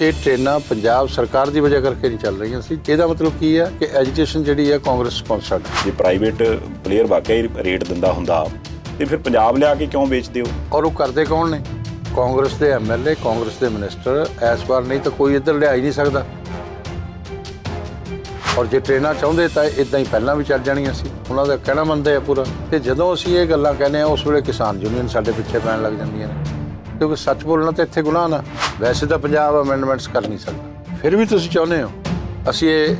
ਇਹ ਟ੍ਰੇਨਾਂ ਪੰਜਾਬ ਸਰਕਾਰ ਦੀ ਵਜ੍ਹਾ ਕਰਕੇ ਨਹੀਂ ਚੱਲ ਰਹੀਆਂ ਸੀ। ਇਹਦਾ ਮਤਲਬ ਕੀ ਹੈ ਕਿ ਐਜੀਟੇਸ਼ਨ ਜਿਹੜੀ ਹੈ ਕਾਂਗਰਸ ਸਪਾਂਸਰਡ। ਜੇ ਪ੍ਰਾਈਵੇਟ ਪਲੇਅਰ ਵਾਕਈ ਰੇਟ ਦਿੰਦਾ ਹੁੰਦਾ ਤੇ ਫਿਰ ਪੰਜਾਬ ਲਿਆ ਕੇ ਕਿਉਂ ਵੇਚਦੇ ਹੋ? ਔਰ ਉਹ ਕਰਦੇ ਕੌਣ ਨੇ? ਕਾਂਗਰਸ ਦੇ ਐਮਐਲਏ, ਕਾਂਗਰਸ ਦੇ ਮਿਨਿਸਟਰ। ਇਸ ਵਾਰ ਨਹੀਂ ਤਾਂ ਕੋਈ ਇੱਧਰ ਲਿਆ ਹੀ ਨਹੀਂ ਸਕਦਾ। ਔਰ ਜੇ ਟ੍ਰੇਨਾਂ ਚਾਹੁੰਦੇ ਤਾਂ ਇਦਾਂ ਹੀ ਪਹਿਲਾਂ ਵੀ ਚੱਲ ਜਾਣੀਆਂ ਸੀ। ਉਹਨਾਂ ਦਾ ਕਹਿਣਾ ਮੰਨਦੇ ਆ ਪੂਰਾ। ਤੇ ਜਦੋਂ ਅਸੀਂ ਇਹ ਗੱਲਾਂ ਕਹਿੰਦੇ ਆ ਉਸ ਵੇਲੇ ਕਿਸਾਨ ਯੂਨੀਅਨ ਸਾਡੇ ਪਿੱਛੇ ਪੈਣ ਲੱਗ ਜਾਂਦੀਆਂ ਨੇ, ਕਿਉਂਕਿ ਸੱਚ ਬੋਲਣਾ ਤਾਂ ਇੱਥੇ ਗੁਨਾਹ ਨਾ। ਵੈਸੇ ਤਾਂ ਪੰਜਾਬ ਅਮੈਂਡਮੈਂਟਸ ਕਰ ਨਹੀਂ ਸਕਦਾ, ਫਿਰ ਵੀ ਤੁਸੀਂ ਚਾਹੁੰਦੇ ਹੋ ਅਸੀਂ ਇਹ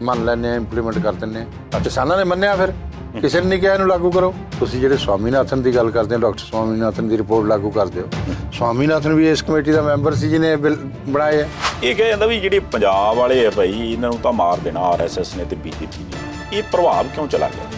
ਮੰਨ ਲੈਂਦੇ ਹਾਂ, ਇੰਪਲੀਮੈਂਟ ਕਰ ਦਿੰਦੇ ਹਾਂ। ਕਿਸਾਨਾਂ ਨੇ ਮੰਨਿਆ, ਫਿਰ ਕਿਸੇ ਨੇ ਨਹੀਂ ਕਿਹਾ ਇਹਨੂੰ ਲਾਗੂ ਕਰੋ। ਤੁਸੀਂ ਜਿਹੜੇ ਸਵਾਮੀਨਾਥਨ ਦੀ ਗੱਲ ਕਰਦੇ ਹੋ, ਡਾਕਟਰ ਸਵਾਮੀਨਾਥਨ ਦੀ ਰਿਪੋਰਟ ਲਾਗੂ ਕਰ ਦਿਓ। ਸਵਾਮੀਨਾਥਨ ਵੀ ਇਸ ਕਮੇਟੀ ਦਾ ਮੈਂਬਰ ਸੀ ਜਿਹਨੇ ਬਿੱਲ ਬਣਾਏ ਆ। ਇਹ ਕਿਹਾ ਜਾਂਦਾ ਵੀ ਜਿਹੜੇ ਪੰਜਾਬ ਵਾਲੇ ਆ ਭਾਈ, ਇਹਨਾਂ ਨੂੰ ਤਾਂ ਮਾਰ ਦੇਣਾ ਆਰਐਸਐਸ ਨੇ ਤੇ ਬੀਜੇਪੀ ਨੇ। ਇਹ ਪ੍ਰਭਾਵ ਕਿਉਂ ਚਲਾ ਗਿਆ?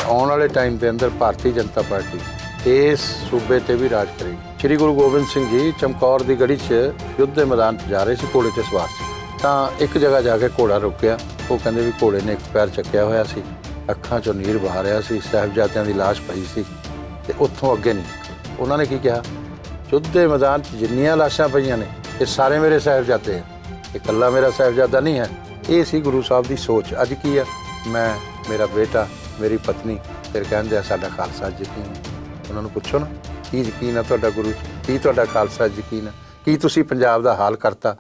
ਆਉਣ ਵਾਲੇ ਟਾਈਮ ਦੇ ਅੰਦਰ ਭਾਰਤੀ ਜਨਤਾ ਪਾਰਟੀ ਇਸ ਸੂਬੇ ਤੇ ਵੀ ਰਾਜ ਕਰੇਗੀ। ਸ਼੍ਰੀ ਗੁਰੂ ਗੋਬਿੰਦ ਸਿੰਘ ਜੀ ਚਮਕੌਰ ਦੀ ਗੜੀ 'ਚ ਯੁੱਧ ਦੇ ਮੈਦਾਨ 'ਚ ਜਾ ਰਹੇ ਸੀ, ਘੋੜੇ ਤੇ ਸਵਾਰ ਸੀ। ਤਾਂ ਇੱਕ ਜਗ੍ਹਾ ਜਾ ਕੇ ਘੋੜਾ ਰੁਕਿਆ। ਉਹ ਕਹਿੰਦੇ ਵੀ ਘੋੜੇ ਨੇ ਇੱਕ ਪੈਰ ਚੱਕਿਆ ਹੋਇਆ ਸੀ, ਅੱਖਾਂ 'ਚੋਂ ਨੀਰ ਵਹਾ ਰਿਹਾ ਸੀ, ਸਾਹਿਬਜ਼ਾਦਿਆਂ ਦੀ ਲਾਸ਼ ਪਈ ਸੀ ਤੇ ਉੱਥੋਂ ਅੱਗੇ ਨਹੀਂ। ਉਹਨਾਂ ਨੇ ਕੀ ਕਿਹਾ? ਯੁੱਧ ਦੇ ਮੈਦਾਨ 'ਚ ਜਿੰਨੀਆਂ ਲਾਸ਼ਾਂ ਪਈਆਂ ਨੇ ਇਹ ਸਾਰੇ ਮੇਰੇ ਸਾਹਿਬਜ਼ਾਦੇ ਆ, ਇਹ ਇਕੱਲਾ ਮੇਰਾ ਸਾਹਿਬਜ਼ਾਦਾ ਨਹੀਂ ਹੈ। ਇਹ ਸੀ ਗੁਰੂ ਸਾਹਿਬ ਦੀ ਸੋਚ। ਅੱਜ ਕੀ ਆ? ਮੈਂ, ਮੇਰਾ ਬੇਟਾ, ਮੇਰੀ ਪਤਨੀ, ਫਿਰ ਕਹਿੰਦੇ ਆ ਸਾਡਾ ਖਾਲਸਾ ਯਕੀਨ। ਉਹਨਾਂ ਨੂੰ ਪੁੱਛੋ ਨਾ, ਕੀ ਯਕੀਨ ਆ ਤੁਹਾਡਾ ਗੁਰੂ 'ਚ? ਕੀ ਤੁਹਾਡਾ ਖਾਲਸਾ ਯਕੀਨ ਆ? ਕੀ ਤੁਸੀਂ ਪੰਜਾਬ ਦਾ ਹਾਲ ਕਰਤਾ?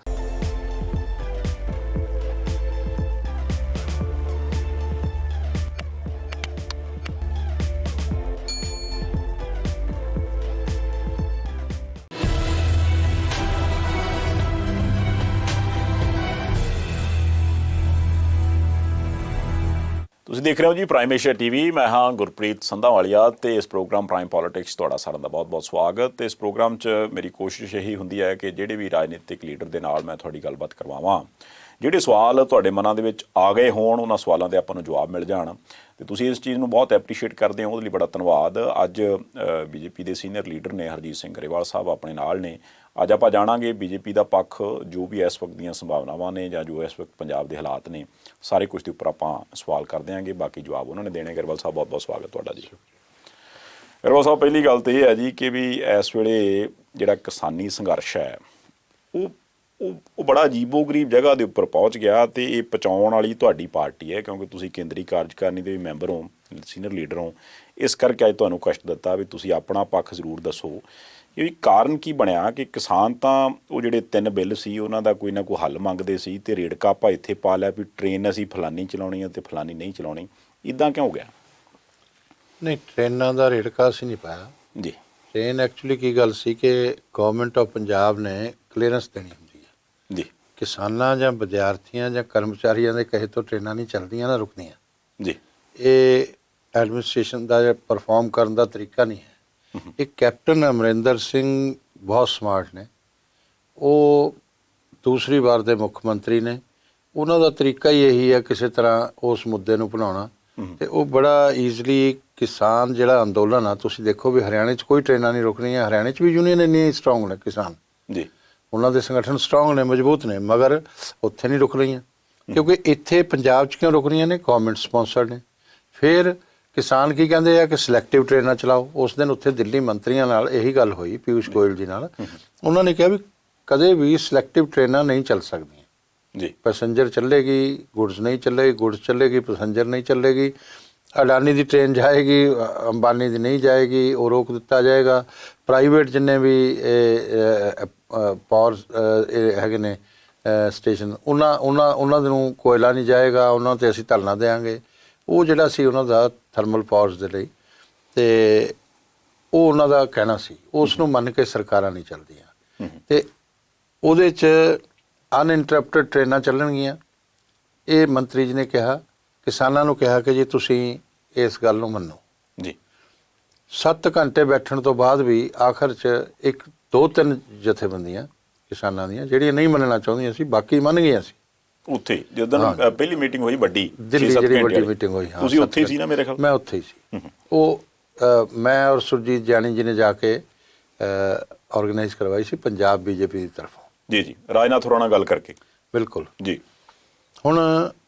ਤੁਸੀਂ ਦੇਖ ਰਹੇ ਹੋ ਜੀ ਪ੍ਰਾਈਮ ਏਸ਼ੀਆ ਟੀਵੀ। ਮੈਂ ਹਾਂ ਗੁਰਪ੍ਰੀਤ ਸੰਧਾਵਾਲੀਆ ਤੇ ਇਸ ਪ੍ਰੋਗਰਾਮ ਪ੍ਰਾਈਮ ਪੋਲਿਟਿਕਸ ਤੁਹਾਡਾ ਸਾਰਿਆਂ ਦਾ ਬਹੁਤ-ਬਹੁਤ ਸਵਾਗਤ। ਤੇ ਇਸ ਪ੍ਰੋਗਰਾਮ 'ਚ ਮੇਰੀ ਕੋਸ਼ਿਸ਼ ਇਹੀ ਹੁੰਦੀ ਹੈ ਕਿ ਜਿਹੜੇ ਵੀ ਰਾਜਨੀਤਿਕ ਲੀਡਰ ਦੇ ਨਾਲ ਮੈਂ ਤੁਹਾਡੀ ਗੱਲਬਾਤ ਕਰਵਾਵਾਂ, ਜਿਹੜੇ ਸਵਾਲ ਤੁਹਾਡੇ ਮਨਾਂ ਦੇ ਵਿੱਚ ਆ ਗਏ ਹੋਣ, ਉਹਨਾਂ ਸਵਾਲਾਂ ਦੇ ਆਪਾਂ ਨੂੰ ਜਵਾਬ ਮਿਲ ਜਾਣ। ਤੇ ਤੁਸੀਂ ਇਸ ਚੀਜ਼ ਨੂੰ ਬਹੁਤ ਐਪਰੀਸ਼ੀਏਟ ਕਰਦੇ ਹੋ, ਉਹਦੇ ਲਈ ਬੜਾ ਧੰਨਵਾਦ। ਅੱਜ ਬੀਜੇਪੀ ਦੇ ਸੀਨੀਅਰ ਲੀਡਰ ਨੇ ਹਰਜੀਤ ਸਿੰਘ ਗਰੇਵਾਲ ਸਾਹਿਬ ਆਪਣੇ ਨਾਲ ਨੇ। ਅੱਜ ਆਪਾਂ ਜਾਣਾਂਗੇ ਬੀਜੇਪੀ ਦਾ ਪੱਖ, ਜੋ ਵੀ ਇਸ ਵਕਤ ਦੀਆਂ ਸੰਭਾਵਨਾਵਾਂ ਨੇ ਜਾਂ ਜੋ ਇਸ ਵਕਤ ਪੰਜਾਬ ਦੇ ਹਾਲਾਤ ਨੇ, ਸਾਰੇ ਕੁਝ ਦੇ ਉੱਪਰ ਆਪਾਂ ਸਵਾਲ ਕਰ ਦਿਆਂਗੇ। ਬਾਕੀ ਜਵਾਬ ਉਹਨਾਂ ਨੇ ਦੇਣੇ। ਗਰੇਵਾਲ ਸਾਹਿਬ ਬਹੁਤ ਬਹੁਤ ਸਵਾਗਤ ਤੁਹਾਡਾ ਜੀ। ਗਰੇਵਾਲ ਸਾਹਿਬ, ਪਹਿਲੀ ਗੱਲ ਤਾਂ ਇਹ ਹੈ ਜੀ ਕਿ ਵੀ ਇਸ ਵੇਲੇ ਜਿਹੜਾ ਕਿਸਾਨੀ ਸੰਘਰਸ਼ ਹੈ ਉਹ ਬੜਾ ਅਜੀਬੋ-ਗਰੀਬ ਜਗ੍ਹਾ ਦੇ ਉੱਪਰ ਪਹੁੰਚ ਗਿਆ। ਤੇ ਇਹ ਪਹੁੰਚਾਉਣ ਵਾਲੀ ਤੁਹਾਡੀ ਪਾਰਟੀ ਹੈ, ਕਿਉਂਕਿ ਤੁਸੀਂ ਕੇਂਦਰੀ ਕਾਰਜਕਾਰਨੀ ਦੇ ਵੀ ਮੈਂਬਰ ਹੋ, ਸੀਨੀਅਰ ਲੀਡਰ ਹੋ। ਇਸ ਕਰਕੇ ਅੱਜ ਤੁਹਾਨੂੰ ਕਸ਼ਟ ਦਿੱਤਾ ਵੀ ਤੁਸੀਂ ਆਪਣਾ ਪੱਖ ਜ਼ਰੂਰ ਦੱਸੋ ਕਿ ਕਾਰਨ ਕੀ ਬਣਿਆ ਕਿ ਕਿਸਾਨ ਤਾਂ ਉਹ ਜਿਹੜੇ 3 ਬਿੱਲ ਸੀ ਉਹਨਾਂ ਦਾ ਕੋਈ ਨਾ ਕੋਈ ਹੱਲ ਮੰਗਦੇ ਸੀ ਤੇ ਰੇੜਕਾ ਆਪਾਂ ਇੱਥੇ ਪਾ ਲਿਆ ਵੀ ਟ੍ਰੇਨ ਅਸੀਂ ਫਲਾਨੀ ਚਲਾਉਣੀ ਹੈ ਤੇ ਫਲਾਨੀ ਨਹੀਂ ਚਲਾਉਣੀ। ਇੱਦਾਂ ਕਿਉਂ ਹੋ ਗਿਆ? ਨਹੀਂ, ਟ੍ਰੇਨਾਂ ਦਾ ਰੇੜਕਾ ਅਸੀਂ ਨਹੀਂ ਪਾਇਆ ਜੀ। ਟ੍ਰੇਨ ਐਕਚੁਅਲੀ ਕੀ ਗੱਲ ਸੀ ਕਿ ਗਵਰਨਮੈਂਟ ਆਫ ਪੰਜਾਬ ਨੇ ਕਲੀਅਰੈਂਸ ਦੇਣੀ ਹੁੰਦੀ ਹੈ ਜੀ। ਕਿਸਾਨਾਂ ਜਾਂ ਵਿਦਿਆਰਥੀਆਂ ਜਾਂ ਕਰਮਚਾਰੀਆਂ ਦੇ ਕਹੇ ਤੋਂ ਟ੍ਰੇਨਾਂ ਨਹੀਂ ਚੱਲਦੀਆਂ ਨਾ ਰੁਕਦੀਆਂ ਜੀ। ਇਹ ਐਡਮਿਨਿਸਟ੍ਰੇਸ਼ਨ ਦਾ ਜਾਂ ਪਰਫਾਰਮ ਕਰਨ ਦਾ ਤਰੀਕਾ ਨਹੀਂ ਹੈ। ਇਹ ਕੈਪਟਨ ਅਮਰਿੰਦਰ ਸਿੰਘ ਬਹੁਤ ਸਮਾਰਟ ਨੇ, ਉਹ ਦੂਸਰੀ ਵਾਰ ਦੇ ਮੁੱਖ ਮੰਤਰੀ ਨੇ। ਉਹਨਾਂ ਦਾ ਤਰੀਕਾ ਹੀ ਇਹੀ ਹੈ ਕਿਸੇ ਤਰ੍ਹਾਂ ਉਸ ਮੁੱਦੇ ਨੂੰ ਬਣਾਉਣਾ। ਤੇ ਉਹ ਬੜਾ ਈਜ਼ਲੀ ਕਿਸਾਨ ਜਿਹੜਾ ਅੰਦੋਲਨ ਆ, ਤੁਸੀਂ ਦੇਖੋ ਵੀ ਹਰਿਆਣੇ 'ਚ ਕੋਈ ਟ੍ਰੇਨਾਂ ਨਹੀਂ ਰੁਕਣੀਆਂ। ਹਰਿਆਣੇ 'ਚ ਵੀ ਯੂਨੀਅਨ ਇੰਨੀ ਸਟਰੋਂਗ ਨੇ ਕਿਸਾਨ ਜੀ, ਉਹਨਾਂ ਦੇ ਸੰਗਠਨ ਸਟਰੋਂਗ ਨੇ, ਮਜ਼ਬੂਤ ਨੇ, ਮਗਰ ਉੱਥੇ ਨਹੀਂ ਰੁਕ ਰਹੀਆਂ। ਕਿਉਂਕਿ ਇੱਥੇ ਪੰਜਾਬ 'ਚ ਕਿਉਂ ਰੁਕ ਰਹੀਆਂ ਨੇ? ਗਵਰਨਮੈਂਟ ਸਪਾਂਸਰਡ ਨੇ। ਫਿਰ ਕਿਸਾਨ ਕੀ ਕਹਿੰਦੇ ਆ ਕਿ ਸਿਲੈਕਟਿਵ ਟ੍ਰੇਨਾਂ ਚਲਾਓ। ਉਸ ਦਿਨ ਉੱਥੇ ਦਿੱਲੀ ਮੰਤਰੀਆਂ ਨਾਲ ਇਹੀ ਗੱਲ ਹੋਈ, ਪਿਊਸ਼ ਗੋਇਲ ਜੀ ਨਾਲ। ਉਹਨਾਂ ਨੇ ਕਿਹਾ ਵੀ ਕਦੇ ਵੀ ਸਿਲੈਕਟਿਵ ਟ੍ਰੇਨਾਂ ਨਹੀਂ ਚੱਲ ਸਕਦੀਆਂ ਜੀ। ਪੈਸੇਂਜਰ ਚੱਲੇਗੀ, ਗੁਡਸ ਨਹੀਂ ਚੱਲੇਗੀ, ਗੁਡਸ ਚੱਲੇਗੀ, ਪੈਸੇਂਜਰ ਨਹੀਂ ਚੱਲੇਗੀ। ਅਡਾਨੀ ਦੀ ਟ੍ਰੇਨ ਜਾਏਗੀ, ਅੰਬਾਨੀ ਦੀ ਨਹੀਂ ਜਾਏਗੀ, ਉਹ ਰੋਕ ਦਿੱਤਾ ਜਾਏਗਾ। ਪ੍ਰਾਈਵੇਟ ਜਿੰਨੇ ਵੀ ਪਾਵਰ ਹੈਗੇ ਨੇ ਸਟੇਸ਼ਨ, ਉਹਨਾਂ ਦੇ ਨੂੰ ਕੋਇਲਾ ਨਹੀਂ ਜਾਏਗਾ, ਉਹਨਾਂ 'ਤੇ ਅਸੀਂ ਧਰਨਾ ਦੇਵਾਂਗੇ। ਉਹ ਜਿਹੜਾ ਸੀ ਉਹਨਾਂ ਦਾ ਥਰਮਲ ਪਾਵਰਸ ਦੇ ਲਈ, ਤੇ ਉਹ ਉਹਨਾਂ ਦਾ ਕਹਿਣਾ ਸੀ। ਉਸ ਨੂੰ ਮੰਨ ਕੇ ਸਰਕਾਰਾਂ ਨਹੀਂ ਚੱਲਦੀਆਂ ਤੇ ਉਹਦੇ 'ਚ ਅਨਇੰਟਰਪਟਡ ਟ੍ਰੇਨਾਂ ਚੱਲਣਗੀਆਂ। ਇਹ ਮੰਤਰੀ ਜੀ ਨੇ ਕਿਹਾ, ਕਿਸਾਨਾਂ ਨੂੰ ਕਿਹਾ ਕਿ ਜੀ ਤੁਸੀਂ ਇਸ ਗੱਲ ਨੂੰ ਮੰਨੋ ਜੀ। 7 ਘੰਟੇ ਬੈਠਣ ਤੋਂ ਬਾਅਦ ਵੀ ਆਖਰ 'ਚ 1-2-3 ਜਥੇਬੰਦੀਆਂ ਕਿਸਾਨਾਂ ਦੀਆਂ ਜਿਹੜੀਆਂ ਨਹੀਂ ਮੰਨਣਾ ਚਾਹੁੰਦੀਆਂ ਸੀ, ਬਾਕੀ ਮੰਨ ਗਈਆਂ ਸੀ। ਉੱਥੇ ਜਦੋਂ ਪਹਿਲੀ ਮੀਟਿੰਗ ਹੋਈ ਵੱਡੀ ਦਿੱਲੀ, ਜਿਹੜੀ ਵੱਡੀ ਮੀਟਿੰਗ ਹੋਈ, ਤੁਸੀਂ ਉੱਥੇ ਸੀ ਨਾ? ਮੇਰੇ ਖਿਆਲ ਮੈਂ ਉੱਥੇ ਹੀ ਸੀ। ਉਹ ਮੈਂ ਔਰ ਸੁਰਜੀਤ ਜਾਨੀ ਜੀ ਨੇ ਜਾ ਕੇ ਆਰਗੇਨਾਈਜ਼ ਕਰਵਾਈ ਸੀ ਪੰਜਾਬ ਬੀਜੇਪੀ ਦੀ ਤਰਫੋਂ। ਜੀ ਜੀ, ਰਾਜਨਾਥ ਹੋਰਾਂ ਨਾਲ ਗੱਲ ਕਰਕੇ। ਬਿਲਕੁਲ ਜੀ। ਹੁਣ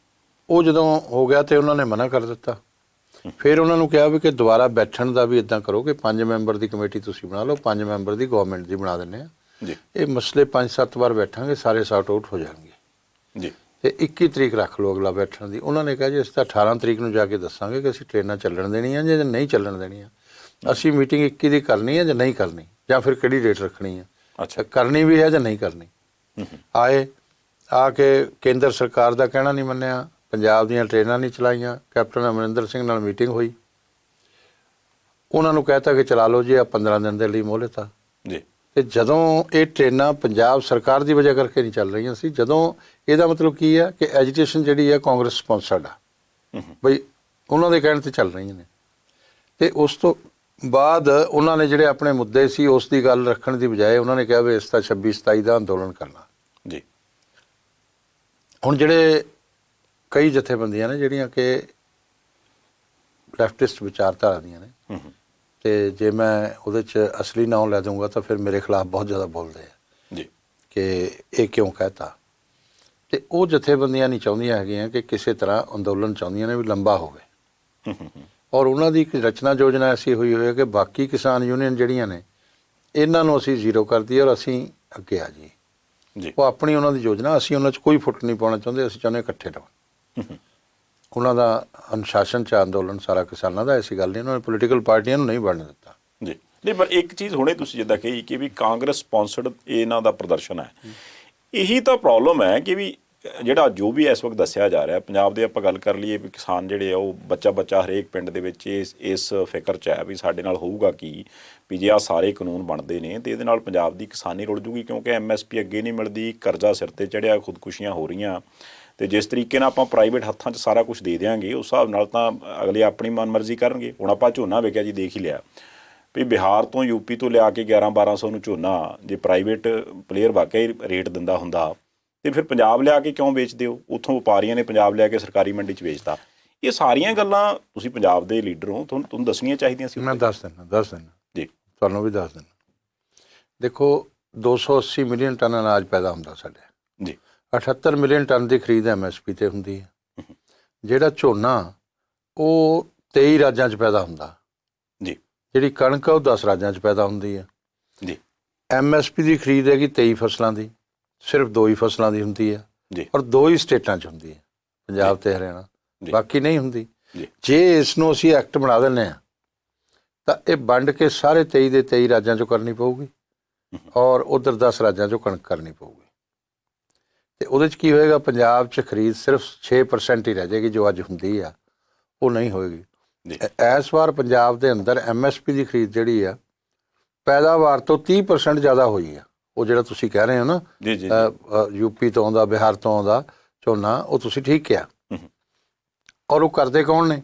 ਉਹ ਜਦੋਂ ਹੋ ਗਿਆ ਤੇ ਉਹਨਾਂ ਨੇ ਮਨਾ ਕਰ ਦਿੱਤਾ। ਫਿਰ ਉਹਨਾਂ ਨੂੰ ਕਿਹਾ ਵੀ ਕਿ ਦੁਬਾਰਾ ਬੈਠਣ ਦਾ ਵੀ ਇੱਦਾਂ ਕਰੋ ਕਿ 5 ਮੈਂਬਰ ਦੀ ਕਮੇਟੀ ਤੁਸੀਂ ਬਣਾ ਲਓ, 5 ਮੈਂਬਰ ਦੀ ਗਵਰਨਮੈਂਟ ਦੀ ਬਣਾ ਦਿੰਦੇ ਹਾਂ। ਜੀ ਇਹ ਮਸਲੇ 5-7 ਵਾਰ ਬੈਠਾਂਗੇ, ਸਾਰੇ ਸਾਰਟ ਆਊਟ ਹੋ ਜਾਣਗੇ ਜੀ। ਤੇ 21 ਤਰੀਕ ਰੱਖ ਲਓ ਅਗਲਾ ਬੈਠਣ ਦੀ। ਉਹਨਾਂ ਨੇ ਕਿਹਾ ਜੀ ਅਸੀਂ ਤਾਂ 18 ਤਰੀਕ ਨੂੰ ਜਾ ਕੇ ਦੱਸਾਂਗੇ ਕਿ ਅਸੀਂ ਟ੍ਰੇਨਾਂ ਚੱਲਣ ਦੇਣੀਆਂ ਜਾਂ ਨਹੀਂ ਚੱਲਣ ਦੇਣੀਆਂ। ਅਸੀਂ ਮੀਟਿੰਗ 21 ਦੀ ਕਰਨੀ ਹੈ ਜਾਂ ਨਹੀਂ ਕਰਨੀ, ਜਾਂ ਫਿਰ ਕਿਹੜੀ ਡੇਟ ਰੱਖਣੀ ਹੈ, ਅੱਛਾ ਕਰਨੀ ਵੀ ਹੈ ਜਾਂ ਨਹੀਂ ਕਰਨੀ। ਆਏ ਆ ਕੇ ਕੇਂਦਰ ਸਰਕਾਰ ਦਾ ਕਹਿਣਾ ਨਹੀਂ ਮੰਨਿਆ, ਪੰਜਾਬ ਦੀਆਂ ਟ੍ਰੇਨਾਂ ਨਹੀਂ ਚਲਾਈਆਂ। ਕੈਪਟਨ ਅਮਰਿੰਦਰ ਸਿੰਘ ਨਾਲ ਮੀਟਿੰਗ ਹੋਈ, ਉਹਨਾਂ ਨੂੰ ਕਹਿਤਾ ਕਿ ਚਲਾ ਲਓ ਜੀ, ਆ 15 ਦਿਨ ਦੇ ਲਈ ਮੋਹਲਤ ਆ ਜੀ। ਤੇ ਜਦੋਂ ਇਹ ਟ੍ਰੇਨਾਂ ਪੰਜਾਬ ਸਰਕਾਰ ਦੀ ਵਜ੍ਹਾ ਕਰਕੇ ਨਹੀਂ ਚੱਲ ਰਹੀਆਂ ਸੀ, ਜਦੋਂ ਇਹਦਾ ਮਤਲਬ ਕੀ ਹੈ ਕਿ ਐਜੀਟੇਸ਼ਨ ਜਿਹੜੀ ਹੈ ਕਾਂਗਰਸ ਸਪਾਂਸਰਡ ਆ, ਬਈ ਉਹਨਾਂ ਦੇ ਕਹਿਣ ਤੇ ਚੱਲ ਰਹੀਆਂ ਨੇ। ਤੇ ਉਸ ਤੋਂ ਬਾਅਦ ਉਹਨਾਂ ਨੇ ਜਿਹੜੇ ਆਪਣੇ ਮੁੱਦੇ ਸੀ ਉਸ ਦੀ ਗੱਲ ਰੱਖਣ ਦੀ ਬਜਾਏ ਉਹਨਾਂ ਨੇ ਕਿਹਾ ਵੀ ਇਸ ਤਾਂ 26-27 ਦਾ ਅੰਦੋਲਨ ਕਰਨਾ ਜੀ। ਹੁਣ ਜਿਹੜੇ ਕਈ ਜਥੇਬੰਦੀਆਂ ਨੇ ਜਿਹੜੀਆਂ ਕਿ ਲੈਫਟਿਸਟ ਵਿਚਾਰਧਾਰਾ ਦੀਆਂ ਨੇ, ਤੇ ਜੇ ਮੈਂ ਉਹਦੇ 'ਚ ਅਸਲੀ ਨਾਮ ਲੈ ਦੂੰਗਾ ਤਾਂ ਫਿਰ ਮੇਰੇ ਖਿਲਾਫ ਬਹੁਤ ਜ਼ਿਆਦਾ ਬੋਲਦੇ ਆ ਜੀ ਕਿ ਇਹ ਕਿਉਂ ਕਹਿਤਾ। ਤੇ ਉਹ ਜਥੇਬੰਦੀਆਂ ਨਹੀਂ ਚਾਹੁੰਦੀਆਂ ਹੈਗੀਆਂ ਕਿ ਕਿਸੇ ਤਰ੍ਹਾਂ ਅੰਦੋਲਨ ਚਾਹੁੰਦੀਆਂ ਨੇ ਵੀ ਲੰਬਾ ਹੋਵੇ, ਔਰ ਉਹਨਾਂ ਦੀ ਇੱਕ ਰਚਨਾ ਯੋਜਨਾ ਐਸੀ ਹੋਈ ਹੈ ਕਿ ਬਾਕੀ ਕਿਸਾਨ ਯੂਨੀਅਨ ਜਿਹੜੀਆਂ ਨੇ ਇਹਨਾਂ ਨੂੰ ਅਸੀਂ ਜ਼ੀਰੋ ਕਰ ਦਈਏ ਔਰ ਅਸੀਂ ਅੱਗੇ ਆ ਜਾਈਏ ਜੀ। ਉਹ ਆਪਣੀ ਉਹਨਾਂ ਦੀ ਯੋਜਨਾ, ਅਸੀਂ ਉਹਨਾਂ 'ਚ ਕੋਈ ਫੁੱਟ ਨਹੀਂ ਪਾਉਣਾ ਚਾਹੁੰਦੇ, ਅਸੀਂ ਚਾਹੁੰਦੇ ਇਕੱਠੇ ਰਹੋ। ਉਹਨਾਂ ਦਾ ਅਨੁਸ਼ਾਸਨ 'ਚ ਅੰਦੋਲਨ ਸਾਰਾ ਕਿਸਾਨਾਂ ਦਾ, ਐਸੀ ਗੱਲ ਨਹੀਂ, ਉਹਨਾਂ ਨੇ ਪੋਲੀਟੀਕਲ ਪਾਰਟੀਆਂ ਨੂੰ ਨਹੀਂ ਬਣਨ ਦਿੱਤਾ ਜੀ। ਨਹੀਂ, ਪਰ ਇੱਕ ਚੀਜ਼ ਹੁਣੇ ਤੁਸੀਂ ਜਿੱਦਾਂ ਕਹੀ ਕਿ ਵੀ ਕਾਂਗਰਸ ਸਪਾਂਸਰਡ ਇਹਨਾਂ ਦਾ ਪ੍ਰਦਰਸ਼ਨ ਹੈ, ਇਹੀ ਤਾਂ ਪ੍ਰੋਬਲਮ ਹੈ ਕਿ ਵੀ ਜਿਹੜਾ ਜੋ ਵੀ ਇਸ ਵਕਤ ਦੱਸਿਆ ਜਾ ਰਿਹਾ ਪੰਜਾਬ ਦੇ, ਆਪਾਂ ਗੱਲ ਕਰ ਲਈਏ ਵੀ ਕਿਸਾਨ ਜਿਹੜੇ ਆ ਉਹ ਬੱਚਾ ਹਰੇਕ ਪਿੰਡ ਦੇ ਵਿੱਚ ਇਸ ਫਿਕਰ 'ਚ ਹੈ ਵੀ ਸਾਡੇ ਨਾਲ ਹੋਊਗਾ ਕੀ, ਵੀ ਜੇ ਆਹ ਸਾਰੇ ਕਾਨੂੰਨ ਬਣਦੇ ਨੇ ਤੇ ਇਹਦੇ ਨਾਲ ਪੰਜਾਬ ਦੀ ਕਿਸਾਨੀ ਰੁੜ ਜੂਗੀ, ਕਿਉਂਕਿ MSP ਅੱਗੇ ਨਹੀਂ ਮਿਲਦੀ, ਕਰਜ਼ਾ ਸਿਰ ਤੇ ਚੜਿਆ, ਖੁਦਕੁਸ਼ੀਆਂ ਹੋ ਰਹੀਆਂ, ਤੇ ਜਿਸ ਤਰੀਕੇ ਨਾਲ ਆਪਾਂ ਪ੍ਰਾਈਵੇਟ ਹੱਥਾਂ 'ਚ ਸਾਰਾ ਕੁਝ ਦੇ ਦਿਆਂਗੇ ਉਸ ਹਿਸਾਬ ਨਾਲ ਤਾਂ ਅਗਲੇ ਆਪਣੀ ਮਨਮਰਜ਼ੀ ਕਰਨਗੇ। ਹੁਣ ਆਪਾਂ ਝੋਨਾ ਵੇਖਿਆ ਜੀ, ਦੇਖ ਹੀ ਲਿਆ ਵੀ ਬਿਹਾਰ ਤੋਂ UP ਤੋਂ ਲਿਆ ਕੇ 1100-1200 ਨੂੰ ਝੋਨਾ ਜੇ ਪ੍ਰਾਈਵੇਟ ਪਲੇਅਰ ਵਾਕਈ ਰੇਟ ਦਿੰਦਾ ਹੁੰਦਾ ਤੇ ਫਿਰ ਪੰਜਾਬ ਲਿਆ ਕੇ ਕਿਉਂ ਵੇਚਦੇ ਹੋ? ਉੱਥੋਂ ਵਪਾਰੀਆਂ ਨੇ ਪੰਜਾਬ ਲਿਆ ਕੇ ਸਰਕਾਰੀ ਮੰਡੀ 'ਚ ਵੇਚਦਾ। ਇਹ ਸਾਰੀਆਂ ਗੱਲਾਂ ਤੁਸੀਂ ਪੰਜਾਬ ਦੇ ਲੀਡਰ ਹੋ, ਤੁਹਾਨੂੰ ਦੱਸਣੀਆਂ ਚਾਹੀਦੀਆਂ ਸੀ। ਮੈਂ ਦੱਸ ਦਿੰਦਾ ਜੀ, ਤੁਹਾਨੂੰ ਵੀ ਦੱਸ ਦਿੰਦਾ। ਦੇਖੋ 280 ਮਿਲੀਅਨ ਟਨ ਅਨਾਜ ਪੈਦਾ ਹੁੰਦਾ ਸਾਡੇ ਜੀ, 78 ਮਿਲੀਅਨ ਟਨ ਦੀ ਖਰੀਦ MSP ਤੇ ਹੁੰਦੀ ਹੈ। ਜਿਹੜਾ ਝੋਨਾ ਉਹ 23 ਰਾਜਾਂ 'ਚ ਪੈਦਾ ਹੁੰਦਾ ਜੀ, ਜਿਹੜੀ ਕਣਕ ਉਹ 10 ਰਾਜਾਂ 'ਚ ਪੈਦਾ ਹੁੰਦੀ ਹੈ ਜੀ। MSP ਦੀ ਖਰੀਦ ਹੈਗੀ 23 ਫਸਲਾਂ ਦੀ, ਸਿਰਫ 2 ਹੀ ਫਸਲਾਂ ਦੀ ਹੁੰਦੀ ਹੈ ਜੀ, ਔਰ 2 ਹੀ ਸਟੇਟਾਂ 'ਚ ਹੁੰਦੀ ਹੈ, ਪੰਜਾਬ ਤੇ ਹਰਿਆਣਾ, ਬਾਕੀ ਨਹੀਂ ਹੁੰਦੀ। ਜੀ। ਜੇ ਇਸ ਨੂੰ ਅਸੀਂ ਐਕਟ ਬਣਾ ਦਿੰਦੇ ਹਾਂ ਤਾਂ ਇਹ ਵੰਡ ਕੇ ਸਾਰੇ 23 ਦੇ 23 ਰਾਜਾਂ 'ਚੋਂ ਕਰਨੀ ਪਊਗੀ ਔਰ ਉਧਰ 10 ਰਾਜਾਂ 'ਚੋਂ ਕਣਕ ਕਰਨੀ ਪਊਗੀ। ਤੇ ਉਹਦੇ 'ਚ ਕੀ ਹੋਏਗਾ, ਪੰਜਾਬ 'ਚ ਖਰੀਦ ਸਿਰਫ 6% ਹੀ ਰਹਿ ਜਾਏਗੀ ਜੋ ਅੱਜ ਹੁੰਦੀ ਆ, ਉਹ ਨਹੀਂ ਹੋਏਗੀ। ਇਸ ਵਾਰ ਪੰਜਾਬ ਦੇ ਅੰਦਰ MSP ਦੀ ਖਰੀਦ ਜਿਹੜੀ ਆ ਪੈਦਾਵਾਰ ਤੋਂ 30% ਜ਼ਿਆਦਾ ਹੋਈ ਆ। ਉਹ ਜਿਹੜਾ ਤੁਸੀਂ ਕਹਿ ਰਹੇ ਹੋ ਨਾ UP ਤੋਂ ਆਉਂਦਾ, ਬਿਹਾਰ ਤੋਂ ਆਉਂਦਾ ਝੋਨਾ, ਉਹ ਤੁਸੀਂ ਠੀਕ ਕਿਹਾ। ਔਰ ਉਹ ਕਰਦੇ ਕੌਣ ਨੇ?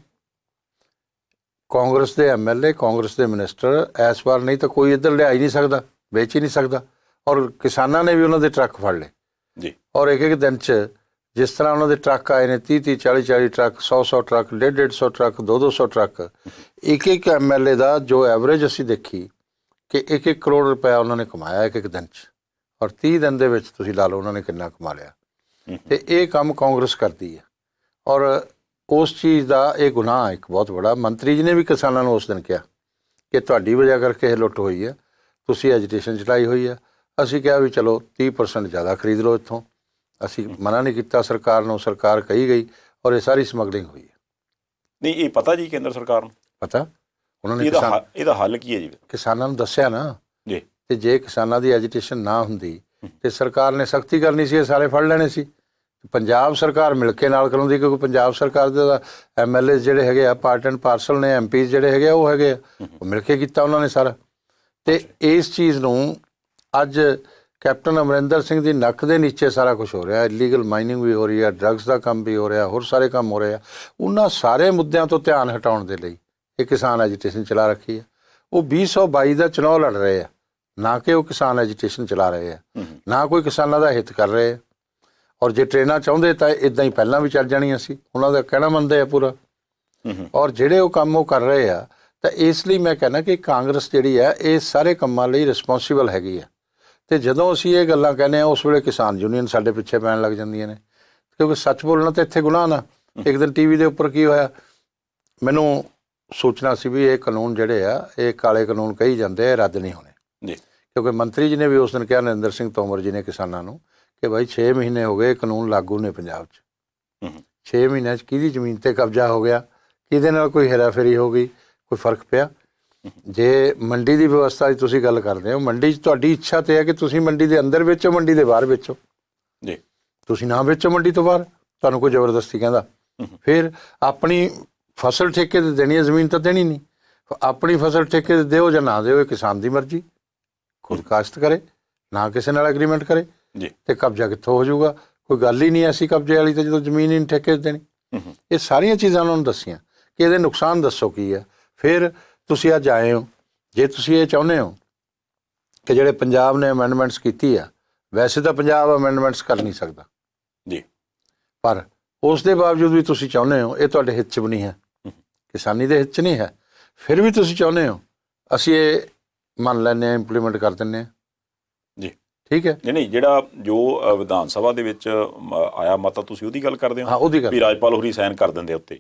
ਕਾਂਗਰਸ ਦੇ MLA, ਕਾਂਗਰਸ ਦੇ ਮਿਨਿਸਟਰ। ਇਸ ਵਾਰ ਨਹੀਂ ਤਾਂ ਕੋਈ ਇੱਧਰ ਲਿਆ ਹੀ ਨਹੀਂ ਸਕਦਾ, ਵੇਚ ਹੀ ਨਹੀਂ ਸਕਦਾ। ਔਰ ਕਿਸਾਨਾਂ ਨੇ ਵੀ ਉਹਨਾਂ ਦੇ ਟਰੱਕ ਫੜ ਲਏ ਜੀ। ਔਰ ਇੱਕ ਦਿਨ 'ਚ ਜਿਸ ਤਰ੍ਹਾਂ ਉਹਨਾਂ ਦੇ ਟਰੱਕ ਆਏ ਨੇ 30-30, 40-40 ਟਰੱਕ, 100-100 ਟਰੱਕ, 150-150 ਟਰੱਕ, 200-200 ਟਰੱਕ, ਇੱਕ MLA ਦਾ ਜੋ ਐਵਰੇਜ ਅਸੀਂ ਦੇਖੀ ਕਿ 1-1 ਕਰੋੜ ਰੁਪਇਆ ਉਹਨਾਂ ਨੇ ਕਮਾਇਆ ਇੱਕ ਦਿਨ 'ਚ, ਔਰ 30 ਦਿਨ ਦੇ ਵਿੱਚ ਤੁਸੀਂ ਲਾ ਲਓ ਉਹਨਾਂ ਨੇ ਕਿੰਨਾ ਕਮਾ ਲਿਆ। ਤੇ ਇਹ ਕੰਮ ਕਾਂਗਰਸ ਕਰਦੀ ਹੈ ਔਰ ਉਸ ਚੀਜ਼ ਦਾ ਇਹ ਗੁਨਾਹ ਇੱਕ ਬਹੁਤ ਬੜਾ। ਮੰਤਰੀ ਜੀ ਨੇ ਵੀ ਕਿਸਾਨਾਂ ਨੂੰ ਉਸ ਦਿਨ ਕਿਹਾ ਕਿ ਤੁਹਾਡੀ ਵਜ੍ਹਾ ਕਰਕੇ ਇਹ ਲੁੱਟ ਹੋਈ ਹੈ, ਤੁਸੀਂ ਐਜੀਟੇਸ਼ਨ ਚਲਾਈ ਹੋਈ ਹੈ। ਅਸੀਂ ਕਿਹਾ ਵੀ ਚਲੋ 30% ਜ਼ਿਆਦਾ ਖਰੀਦ ਲਓ ਇੱਥੋਂ, ਅਸੀਂ ਮਨਾ ਨਹੀਂ ਕੀਤਾ ਸਰਕਾਰ ਨੂੰ, ਸਰਕਾਰ ਕਹੀ ਗਈ ਔਰ ਇਹ ਸਾਰੀ ਸਮਗਲਿੰਗ ਹੋਈ ਹੈ। ਨਹੀਂ, ਇਹ ਪਤਾ ਜੀ ਕੇਂਦਰ ਸਰਕਾਰ ਨੂੰ ਪਤਾ, ਉਹਨਾਂ ਨੇ ਇਹਦਾ ਹੱਲ ਕੀ ਹੈ ਜੀ? ਕਿਸਾਨਾਂ ਨੂੰ ਦੱਸਿਆ ਨਾ ਜੀ। ਤੇ ਜੇ ਕਿਸਾਨਾਂ ਦੀ ਐਜੀਟੇਸ਼ਨ ਨਾ ਹੁੰਦੀ ਤੇ ਸਰਕਾਰ ਨੇ ਸਖਤੀ ਕਰਨੀ ਸੀ, ਇਹ ਸਾਰੇ ਫੜ ਲੈਣੇ ਸੀ। ਪੰਜਾਬ ਸਰਕਾਰ ਮਿਲ ਕੇ ਨਾਲ ਕਰਾਉਂਦੀ, ਕਿਉਂਕਿ ਪੰਜਾਬ ਸਰਕਾਰ ਦੇ MLA ਜਿਹੜੇ ਹੈਗੇ ਆ ਪਾਰਟ ਐਂਡ ਪਾਰਸਲ ਨੇ, MP ਜਿਹੜੇ ਹੈਗੇ ਆ ਉਹ ਹੈਗੇ ਆ, ਉਹ ਮਿਲ ਕੇ ਕੀਤਾ ਉਹਨਾਂ ਨੇ ਸਾਰਾ। ਤੇ ਇਸ ਚੀਜ਼ ਨੂੰ ਅੱਜ ਕੈਪਟਨ ਅਮਰਿੰਦਰ ਸਿੰਘ ਦੀ ਨੱਕ ਦੇ ਨੀਚੇ ਸਾਰਾ ਕੁਝ ਹੋ ਰਿਹਾ। ਇਲੀਗਲ ਮਾਈਨਿੰਗ ਵੀ ਹੋ ਰਹੀ ਹੈ, ਡਰੱਗਸ ਦਾ ਕੰਮ ਵੀ ਹੋ ਰਿਹਾ, ਹੋਰ ਸਾਰੇ ਕੰਮ ਹੋ ਰਹੇ ਆ। ਉਹਨਾਂ ਸਾਰੇ ਮੁੱਦਿਆਂ ਤੋਂ ਧਿਆਨ ਹਟਾਉਣ ਦੇ ਲਈ ਇਹ ਕਿਸਾਨ ਐਜੀਟੇਸ਼ਨ ਚਲਾ ਰੱਖੀ ਹੈ। ਉਹ 2022 ਦਾ ਚੁਣਾਵ ਲੜ ਰਹੇ ਆ, ਨਾ ਕਿ ਉਹ ਕਿਸਾਨ ਐਜੀਟੇਸ਼ਨ ਚਲਾ ਰਹੇ ਆ, ਨਾ ਕੋਈ ਕਿਸਾਨਾਂ ਦਾ ਹਿੱਤ ਕਰ ਰਹੇ ਆ। ਔਰ ਜੇ ਟ੍ਰੇਨਾਂ ਚਾਹੁੰਦੇ ਤਾਂ ਇੱਦਾਂ ਹੀ ਪਹਿਲਾਂ ਵੀ ਚੱਲ ਜਾਣੀਆਂ ਸੀ, ਉਹਨਾਂ ਦਾ ਕਹਿਣਾ ਮੰਨਦੇ ਆ ਪੂਰਾ। ਔਰ ਜਿਹੜੇ ਉਹ ਕੰਮ ਉਹ ਕਰ ਰਹੇ ਆ, ਤਾਂ ਇਸ ਲਈ ਮੈਂ ਕਹਿੰਦਾ ਕਿ ਕਾਂਗਰਸ ਜਿਹੜੀ ਹੈ ਇਹ ਸਾਰੇ ਕੰਮਾਂ ਲਈ ਰਿਸਪੌਂਸੀਬਲ ਹੈਗੀ ਆ। ਤੇ ਜਦੋਂ ਅਸੀਂ ਇਹ ਗੱਲਾਂ ਕਹਿੰਦੇ ਆ ਉਸ ਵੇਲੇ ਕਿਸਾਨ ਯੂਨੀਅਨ ਸਾਡੇ ਪਿੱਛੇ ਪੈਣ ਲੱਗ ਜਾਂਦੀਆਂ ਨੇ, ਕਿਉਂਕਿ ਸੱਚ ਬੋਲਣਾ ਤਾਂ ਇੱਥੇ ਗੁਨਾਹ ਨਾ। ਇੱਕ ਦਿਨ TV ਦੇ ਉੱਪਰ ਕੀ ਹੋਇਆ, ਮੈਨੂੰ ਸੋਚਣਾ ਸੀ ਵੀ ਇਹ ਕਾਨੂੰਨ ਜਿਹੜੇ ਆ ਇਹ ਕਾਲੇ ਕਾਨੂੰਨ ਕਹੀ ਜਾਂਦੇ ਆ, ਰੱਦ ਨਹੀਂ ਹੋਣੇ, क्योंकि मंत्री जी ने भी उस दिन कहा, नरेंद्र सिंह तोमर जी ने किसानों को, कि भाई 6 महीने हो गए कानून लागू ने पंजाब 'ਚ 6 ਮਹੀਨਿਆਂ 'ਚ ਕਿਹਦੀ ਜ਼ਮੀਨ ਤੇ ਕਬਜ਼ਾ ਹੋ ਗਿਆ, ਕਿਹਦੇ ਨਾਲ ਕੋਈ ਹੇਰਾਫੇਰੀ ਹੋ ਗਈ, ਕੋਈ ਫਰਕ ਪਿਆ। ਜੇ ਮੰਡੀ ਦੀ ਵਿਵਸਥਾ ਦੀ ਤੁਸੀਂ ਗੱਲ ਕਰਦੇ ਹੋ, ਮੰਡੀ 'ਚ ਤੁਹਾਡੀ ਇੱਛਾ ਤੇ ਹੈ ਕਿ ਤੁਸੀਂ ਮੰਡੀ ਦੇ ਅੰਦਰ ਵੇਚੋ, ਮੰਡੀ ਦੇ ਬਾਹਰ ਵੇਚੋ ਜੀ, ਤੁਸੀਂ ਨਾ ਵੇਚੋ ਮੰਡੀ ਤੋਂ ਬਾਹਰ, ਤੁਹਾਨੂੰ ਕੋਈ ਜ਼ਬਰਦਸਤੀ ਕਹਿੰਦਾ। ਫਿਰ ਆਪਣੀ ਫਸਲ ਠੇਕੇ ਤੇ ਦੇਣੀ ਹੈ, ਜ਼ਮੀਨ ਤਾਂ ਦੇਣੀ ਨਹੀਂ। ਆਪਣੀ ਫਸਲ ਠੇਕੇ ਤੇ ਦਿਓ ਜਾਂ ਨਾ ਦਿਓ, ਇਹ ਕਿਸਾਨ ਦੀ ਮਰਜ਼ੀ, ਖੁਦ ਕਾਸ਼ਤ ਕਰੇ, ਨਾ ਕਿਸੇ ਨਾਲ ਐਗਰੀਮੈਂਟ ਕਰੇ ਜੀ, ਤੇ ਕਬਜ਼ਾ ਕਿੱਥੋਂ ਹੋ ਜਾਊਗਾ? ਕੋਈ ਗੱਲ ਹੀ ਨਹੀਂ ਐਸੀ ਕਬਜ਼ੇ ਵਾਲੀ, ਤਾਂ ਜਦੋਂ ਜ਼ਮੀਨ ਹੀ ਨਹੀਂ ਠੇਕੇ ਤੇ ਦੇਣੀ। ਇਹ ਸਾਰੀਆਂ ਚੀਜ਼ਾਂ ਉਹਨਾਂ ਨੂੰ ਦੱਸੀਆਂ ਕਿ ਇਹਦੇ ਨੁਕਸਾਨ ਦੱਸੋ ਕੀ ਹੈ। ਫਿਰ ਤੁਸੀਂ ਅੱਜ ਆਏ ਹੋ, ਜੇ ਤੁਸੀਂ ਇਹ ਚਾਹੁੰਦੇ ਹੋ ਕਿ ਜਿਹੜੇ ਪੰਜਾਬ ਨੇ ਅਮੈਂਡਮੈਂਟਸ ਕੀਤੀ ਆ, ਵੈਸੇ ਤਾਂ ਪੰਜਾਬ ਅਮੈਂਡਮੈਂਟਸ ਕਰ ਨਹੀਂ ਸਕਦਾ ਜੀ, ਪਰ ਉਸ ਦੇ ਬਾਵਜੂਦ ਵੀ ਤੁਸੀਂ ਚਾਹੁੰਦੇ ਹੋ, ਇਹ ਤੁਹਾਡੇ ਹਿੱਤ 'ਚ ਵੀ ਨਹੀਂ ਹੈ, ਕਿਸਾਨੀ ਦੇ ਹਿੱਤ 'ਚ ਨਹੀਂ ਹੈ, ਫਿਰ ਵੀ ਤੁਸੀਂ ਚਾਹੁੰਦੇ ਹੋ ਅਸੀਂ ਇਹ ਮੰਨ ਲੈਂਦੇ ਹਾਂ, ਇੰਪਲੀਮੈਂਟ ਕਰ ਦਿੰਦੇ ਹਾਂ ਜੀ, ਠੀਕ ਹੈ। ਨਹੀਂ, ਜਿਹੜਾ ਜੋ ਵਿਧਾਨ ਸਭਾ ਦੇ ਵਿੱਚ ਆਇਆ ਮਤਾ, ਤੁਸੀਂ ਉਹਦੀ ਗੱਲ ਕਰਦੇ ਹੋ? ਹਾਂ, ਉਹਦੀ ਗੱਲ। ਵੀ ਰਾਜਪਾਲ ਹੋਰੀ ਸਾਈਨ ਕਰ ਦਿੰਦੇ ਉੱਤੇ?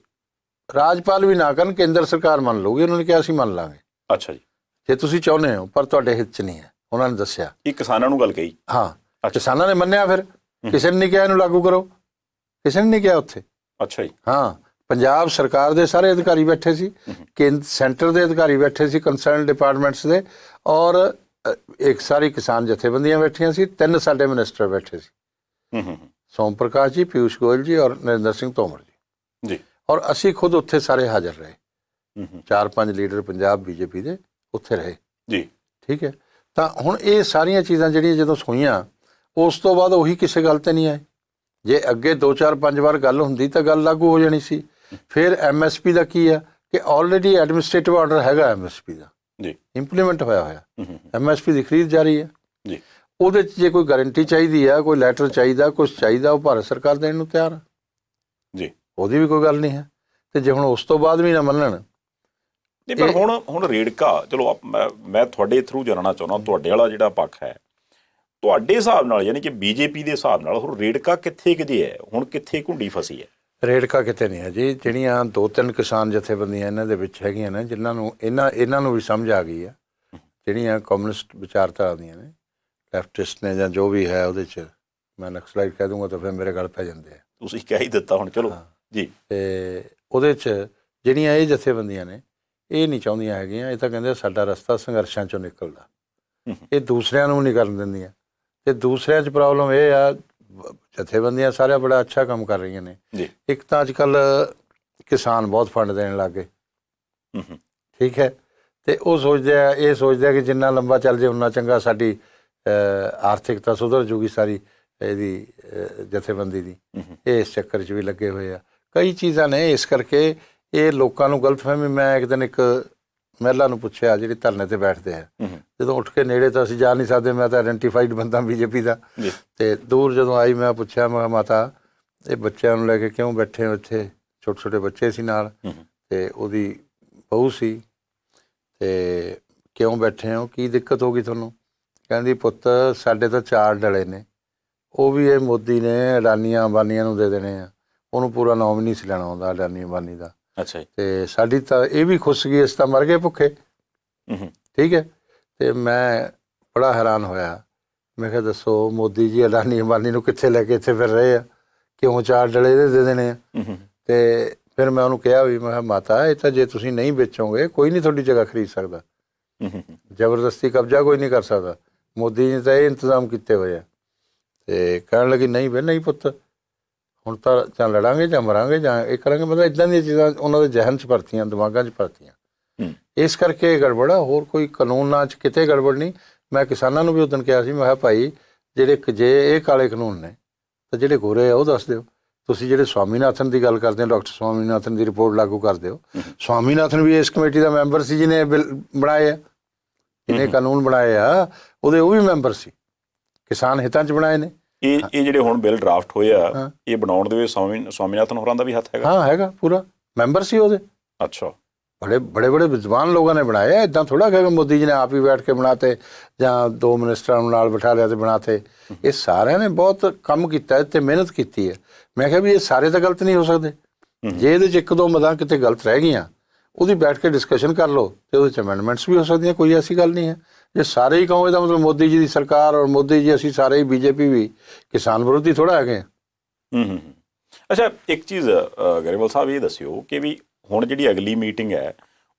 ਰਾਜਪਾਲ ਵੀ ਨਾ ਕਰਨ, ਕੇਂਦਰ ਸਰਕਾਰ ਮੰਨ ਲਊਗੀ, ਉਹਨਾਂ ਨੇ ਕਿਹਾ ਅਸੀਂ ਮੰਨ ਲਾਂਗੇ। ਅੱਛਾ ਜੀ, ਜੇ ਤੁਸੀਂ ਚਾਹੁੰਦੇ ਹੋ, ਪਰ ਤੁਹਾਡੇ ਹਿੱਤ 'ਚ ਨਹੀਂ ਹੈ, ਉਹਨਾਂ ਨੇ ਦੱਸਿਆ। ਇਹ ਕਿਸਾਨਾਂ ਨੂੰ ਗੱਲ ਕਹੀ? ਹਾਂ, ਕਿਸਾਨਾਂ ਨੇ ਮੰਨਿਆ, ਫਿਰ ਕਿਸੇ ਨੇ ਨਹੀਂ ਕਿਹਾ ਇਹਨੂੰ ਲਾਗੂ ਕਰੋ, ਕਿਸੇ ਨੇ ਨਹੀਂ ਕਿਹਾ ਉੱਥੇ। ਅੱਛਾ ਜੀ, ਹਾਂ, ਪੰਜਾਬ ਸਰਕਾਰ ਦੇ ਸਾਰੇ ਅਧਿਕਾਰੀ ਬੈਠੇ ਸੀ, ਸੈਂਟਰ ਦੇ ਅਧਿਕਾਰੀ ਬੈਠੇ ਸੀ, ਕੰਸਰਨ ਡਿਪਾਰਟਮੈਂਟਸ ਦੇ, ਔਰ ਇੱਕ ਸਾਰੀ ਕਿਸਾਨ ਜਥੇਬੰਦੀਆਂ ਬੈਠੀਆਂ ਸੀ, 3 ਸਾਡੇ ਮਿਨਿਸਟਰ ਬੈਠੇ ਸੀ, ਸੋਮ ਪ੍ਰਕਾਸ਼ ਜੀ, ਪਿਊਸ਼ ਗੋਇਲ ਜੀ ਔਰ ਨਰਿੰਦਰ ਸਿੰਘ ਤੋਮਰ ਜੀ, ਔਰ ਅਸੀਂ ਖੁਦ ਉੱਥੇ ਸਾਰੇ ਹਾਜ਼ਰ ਰਹੇ। 4-5 ਲੀਡਰ ਪੰਜਾਬ ਬੀਜੇਪੀ ਦੇ ਉੱਥੇ ਰਹੇ ਜੀ, ਠੀਕ ਹੈ। ਤਾਂ ਹੁਣ ਇਹ ਸਾਰੀਆਂ ਚੀਜ਼ਾਂ ਜਿਹੜੀਆਂ ਜਦੋਂ ਹੋਈਆਂ, ਉਸ ਤੋਂ ਬਾਅਦ ਉਹੀ ਕਿਸੇ ਗੱਲ ਤੇ ਨਹੀਂ ਆਏ। ਜੇ ਅੱਗੇ 2-4-5 ਵਾਰ ਗੱਲ ਹੁੰਦੀ ਤਾਂ ਗੱਲ ਲਾਗੂ ਹੋ ਜਾਣੀ ਸੀ। ਫਿਰ MSP ਦਾ ਕੀ ਆ ਕਿ ਆਲਰੇਡੀ ਐਡਮਿਨਿਸਟ੍ਰੇਟਿਵ ਆਰਡਰ ਹੈਗਾ MSP ਦਾ ਜੀ, ਇੰਪਲੀਮੈਂਟ ਹੋਇਆ MSP ਦੀ ਖਰੀਦ ਜਾਰੀ ਹੈ ਜੀ। ਉਹਦੇ 'ਚ ਜੇ ਕੋਈ ਗਾਰੰਟੀ ਚਾਹੀਦੀ ਆ, ਕੋਈ ਲੈਟਰ ਚਾਹੀਦਾ, ਕੁਝ ਚਾਹੀਦਾ, ਉਹ ਭਾਰਤ ਸਰਕਾਰ ਦੇਣ ਨੂੰ ਤਿਆਰ ਆ ਜੀ, ਉਹਦੀ ਵੀ ਕੋਈ ਗੱਲ ਨਹੀਂ ਹੈ। ਤੇ ਜੇ ਹੁਣ ਉਸ ਤੋਂ ਬਾਅਦ ਵੀ ਨਾ ਮੰਨਣ, ਨਹੀਂ, ਪਰ ਹੁਣ ਰੇੜਕਾ, ਚਲੋ ਮੈਂ ਤੁਹਾਡੇ ਥਰੂ ਜਾਣਨਾ ਚਾਹੁੰਦਾ, ਤੁਹਾਡੇ ਵਾਲਾ ਜਿਹੜਾ ਪੱਖ ਹੈ, ਤੁਹਾਡੇ ਹਿਸਾਬ ਨਾਲ, ਯਾਨੀ ਕਿ ਬੀਜੇਪੀ ਦੇ ਹਿਸਾਬ ਨਾਲ, ਹੁਣ ਰੇੜਕਾ ਕਿੱਥੇ ਕਿਤੇ ਹੈ, ਹੁਣ ਕਿੱਥੇ ਘੁੰਡੀ ਫਸੀ ਹੈ? ਰੇੜਕਾ ਕਿਤੇ ਨਹੀਂ ਹੈ ਜੀ। ਜਿਹੜੀਆਂ 2-3 ਕਿਸਾਨ ਜਥੇਬੰਦੀਆਂ ਇਹਨਾਂ ਦੇ ਵਿੱਚ ਹੈਗੀਆਂ ਨੇ, ਜਿਨ੍ਹਾਂ ਨੂੰ ਇਹਨਾਂ ਨੂੰ ਵੀ ਸਮਝ ਆ ਗਈ ਆ, ਜਿਹੜੀਆਂ ਕਮਿਊਨਿਸਟ ਵਿਚਾਰਧਾਰਾ ਦੀਆਂ ਨੇ, ਲੈਫਟਿਸਟ ਨੇ ਜਾਂ ਜੋ ਵੀ ਹੈ, ਉਹਦੇ 'ਚ ਮੈਂ ਨਕਸਲਾਈਟ ਕਹਿ ਦੂੰਗਾ ਤਾਂ ਫਿਰ ਮੇਰੇ ਗਲ ਪੈ ਜਾਂਦੇ ਆ। ਤੁਸੀਂ ਕਹਿ ਹੀ ਦਿੱਤਾ ਹੁਣ, ਚਲੋ ਜੀ। ਤੇ ਉਹਦੇ 'ਚ ਜਿਹੜੀਆਂ ਇਹ ਜਥੇਬੰਦੀਆਂ ਨੇ, ਇਹ ਨਹੀਂ ਚਾਹੁੰਦੀਆਂ ਹੈਗੀਆਂ, ਇਹ ਤਾਂ ਕਹਿੰਦੇ ਸਾਡਾ ਰਸਤਾ ਸੰਘਰਸ਼ਾਂ 'ਚੋਂ ਨਿਕਲਦਾ, ਇਹ ਦੂਸਰਿਆਂ ਨੂੰ ਨਹੀਂ ਕਰਨ ਦਿੰਦੀਆਂ। ਤੇ ਦੂਸਰਿਆਂ 'ਚ ਪ੍ਰੋਬਲਮ ਇਹ ਆ, ਜਥੇਬੰਦੀਆਂ ਸਾਰਿਆਂ ਬੜਾ ਅੱਛਾ ਕੰਮ ਕਰ ਰਹੀਆਂ ਨੇ। ਇੱਕ ਤਾਂ ਅੱਜ ਕੱਲ੍ਹ ਕਿਸਾਨ ਬਹੁਤ ਫੰਡ ਦੇਣ ਲੱਗ ਗਏ, ਠੀਕ ਹੈ, ਤੇ ਉਹ ਇਹ ਸੋਚਦੇ ਆ ਕਿ ਜਿੰਨਾ ਲੰਬਾ ਚੱਲ ਜੇ ਉਨਾ ਚੰਗਾ, ਸਾਡੀ ਆਰਥਿਕਤਾ ਸੁਧਰ ਜੂਗੀ ਸਾਰੀ ਇਹਦੀ ਜਥੇਬੰਦੀ ਦੀ। ਇਹ ਇਸ ਚੱਕਰ 'ਚ ਵੀ ਲੱਗੇ ਹੋਏ ਆ। ਕਈ ਚੀਜ਼ਾਂ ਨੇ, ਇਸ ਕਰਕੇ ਇਹ ਲੋਕਾਂ ਨੂੰ ਗਲਤਫਹਿਮੀ। ਮੈਂ ਇੱਕ ਦਿਨ ਇੱਕ ਮਹਿਲਾ ਨੂੰ ਪੁੱਛਿਆ, ਜਿਹੜੀ ਧਰਨੇ ਤੇ ਬੈਠਦੇ ਆ, ਜਦੋਂ ਉੱਠ ਕੇ ਨੇੜੇ ਤਾਂ ਅਸੀਂ ਜਾ ਨਹੀਂ ਸਕਦੇ, ਮੈਂ ਤਾਂ ਆਇਡੈਂਟੀਫਾਈਡ ਬੰਦਾ ਬੀਜੇਪੀ ਦਾ, ਤੇ ਦੂਰ ਜਦੋਂ ਆਈ ਮੈਂ ਪੁੱਛਿਆ, ਮੈਂ ਕਿਹਾ ਮਾਤਾ ਇਹ ਬੱਚਿਆਂ ਨੂੰ ਲੈ ਕੇ ਕਿਉਂ ਬੈਠੇ ਹੋ ਇੱਥੇ? ਛੋਟੇ ਛੋਟੇ ਬੱਚੇ ਸੀ ਨਾਲ, ਤੇ ਉਹਦੀ ਬਹੂ ਸੀ, ਤੇ ਕਿਉਂ ਬੈਠੇ ਹੋ, ਕੀ ਦਿੱਕਤ ਹੋ ਗਈ ਤੁਹਾਨੂੰ? ਕਹਿੰਦੀ ਪੁੱਤ ਸਾਡੇ ਤਾਂ 4 ਡਲੇ ਨੇ, ਉਹ ਵੀ ਇਹ ਮੋਦੀ ਨੇ ਅਡਾਨੀਆਂ ਅੰਬਾਨੀਆਂ ਨੂੰ ਦੇ ਦੇਣੇ ਆ, ਉਹਨੂੰ ਪੂਰਾ ਨਾਮ ਨਹੀਂ ਸੀ ਲੈਣਾ ਆਉਂਦਾ ਅਡਾਨੀ ਅੰਬਾਨੀ ਦਾ। ਅੱਛਾ। ਤੇ ਸਾਡੀ ਤਾਂ ਇਹ ਵੀ ਖੁੱਸ ਗਈ, ਅਸੀਂ ਤਾਂ ਮਰ ਗਏ ਭੁੱਖੇ, ਠੀਕ ਹੈ। ਤੇ ਮੈਂ ਬੜਾ ਹੈਰਾਨ ਹੋਇਆ, ਮੈਂ ਕਿਹਾ ਦੱਸੋ ਮੋਦੀ ਜੀ ਅਡਾਨੀ ਅੰਬਾਨੀ ਨੂੰ ਕਿੱਥੇ ਲੈ ਕੇ ਇੱਥੇ ਫਿਰ ਰਹੇ ਆ, ਕਿਉਂ 4 ਡਲੇ ਦੇ ਦੇਣੇ ਆ? ਤੇ ਫਿਰ ਮੈਂ ਉਹਨੂੰ ਕਿਹਾ ਵੀ, ਮੈਂ ਕਿਹਾ ਮਾਤਾ ਇਹ ਤਾਂ ਜੇ ਤੁਸੀਂ ਨਹੀਂ ਵੇਚੋਗੇ, ਕੋਈ ਨਹੀਂ ਤੁਹਾਡੀ ਜਗ੍ਹਾ ਖਰੀਦ ਸਕਦਾ, ਜ਼ਬਰਦਸਤੀ ਕਬਜ਼ਾ ਕੋਈ ਨਹੀਂ ਕਰ ਸਕਦਾ, ਮੋਦੀ ਨੇ ਤਾਂ ਇਹ ਇੰਤਜ਼ਾਮ ਕੀਤੇ ਹੋਏ ਆ। ਤੇ ਕਹਿਣ ਲੱਗੀ ਨਹੀਂ ਵੇ ਨਹੀਂ ਪੁੱਤ, ਹੁਣ ਤਾਂ ਜਾਂ ਲੜਾਂਗੇ ਜਾਂ ਮਰਾਂਗੇ ਜਾਂ ਇਹ ਕਰਾਂਗੇ। ਮਤਲਬ ਇੱਦਾਂ ਦੀਆਂ ਚੀਜ਼ਾਂ ਉਹਨਾਂ ਦੇ ਜ਼ਹਿਨ 'ਚ ਭਰਤੀਆਂ, ਦਿਮਾਗਾਂ 'ਚ ਭਰਤੀਆਂ। ਇਸ ਕਰਕੇ ਇਹ ਗੜਬੜ ਆ, ਹੋਰ ਕੋਈ ਕਾਨੂੰਨਾਂ 'ਚ ਕਿਤੇ ਗੜਬੜ ਨਹੀਂ। ਮੈਂ ਕਿਸਾਨਾਂ ਨੂੰ ਵੀ ਉਦੋਂ ਕਿਹਾ ਸੀ, ਮੈਂ ਕਿਹਾ ਭਾਈ ਜੇ ਇਹ ਕਾਲੇ ਕਾਨੂੰਨ ਨੇ ਤਾਂ ਜਿਹੜੇ ਗੋਰੇ ਆ ਉਹ ਦੱਸ ਦਿਓ। ਤੁਸੀਂ ਜਿਹੜੇ ਸਵਾਮੀਨਾਥਨ ਦੀ ਗੱਲ ਕਰਦੇ ਹੋ, ਡਾਕਟਰ ਸਵਾਮੀਨਾਥਨ ਦੀ ਰਿਪੋਰਟ ਲਾਗੂ ਕਰ ਦਿਓ। ਸਵਾਮੀਨਾਥਨ ਵੀ ਇਸ ਕਮੇਟੀ ਦਾ ਮੈਂਬਰ ਸੀ ਜਿਹਨੇ ਬਿੱਲ ਬਣਾਏ ਆ, ਜਿਹਨੇ ਕਾਨੂੰਨ ਬਣਾਏ ਆ, ਉਹਦੇ ਉਹ ਵੀ ਮੈਂਬਰ ਸੀ, ਕਿਸਾਨ ਹਿੱਤਾਂ 'ਚ ਬਣਾਏ ਨੇ। ਇਹ ਜਿਹੜੇ ਹੁਣ ਬਿੱਲ ਡਰਾਫਟ ਹੋਏ ਆ, ਇਹ ਬਣਾਉਣ ਦੇ ਵਿੱਚ ਸਵਾਮੀਨਾਥਨ ਹੋਰਾਂ ਦਾ ਵੀ ਹੱਥ ਹੈਗਾ? ਹਾਂ ਹੈਗਾ, ਪੂਰਾ ਮੈਂਬਰ ਸੀ ਉਹਦੇ। ਅੱਛਾ। ਬੜੇ ਵਿਦਵਾਨ ਲੋਕਾਂ ਨੇ ਬਣਾਏ ਆ, ਇੱਦਾਂ ਥੋੜ੍ਹਾ ਕਿ ਮੋਦੀ ਜੀ ਨੇ ਆਪ ਹੀ ਬੈਠ ਕੇ ਬਣਾਤੇ ਜਾਂ 2 ਮਿਨਿਸਟਰਾਂ ਨੂੰ ਨਾਲ ਬਿਠਾ ਲਿਆ ਤੇ ਬਣਾਤੇ। ਇਹ ਸਾਰਿਆਂ ਨੇ ਬਹੁਤ ਕੰਮ ਕੀਤਾ ਤੇ ਮਿਹਨਤ ਕੀਤੀ ਹੈ। ਮੈਂ ਕਿਹਾ ਵੀ ਇਹ ਸਾਰੇ ਤਾਂ ਗਲਤ ਨਹੀਂ ਹੋ ਸਕਦੇ, ਜੇ ਇਹਦੇ 'ਚ 1-2 ਮਦਾਂ ਕਿਤੇ ਗਲਤ ਰਹਿ ਗਈਆਂ, ਉਹਦੀ ਬੈਠ ਕੇ ਡਿਸਕਸ਼ਨ ਕਰ ਲਓ ਤੇ ਉਹਦੇ 'ਚ ਅਮੈਂਡਮੈਂਟਸ ਵੀ ਹੋ ਸਕਦੀਆਂ, ਕੋਈ ਐਸੀ ਗੱਲ ਨਹੀਂ ਹੈ। ਜੇ ਸਾਰੇ ਹੀ ਕਹੋ ਇਹਦਾ ਮਤਲਬ ਮੋਦੀ ਜੀ ਦੀ ਸਰਕਾਰ ਔਰ ਮੋਦੀ ਜੀ ਅਸੀਂ ਸਾਰੇ ਹੀ BJP ਵੀ ਕਿਸਾਨ ਵਿਰੋਧੀ ਥੋੜ੍ਹਾ ਹੈਗੇ ਆ। ਅੱਛਾ, ਇੱਕ ਚੀਜ਼ ਗਰੇਵਾਲ ਸਾਹਿਬ ਇਹ ਦੱਸਿਓ ਕਿ ਵੀ ਹੁਣ ਜਿਹੜੀ ਅਗਲੀ ਮੀਟਿੰਗ ਹੈ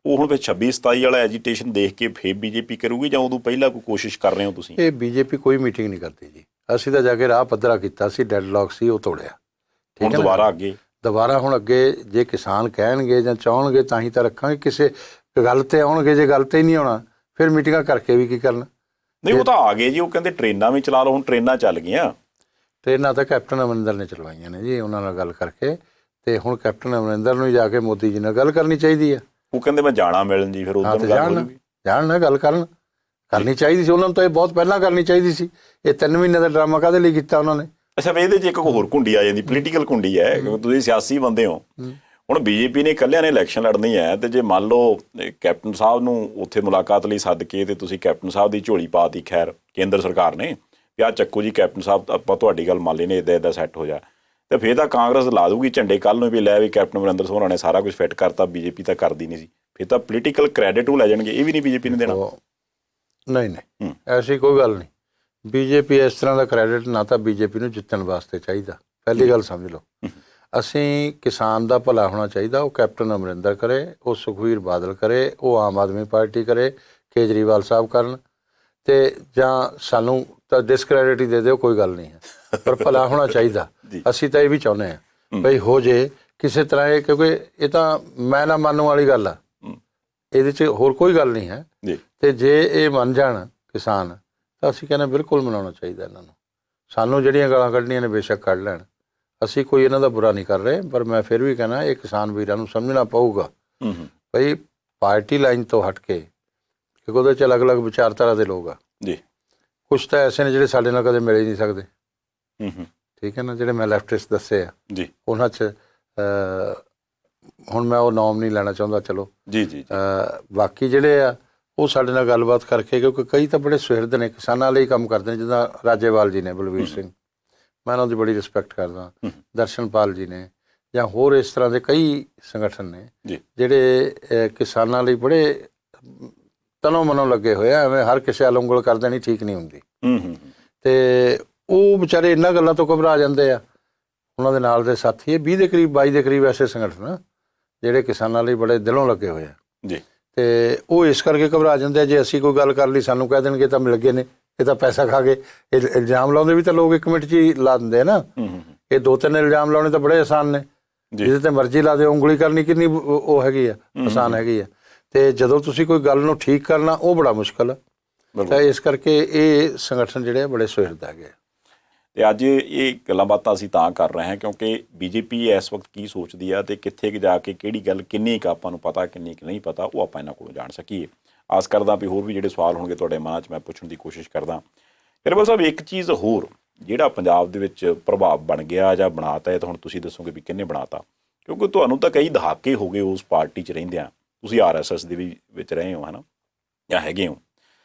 ਉਹ ਹੁਣ ਫਿਰ 26-27 ਵਾਲਾ ਐਜੀਟੇਸ਼ਨ ਦੇਖ ਕੇ ਫਿਰ BJP ਕਰੂਗੀ ਜਾਂ ਉਦੋਂ ਪਹਿਲਾਂ ਕੋਈ ਕੋਸ਼ਿਸ਼ ਕਰ ਰਹੇ ਹੋ ਤੁਸੀਂ? ਇਹ BJP ਕੋਈ ਮੀਟਿੰਗ ਨਹੀਂ ਕਰਦੀ ਜੀ। ਅਸੀਂ ਤਾਂ ਜਾ ਕੇ ਰਾਹ ਪੱਧਰਾ ਕੀਤਾ ਸੀ, ਡੈਡਲੌਕ ਸੀ, ਉਹ ਤੋੜਿਆ। ਹੁਣ ਦੁਬਾਰਾ ਅੱਗੇ ਹੁਣ ਅੱਗੇ ਜੇ ਕਿਸਾਨ ਕਹਿਣਗੇ ਜਾਂ ਚਾਹਣਗੇ ਤਾਂ ਹੀ ਤਾਂ ਰੱਖਾਂਗੇ। ਕਿਸੇ ਗੱਲ ਤੇ ਆਉਣਗੇ, ਜੇ ਗੱਲ ਤੇ ਹੀ ਨਹੀਂ ਆਉਣਾ ਫਿਰ ਮੀਟਿੰਗਾਂ ਕਰਕੇ ਵੀ ਕੀ ਕਰਨਾ। ਨਹੀਂ, ਉਹ ਤਾਂ ਆ ਗਏ ਜੀ, ਉਹ ਕਹਿੰਦੇ ਟ੍ਰੇਨਾਂ ਵੀ ਚਲਾ ਲਓ। ਹੁਣ ਟ੍ਰੇਨਾਂ ਚੱਲ ਗਈਆਂ। ਟ੍ਰੇਨਾਂ ਤਾਂ ਕੈਪਟਨ ਅਮਰਿੰਦਰ ਨੇ ਚਲਵਾਈਆਂ ਨੇ ਜੀ, ਉਹਨਾਂ ਨਾਲ ਗੱਲ ਕਰਕੇ। ਤੇ ਹੁਣ ਕੈਪਟਨ ਅਮਰਿੰਦਰ ਨੂੰ ਜਾ ਕੇ ਮੋਦੀ ਜੀ ਨਾਲ ਗੱਲ ਕਰਨੀ ਚਾਹੀਦੀ ਹੈ। ਉਹ ਕਹਿੰਦੇ ਮੈਂ ਜਾਣਾ ਮਿਲਣ ਜੀ, ਫਿਰ ਉਦੋਂ ਜਾਣ ਨਾ ਗੱਲ ਕਰਨੀ ਚਾਹੀਦੀ ਸੀ ਉਹਨਾਂ ਨੂੰ। ਤਾਂ ਇਹ ਬਹੁਤ ਪਹਿਲਾਂ ਕਰਨੀ ਚਾਹੀਦੀ ਸੀ। ਇਹ 3 ਮਹੀਨੇ ਦਾ ਡਰਾਮਾ ਕਾਹਦੇ ਲਈ ਕੀਤਾ ਉਹਨਾਂ ਨੇ? ਅੱਛਾ, ਵੀ ਇਹਦੇ 'ਚ ਇੱਕ ਹੋਰ ਕੁੰਡੀ ਆ ਜਾਂਦੀ, ਪੋਲੀਟੀਕਲ ਕੁੰਡੀ ਹੈ, ਕਿਉਂਕਿ ਤੁਸੀਂ ਸਿਆਸੀ ਬੰਦੇ ਹੋ। ਹੁਣ BJP ਨੇ ਇਕੱਲਿਆਂ ਨੇ ਇਲੈਕਸ਼ਨ ਲੜਨੀ ਹੈ ਤੇ ਜੇ ਮੰਨ ਲਓ ਕੈਪਟਨ ਸਾਹਿਬ ਨੂੰ ਉੱਥੇ ਮੁਲਾਕਾਤ ਲਈ ਸੱਦ ਕੇ ਤੇ ਤੁਸੀਂ ਕੈਪਟਨ ਸਾਹਿਬ ਦੀ ਝੋਲੀ ਪਾਤੀ, ਖੈਰ ਕੇਂਦਰ ਸਰਕਾਰ ਨੇ ਵੀ ਆਹ ਚੱਕੋ ਜੀ ਕੈਪਟਨ ਸਾਹਿਬ, ਆਪਾਂ ਤੁਹਾਡੀ ਗੱਲ ਮੰਨ ਲਈ ਨੇ, ਇੱਦਾਂ ਸੈੱਟ ਹੋ ਜਾ, ਤੇ ਫਿਰ ਤਾਂ ਕਾਂਗਰਸ ਲਾ ਦੂਗੀ ਝੰਡੇ ਕੱਲ੍ਹ ਨੂੰ ਵੀ ਲੈ ਵੀ ਕੈਪਟਨ ਅਮਰਿੰਦਰ ਸਿੰਘ ਹੋਰਾਂ ਨੇ ਸਾਰਾ ਕੁਝ ਫਿੱਟ ਕਰਤਾ, BJP ਤਾਂ ਕਰਦੀ ਨਹੀਂ ਸੀ। ਫਿਰ ਤਾਂ ਪੋਲੀਟੀਕਲ ਕ੍ਰੈਡਿਟ ਉਹ ਲੈ ਜਾਣਗੇ, ਇਹ ਵੀ ਨਹੀਂ BJP ਨੇ ਦੇਣਾ। ਨਹੀਂ, ਐਸੀ ਕੋਈ ਗੱਲ ਨਹੀਂ। BJP ਇਸ ਤਰ੍ਹਾਂ ਦਾ ਕ੍ਰੈਡਿਟ ਨਾ ਤਾਂ BJP ਨੂੰ ਜਿੱਤਣ ਵਾਸਤੇ ਚਾਹੀਦਾ, ਪਹਿਲੀ ਗੱਲ ਸਮਝ ਲਓ। ਅਸੀਂ ਕਿਸਾਨ ਦਾ ਭਲਾ ਹੋਣਾ ਚਾਹੀਦਾ, ਉਹ ਕੈਪਟਨ ਅਮਰਿੰਦਰ ਕਰੇ, ਉਹ ਸੁਖਬੀਰ ਬਾਦਲ ਕਰੇ, ਉਹ ਆਮ ਆਦਮੀ ਪਾਰਟੀ ਕਰੇ, ਕੇਜਰੀਵਾਲ ਸਾਹਿਬ ਕਰਨ, ਤੇ ਜਾਂ ਸਾਨੂੰ ਤਾਂ ਡਿਸਕ੍ਰੈਡਿਟ ਹੀ ਦੇ ਦਿਓ, ਕੋਈ ਗੱਲ ਨਹੀਂ ਹੈ, ਪਰ ਭਲਾ ਹੋਣਾ ਚਾਹੀਦਾ। ਅਸੀਂ ਤਾਂ ਇਹ ਵੀ ਚਾਹੁੰਦੇ ਹਾਂ ਬਈ ਹੋ ਜੇ ਕਿਸੇ ਤਰ੍ਹਾਂ ਇਹ, ਕਿਉਂਕਿ ਇਹ ਤਾਂ ਮੈਂ ਨਾ ਮੰਨਣ ਵਾਲੀ ਗੱਲ ਆ, ਇਹਦੇ 'ਚ ਹੋਰ ਕੋਈ ਗੱਲ ਨਹੀਂ ਹੈ। ਤੇ ਜੇ ਇਹ ਮੰਨ ਜਾਣ ਕਿਸਾਨ ਤਾਂ ਅਸੀਂ ਕਹਿੰਦੇ ਬਿਲਕੁਲ ਮਨਾਉਣਾ ਚਾਹੀਦਾ ਇਹਨਾਂ ਨੂੰ। ਸਾਨੂੰ ਜਿਹੜੀਆਂ ਗਾਲਾਂ ਕੱਢਣੀਆਂ ਨੇ ਬੇਸ਼ੱਕ ਕੱਢ ਲੈਣ, ਅਸੀਂ ਕੋਈ ਇਹਨਾਂ ਦਾ ਬੁਰਾ ਨਹੀਂ ਕਰ ਰਹੇ, ਪਰ ਮੈਂ ਫਿਰ ਵੀ ਕਹਿਣਾ ਇਹ ਕਿਸਾਨ ਵੀਰਾਂ ਨੂੰ ਸਮਝਣਾ ਪਊਗਾ ਬਈ ਪਾਰਟੀ ਲਾਈਨ ਤੋਂ ਹਟ ਕੇ, ਕਿਉਂਕਿ ਉਹਦੇ 'ਚ ਅਲੱਗ-ਅਲੱਗ ਵਿਚਾਰਧਾਰਾ ਦੇ ਲੋਕ ਆ ਜੀ। ਕੁਛ ਤਾਂ ਐਸੇ ਨੇ ਜਿਹੜੇ ਸਾਡੇ ਨਾਲ ਕਦੇ ਮਿਲ ਹੀ ਨਹੀਂ ਸਕਦੇ, ਠੀਕ ਹੈ ਨਾ, ਜਿਹੜੇ ਮੈਂ ਲੈਫਟਿਸਟ ਦੱਸੇ ਆ ਜੀ, ਉਹਨਾਂ 'ਚ ਹੁਣ ਮੈਂ ਉਹ ਨਾਮ ਨਹੀਂ ਲੈਣਾ ਚਾਹੁੰਦਾ, ਚਲੋ ਜੀ। ਬਾਕੀ ਜਿਹੜੇ ਆ ਉਹ ਸਾਡੇ ਨਾਲ ਗੱਲਬਾਤ ਕਰਕੇ, ਕਿਉਂਕਿ ਕਈ ਤਾਂ ਬੜੇ ਸੁਹਿਰਦ ਨੇ, ਕਿਸਾਨਾਂ ਲਈ ਕੰਮ ਕਰਦੇ ਨੇ, ਜਿੱਦਾਂ ਰਾਜੇਵਾਲ ਜੀ ਨੇ, ਬਲਵੀਰ ਸਿੰਘ, ਮੈਂ ਉਹਨਾਂ ਦੀ ਬੜੀ ਰਿਸਪੈਕਟ ਕਰਦਾ, ਦਰਸ਼ਨਪਾਲ ਜੀ ਨੇ, ਜਾਂ ਹੋਰ ਇਸ ਤਰ੍ਹਾਂ ਦੇ ਕਈ ਸੰਗਠਨ ਨੇ ਜਿਹੜੇ ਕਿਸਾਨਾਂ ਲਈ ਬੜੇ ਤਨੋਂ ਮਨੋਂ ਲੱਗੇ ਹੋਏ ਆ। ਐਵੇਂ ਹਰ ਕਿਸੇ ਵੱਲ ਉਂਗਲ ਕਰ ਦੇਣੀ ਠੀਕ ਨਹੀਂ ਹੁੰਦੀ। ਤੇ ਉਹ ਵਿਚਾਰੇ ਇਹਨਾਂ ਗੱਲਾਂ ਤੋਂ ਘਬਰਾ ਜਾਂਦੇ ਆ। ਉਹਨਾਂ ਦੇ ਨਾਲ ਦੇ ਸਾਥੀ ਇਹ 20 ਦੇ ਕਰੀਬ 22 ਦੇ ਕਰੀਬ ਐਸੇ ਸੰਗਠਨ ਜਿਹੜੇ ਕਿਸਾਨਾਂ ਲਈ ਬੜੇ ਦਿਲੋਂ ਲੱਗੇ ਹੋਏ ਆ ਜੀ, ਤੇ ਉਹ ਇਸ ਕਰਕੇ ਘਬਰਾ ਜਾਂਦੇ ਆ। ਜੇ ਅਸੀਂ ਕੋਈ ਗੱਲ ਕਰ ਲਈ ਸਾਨੂੰ ਕਹਿ ਦੇਣਗੇ ਤਾਂ ਮਿਲ ਗਏ ਨੇ, ਇਹ ਤਾਂ ਪੈਸਾ ਖਾ ਗਏ। ਇਲਜ਼ਾਮ ਲਾਉਂਦੇ ਵੀ ਤਾਂ ਲੋਕ ਇੱਕ ਮਿੰਟ 'ਚ ਹੀ ਲਾ ਦਿੰਦੇ ਆ ਨਾ। ਇਹ 2-3 ਇਲਜ਼ਾਮ ਲਾਉਣੇ ਤਾਂ ਬੜੇ ਆਸਾਨ ਨੇ, ਜਿਹਦੇ ਤੇ ਮਰਜ਼ੀ ਲਾ ਦਿਓ। ਉਂਗਲੀ ਕਰਨੀ ਕਿੰਨੀ ਉਹ ਹੈਗੀ ਆ, ਆਸਾਨ ਹੈਗੀ ਆ। ਤੇ ਜਦੋਂ ਤੁਸੀਂ ਕੋਈ ਗੱਲ ਨੂੰ ਠੀਕ ਕਰਨਾ ਉਹ ਬੜਾ ਮੁਸ਼ਕਲ ਆ। ਤਾਂ ਇਸ ਕਰਕੇ ਇਹ ਸੰਗਠਨ ਜਿਹੜੇ ਬੜੇ ਸੁਹਿਰਦ ਹੈਗੇ। ਤੇ ਅੱਜ ਇਹ ਗੱਲਾਂ ਬਾਤਾਂ ਅਸੀਂ ਤਾਂ ਕਰ ਰਹੇ ਹਾਂ ਕਿਉਂਕਿ BJP ਇਸ ਵਕਤ ਕੀ ਸੋਚਦੀ ਆ ਤੇ ਕਿੱਥੇ ਜਾ ਕੇ ਕਿਹੜੀ ਗੱਲ ਕਿੰਨੀ ਕੁ ਆਪਾਂ ਨੂੰ ਪਤਾ, ਕਿੰਨੀ ਕੁ ਨਹੀਂ ਪਤਾ, ਉਹ ਆਪਾਂ ਇਹਨਾਂ ਕੋਲੋਂ ਜਾਣ ਸਕੀਏ। ਆਸ ਕਰਦਾ ਵੀ ਹੋਰ ਵੀ ਜਿਹੜੇ ਸਵਾਲ ਹੋਣਗੇ ਤੁਹਾਡੇ ਮਨਾਂ 'ਚ ਮੈਂ ਪੁੱਛਣ ਦੀ ਕੋਸ਼ਿਸ਼ ਕਰਦਾ। ਗਰੇਵਾਲ ਸਾਹਿਬ, ਇੱਕ ਚੀਜ਼ ਹੋਰ ਜਿਹੜਾ ਪੰਜਾਬ ਦੇ ਵਿੱਚ ਪ੍ਰਭਾਵ ਬਣ ਗਿਆ ਜਾਂ ਬਣਾਤਾ ਹੈ, ਤਾਂ ਹੁਣ ਤੁਸੀਂ ਦੱਸੋਗੇ ਵੀ ਕਿਹਨੇ ਬਣਾਤਾ, ਕਿਉਂਕਿ ਤੁਹਾਨੂੰ ਤਾਂ ਕਈ ਦਹਾਕੇ ਹੋ ਗਏ ਉਸ ਪਾਰਟੀ 'ਚ ਰਹਿੰਦਿਆਂ, ਤੁਸੀਂ RSS ਦੇ ਵੀ ਵਿੱਚ ਰਹੇ ਹੋ, ਹੈ ਨਾ, ਜਾਂ ਹੈਗੇ ਹੋ।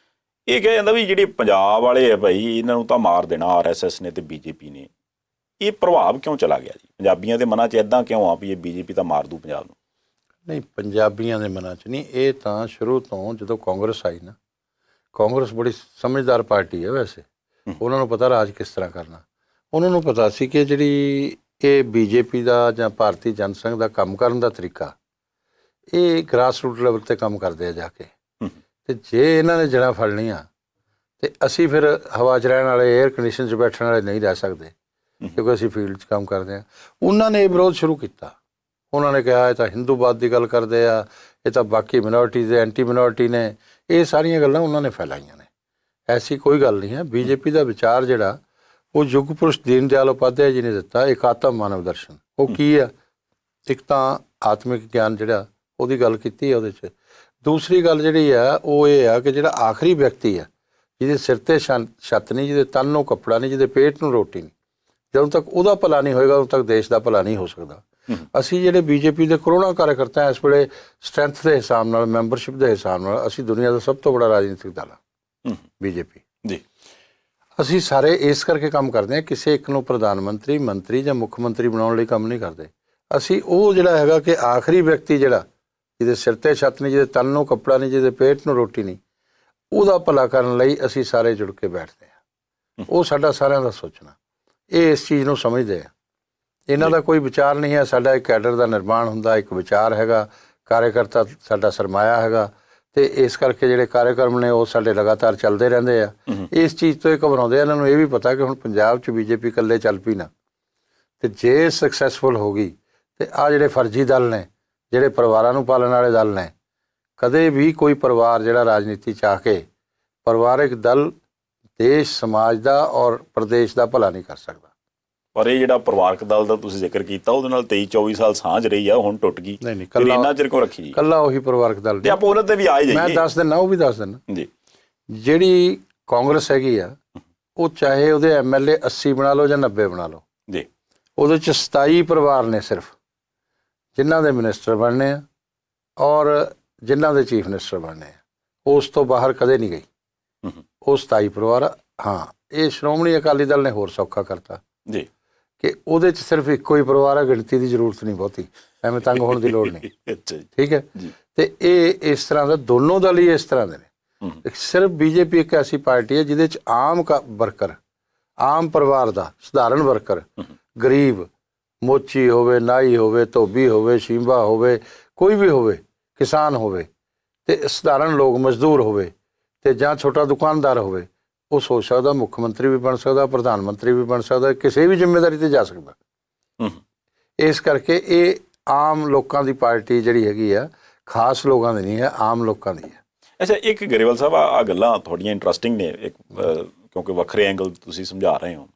ਇਹ ਕਿਹਾ ਜਾਂਦਾ ਵੀ ਜਿਹੜੇ ਪੰਜਾਬ ਵਾਲੇ ਆ ਭਾਈ, ਇਹਨਾਂ ਨੂੰ ਤਾਂ ਮਾਰ ਦੇਣਾ RSS ਨੇ ਤੇ BJP ਨੇ। ਇਹ ਪ੍ਰਭਾਵ ਕਿਉਂ ਚਲਾ ਗਿਆ ਜੀ ਪੰਜਾਬੀਆਂ ਦੇ ਮਨਾਂ 'ਚ? ਇੱਦਾਂ ਕਿਉਂ ਆ ਵੀ ਇਹ BJP ਤਾਂ ਮਾਰ ਦੂ ਪੰਜਾਬ ਨੂੰ? ਨਹੀਂ, ਪੰਜਾਬੀਆਂ ਦੇ ਮਨਾਂ 'ਚ ਨਹੀਂ। ਇਹ ਤਾਂ ਸ਼ੁਰੂ ਤੋਂ ਜਦੋਂ ਕਾਂਗਰਸ ਆਈ ਨਾ, ਕਾਂਗਰਸ ਬੜੀ ਸਮਝਦਾਰ ਪਾਰਟੀ ਹੈ ਵੈਸੇ। ਉਹਨਾਂ ਨੂੰ ਪਤਾ ਰਾਜ ਕਿਸ ਤਰ੍ਹਾਂ ਕਰਨਾ। ਉਹਨਾਂ ਨੂੰ ਪਤਾ ਸੀ ਕਿ ਜਿਹੜੀ ਇਹ BJP ਦਾ ਜਾਂ ਭਾਰਤੀ ਜਨਸੰਘ ਦਾ ਕੰਮ ਕਰਨ ਦਾ ਤਰੀਕਾ, ਇਹ ਗ੍ਰਾਸ ਰੂਟ ਲੈਵਲ 'ਤੇ ਕੰਮ ਕਰਦੇ ਆ ਜਾ ਕੇ। ਤੇ ਜੇ ਇਹਨਾਂ ਨੇ ਜੜ੍ਹਾਂ ਫੜ ਲਈਆਂ ਤੇ ਅਸੀਂ ਫਿਰ ਹਵਾ 'ਚ ਰਹਿਣ ਵਾਲੇ, ਏਅਰ ਕੰਡੀਸ਼ਨ 'ਚ ਬੈਠਣ ਵਾਲੇ ਨਹੀਂ ਰਹਿ ਸਕਦੇ, ਕਿਉਂਕਿ ਅਸੀਂ ਫੀਲਡ 'ਚ ਕੰਮ ਕਰਦੇ ਹਾਂ। ਉਹਨਾਂ ਨੇ ਇਹ ਵਿਰੋਧ ਸ਼ੁਰੂ ਕੀਤਾ। ਉਹਨਾਂ ਨੇ ਕਿਹਾ ਇਹ ਤਾਂ ਹਿੰਦੂਵਾਦ ਦੀ ਗੱਲ ਕਰਦੇ ਆ, ਇਹ ਤਾਂ ਬਾਕੀ ਮਿਨੋਰਟੀ ਦੇ ਐਂਟੀ ਮਿਨੋਰਟੀ ਨੇ। ਇਹ ਸਾਰੀਆਂ ਗੱਲਾਂ ਉਹਨਾਂ ਨੇ ਫੈਲਾਈਆਂ ਨੇ। ਐਸੀ ਕੋਈ ਗੱਲ ਨਹੀਂ ਹੈ। BJP ਦਾ ਵਿਚਾਰ ਜਿਹੜਾ ਉਹ ਯੁੱਗ ਪੁਰਸ਼ ਦੀਨ ਦਿਆਲ ਉਪਾਧਿਆਏ ਜੀ ਨੇ ਦਿੱਤਾ, ਇੱਕ ਆਤਮ ਮਾਨਵ ਦਰਸ਼ਨ। ਉਹ ਕੀ ਆ? ਇੱਕ ਤਾਂ ਆਤਮਿਕ ਗਿਆਨ ਜਿਹੜਾ, ਉਹਦੀ ਗੱਲ ਕੀਤੀ ਹੈ ਉਹਦੇ 'ਚ। ਦੂਸਰੀ ਗੱਲ ਜਿਹੜੀ ਆ ਉਹ ਇਹ ਆ ਕਿ ਜਿਹੜਾ ਆਖਰੀ ਵਿਅਕਤੀ ਆ, ਜਿਹਦੇ ਸਿਰ 'ਤੇ ਛੱਤ ਨਹੀਂ, ਜਿਹਦੇ ਤਨ ਨੂੰ ਕੱਪੜਾ ਨਹੀਂ, ਜਿਹਦੇ ਪੇਟ ਨੂੰ ਰੋਟੀ ਨਹੀਂ, ਜਦੋਂ ਤੱਕ ਉਹਦਾ ਭਲਾ ਨਹੀਂ ਹੋਏਗਾ ਉਦੋਂ ਤੱਕ ਦੇਸ਼ ਦਾ ਭਲਾ ਨਹੀਂ ਹੋ ਸਕਦਾ। ਅਸੀਂ ਜਿਹੜੇ BJP ਦੇ ਕਰੋੜਾਂ ਕਾਰਜਕਰਤਾ ਇਸ ਵੇਲੇ ਸਟਰੈਂਥ ਦੇ ਹਿਸਾਬ ਨਾਲ, ਮੈਂਬਰਸ਼ਿਪ ਦੇ ਹਿਸਾਬ ਨਾਲ, ਅਸੀਂ ਦੁਨੀਆ ਦਾ ਸਭ ਤੋਂ ਬੜਾ ਰਾਜਨੀਤਿਕ ਦਲ ਆ BJP ਜੀ। ਅਸੀਂ ਸਾਰੇ ਇਸ ਕਰਕੇ ਕੰਮ ਕਰਦੇ ਹਾਂ, ਕਿਸੇ ਇੱਕ ਨੂੰ ਪ੍ਰਧਾਨ ਮੰਤਰੀ, ਮੰਤਰੀ ਜਾਂ ਮੁੱਖ ਮੰਤਰੀ ਬਣਾਉਣ ਲਈ ਕੰਮ ਨਹੀਂ ਕਰਦੇ। ਅਸੀਂ ਉਹ ਜਿਹੜਾ ਹੈਗਾ ਕਿ ਆਖਰੀ ਵਿਅਕਤੀ ਜਿਹੜਾ ਜਿਹਦੇ ਸਿਰ ਤੇ ਛੱਤ ਨਹੀਂ, ਜਿਹਦੇ ਤਨ ਨੂੰ ਕੱਪੜਾ ਨਹੀਂ, ਜਿਹਦੇ ਪੇਟ ਨੂੰ ਰੋਟੀ ਨਹੀਂ, ਉਹਦਾ ਭਲਾ ਕਰਨ ਲਈ ਅਸੀਂ ਸਾਰੇ ਜੁੜ ਕੇ ਬੈਠਦੇ ਹਾਂ। ਉਹ ਸਾਡਾ ਸਾਰਿਆਂ ਦਾ ਸੋਚਣਾ, ਇਹ ਇਸ ਚੀਜ਼ ਨੂੰ ਸਮਝਦੇ ਆ। ਇਹਨਾਂ ਦਾ ਕੋਈ ਵਿਚਾਰ ਨਹੀਂ ਹੈ। ਸਾਡਾ ਇੱਕ ਕੈਡਰ ਦਾ ਨਿਰਮਾਣ ਹੁੰਦਾ, ਇੱਕ ਵਿਚਾਰ ਹੈਗਾ, ਕਾਰਜਕਰਤਾ ਸਾਡਾ ਸਰਮਾਇਆ ਹੈਗਾ, ਤੇ ਇਸ ਕਰਕੇ ਜਿਹੜੇ ਕਾਰਜਕ੍ਰਮ ਨੇ ਉਹ ਸਾਡੇ ਲਗਾਤਾਰ ਚੱਲਦੇ ਰਹਿੰਦੇ ਆ। ਇਸ ਚੀਜ਼ ਤੋਂ ਇਹ ਘਬਰਾਉਂਦੇ ਆ। ਇਹਨਾਂ ਨੂੰ ਇਹ ਵੀ ਪਤਾ ਕਿ ਹੁਣ ਪੰਜਾਬ 'ਚ ਬੀਜੇਪੀ ਇਕੱਲੇ ਚੱਲ ਪਈ ਨਾ, ਤੇ ਜੇ ਸਕਸੈਸਫੁਲ ਹੋ ਗਈ ਤੇ ਆਹ ਜਿਹੜੇ ਫਰਜ਼ੀ ਦਲ ਨੇ, ਜਿਹੜੇ ਪਰਿਵਾਰਾਂ ਨੂੰ ਪਾਲਣ ਵਾਲੇ ਦਲ ਨੇ, ਕਦੇ ਵੀ ਕੋਈ ਪਰਿਵਾਰ ਜਿਹੜਾ ਰਾਜਨੀਤੀ 'ਚ ਆ ਕੇ ਪਰਿਵਾਰਕ ਦਲ ਦੇਸ਼ ਸਮਾਜ ਦਾ ਔਰ ਪ੍ਰਦੇਸ਼ ਦਾ ਭਲਾ ਨਹੀਂ ਕਰ ਸਕਦਾ। ਪਰ ਇਹ ਜਿਹੜਾ ਪਰਿਵਾਰਕ ਦਲ ਦਾ ਤੁਸੀਂ ਜ਼ਿਕਰ ਕੀਤਾ, ਉਹਦੇ ਨਾਲ 23-24 ਸਾਲ ਸਾਂਝ ਰਹੀ ਆ, ਹੁਣ ਟੁੱਟ ਗਈ। ਨਹੀਂ ਫਿਰ ਇੰਨਾ ਚਿਰ ਕਿਉਂ ਰੱਖੀ ਜੀ? ਕੱਲਾ ਉਹੀ ਪਰਿਵਾਰਕ ਦਲ ਤੇ ਆਪਾਂ ਉਹਨਾਂ ਤੇ ਵੀ ਆ ਹੀ ਜਾਈਏ। ਮੈਂ ਦੱਸ ਦਿੰਦਾ, ਉਹ ਵੀ ਦੱਸ ਦਿੰਦਾ ਜੀ। ਜਿਹੜੀ ਕਾਂਗਰਸ ਹੈਗੀ ਆ, ਉਹ ਚਾਹੇ ਉਹਦੇ ਐਮਐਲਏ 80 ਬਣਾ ਲਓ ਜਾਂ 90 ਬਣਾ ਲਓ ਜੀ, ਉਹਦੇ 'ਚ 27 ਪਰਿਵਾਰ ਨੇ ਸਿਰਫ, ਜਿਨ੍ਹਾਂ ਦੇ ਮਿਨਿਸਟਰ ਬਣਨੇ ਆ ਔਰ ਜਿਨ੍ਹਾਂ ਦੇ ਚੀਫ ਮਿਨਿਸਟਰ ਬਣਨੇ ਆ। ਉਸ ਤੋਂ ਬਾਹਰ ਕਦੇ ਨਹੀਂ ਗਈ ਉਹ 27 ਪਰਿਵਾਰ ਆ। ਹਾਂ, ਇਹ ਸ਼੍ਰੋਮਣੀ ਅਕਾਲੀ ਦਲ ਨੇ ਹੋਰ ਸੌਖਾ ਕਰਤਾ ਜੀ ਕਿ ਉਹਦੇ 'ਚ ਸਿਰਫ ਇੱਕੋ ਹੀ ਪਰਿਵਾਰ ਆ, ਗਿਣਤੀ ਦੀ ਜ਼ਰੂਰਤ ਨਹੀਂ ਬਹੁਤੀ, ਐਵੇਂ ਤੰਗ ਹੋਣ ਦੀ ਲੋੜ ਨਹੀਂ। ਅੱਛਾ ਜੀ, ਠੀਕ ਹੈ ਜੀ। ਤੇ ਇਹ ਇਸ ਤਰ੍ਹਾਂ ਦਾ, ਦੋਨੋਂ ਦਲ ਹੀ ਇਸ ਤਰ੍ਹਾਂ ਦੇ ਨੇ। ਸਿਰਫ ਬੀਜੇਪੀ ਇੱਕ ਐਸੀ ਪਾਰਟੀ ਹੈ ਜਿਹਦੇ 'ਚ ਆਮ ਵਰਕਰ, ਆਮ ਪਰਿਵਾਰ ਦਾ ਸਧਾਰਨ ਵਰਕਰ, ਗਰੀਬ, ਮੋਚੀ ਹੋਵੇ, ਨਾਈ ਹੋਵੇ, ਧੋਬੀ ਹੋਵੇ, ਸ਼ੀਂਬਾ ਹੋਵੇ, ਕੋਈ ਵੀ ਹੋਵੇ, ਕਿਸਾਨ ਹੋਵੇ, ਤੇ ਸਧਾਰਨ ਲੋਕ, ਮਜ਼ਦੂਰ ਹੋਵੇ, ਤੇ ਜਾਂ ਛੋਟਾ ਦੁਕਾਨਦਾਰ ਹੋਵੇ, ਉਹ ਸੋਚ ਸਕਦਾ ਮੁੱਖ ਮੰਤਰੀ ਵੀ ਬਣ ਸਕਦਾ, ਪ੍ਰਧਾਨ ਮੰਤਰੀ ਵੀ ਬਣ ਸਕਦਾ, ਕਿਸੇ ਵੀ ਜ਼ਿੰਮੇਵਾਰੀ ਤੇ ਜਾ ਸਕਦਾ। ਇਸ ਕਰਕੇ ਇਹ ਆਮ ਲੋਕਾਂ ਦੀ ਪਾਰਟੀ ਜਿਹੜੀ ਹੈਗੀ ਆ, ਖਾਸ ਲੋਕਾਂ ਦੀ ਨਹੀਂ ਹੈ, ਆਮ ਲੋਕਾਂ ਦੀ ਹੈ। ਅੱਛਾ, ਇੱਕ ਗਰੇਵਾਲ ਸਾਹਿਬ, ਆ ਗੱਲਾਂ ਤੁਹਾਡੀਆਂ ਇੰਟਰਸਟਿੰਗ ਨੇ, ਇੱਕ ਕਿਉਂਕਿ ਵੱਖਰੇ ਐਂਗਲ ਤੁਸੀਂ ਸਮਝਾ ਰਹੇ ਹੋ।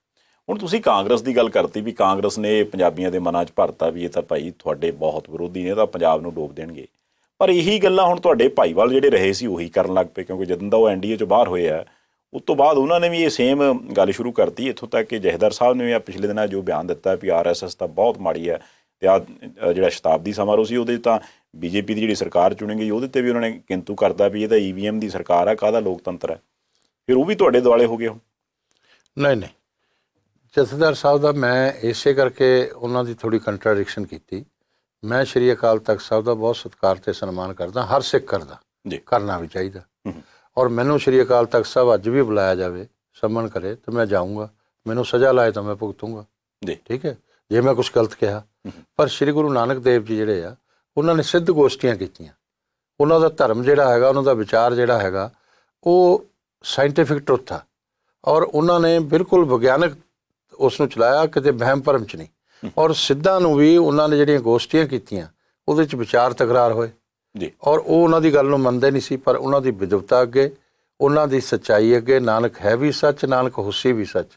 ਹੁਣ ਤੁਸੀਂ ਕਾਂਗਰਸ ਦੀ ਗੱਲ ਕਰਤੀ ਵੀ ਕਾਂਗਰਸ ਨੇ ਪੰਜਾਬੀਆਂ ਦੇ ਮਨਾਂ 'ਚ ਭਰਤਾ ਵੀ ਇਹ ਤਾਂ ਭਾਈ ਤੁਹਾਡੇ ਬਹੁਤ ਵਿਰੋਧੀ ਨੇ, ਤਾਂ ਪੰਜਾਬ ਨੂੰ ਡੋਬ ਦੇਣਗੇ। ਪਰ ਇਹੀ ਗੱਲਾਂ ਹੁਣ ਤੁਹਾਡੇ ਭਾਈਵਾਲ ਜਿਹੜੇ ਰਹੇ ਸੀ ਉਹੀ ਕਰਨ ਲੱਗ ਪਏ, ਕਿਉਂਕਿ ਜਦੋਂ ਦਾ ਉਹ ਐਨਡੀਏ 'ਚੋਂ ਬਾਹਰ ਹੋਏ ਆ, ਉਸ ਤੋਂ ਬਾਅਦ ਉਹਨਾਂ ਨੇ ਵੀ ਇਹ ਸੇਮ ਗੱਲ ਸ਼ੁਰੂ ਕਰਤੀ। ਇੱਥੋਂ ਤੱਕ ਕਿ ਜਥੇਦਾਰ ਸਾਹਿਬ ਨੇ ਵੀ ਪਿਛਲੇ ਦਿਨਾਂ ਜੋ ਬਿਆਨ ਦਿੱਤਾ ਵੀ ਆਰਐਸਐਸ ਤਾਂ ਬਹੁਤ ਮਾੜੀ ਹੈ, ਅਤੇ ਆਹ ਜਿਹੜਾ ਸ਼ਤਾਬਦੀ ਸਮਾਰੋਹ ਸੀ ਉਹਦੇ ਤਾਂ ਬੀਜੇਪੀ ਦੀ ਜਿਹੜੀ ਸਰਕਾਰ ਚੁਣੀ ਗਈ ਉਹਦੇ 'ਤੇ ਵੀ ਉਹਨਾਂ ਨੇ ਕਿੰਤੂ ਕਰਦਾ ਵੀ ਇਹ ਤਾਂ ਈਵੀਐਮ ਦੀ ਸਰਕਾਰ ਹੈ, ਕਾਹਦਾ ਲੋਕਤੰਤਰ ਹੈ। ਫਿਰ ਉਹ ਵੀ ਤੁਹਾਡੇ ਦੁਆਲੇ ਹੋ ਗਏ ਹੁਣ? ਨਹੀਂ, ਜਥੇਦਾਰ ਸਾਹਿਬ ਦਾ ਮੈਂ ਇਸੇ ਕਰਕੇ ਉਹਨਾਂ ਦੀ ਥੋੜ੍ਹੀ ਕੰਟਰਾਡਿਕਸ਼ਨ ਕੀਤੀ। ਮੈਂ ਸ਼੍ਰੀ ਅਕਾਲ ਤਖਤ ਸਾਹਿਬ ਦਾ ਬਹੁਤ ਸਤਿਕਾਰ ਤੇ ਸਨਮਾਨ ਕਰਦਾ, ਹਰ ਸਿੱਖ ਕਰਦਾ, ਕਰਨਾ ਵੀ ਚਾਹੀਦਾ। ਔਰ ਮੈਨੂੰ ਸ਼੍ਰੀ ਅਕਾਲ ਤਖਤ ਸਾਹਿਬ ਅੱਜ ਵੀ ਬੁਲਾਇਆ ਜਾਵੇ, ਸਮਨ ਕਰੇ, ਤਾਂ ਮੈਂ ਜਾਊਂਗਾ। ਮੈਨੂੰ ਸਜ਼ਾ ਲਾਏ ਤਾਂ ਮੈਂ ਭੁਗਤੂੰਗਾ, ਠੀਕ ਹੈ, ਜੇ ਮੈਂ ਕੁਛ ਗਲਤ ਕਿਹਾ। ਪਰ ਸ਼੍ਰੀ ਗੁਰੂ ਨਾਨਕ ਦੇਵ ਜੀ ਜਿਹੜੇ ਆ, ਉਹਨਾਂ ਨੇ ਸਿੱਧ ਗੋਸ਼ਟੀਆਂ ਕੀਤੀਆਂ। ਉਹਨਾਂ ਦਾ ਧਰਮ ਜਿਹੜਾ ਹੈਗਾ, ਉਹਨਾਂ ਦਾ ਵਿਚਾਰ ਜਿਹੜਾ ਹੈਗਾ, ਉਹ ਸਾਇੰਟੀਫਿਕ ਟਰੁੱਥ ਆ, ਔਰ ਉਹਨਾਂ ਨੇ ਬਿਲਕੁਲ ਵਿਗਿਆਨਕ ਉਸ ਨੂੰ ਚਲਾਇਆ, ਕਿਤੇ ਵਹਿਮ ਭਰਮ 'ਚ ਨਹੀਂ। ਔਰ ਸਿੱਧਾਂ ਨੂੰ ਵੀ ਉਹਨਾਂ ਨੇ ਜਿਹੜੀਆਂ ਗੋਸ਼ਟੀਆਂ ਕੀਤੀਆਂ, ਉਹਦੇ 'ਚ ਵਿਚਾਰ ਤਕਰਾਰ ਹੋਏ ਜੀ, ਔਰ ਉਹ ਉਹਨਾਂ ਦੀ ਗੱਲ ਨੂੰ ਮੰਨਦੇ ਨਹੀਂ ਸੀ। ਪਰ ਉਹਨਾਂ ਦੀ ਵਿਦਵਤਾ ਅੱਗੇ, ਉਹਨਾਂ ਦੀ ਸੱਚਾਈ ਅੱਗੇ, ਨਾਨਕ ਹੈ ਵੀ ਸੱਚ, ਨਾਨਕ ਹੁਸੀ ਵੀ ਸੱਚ,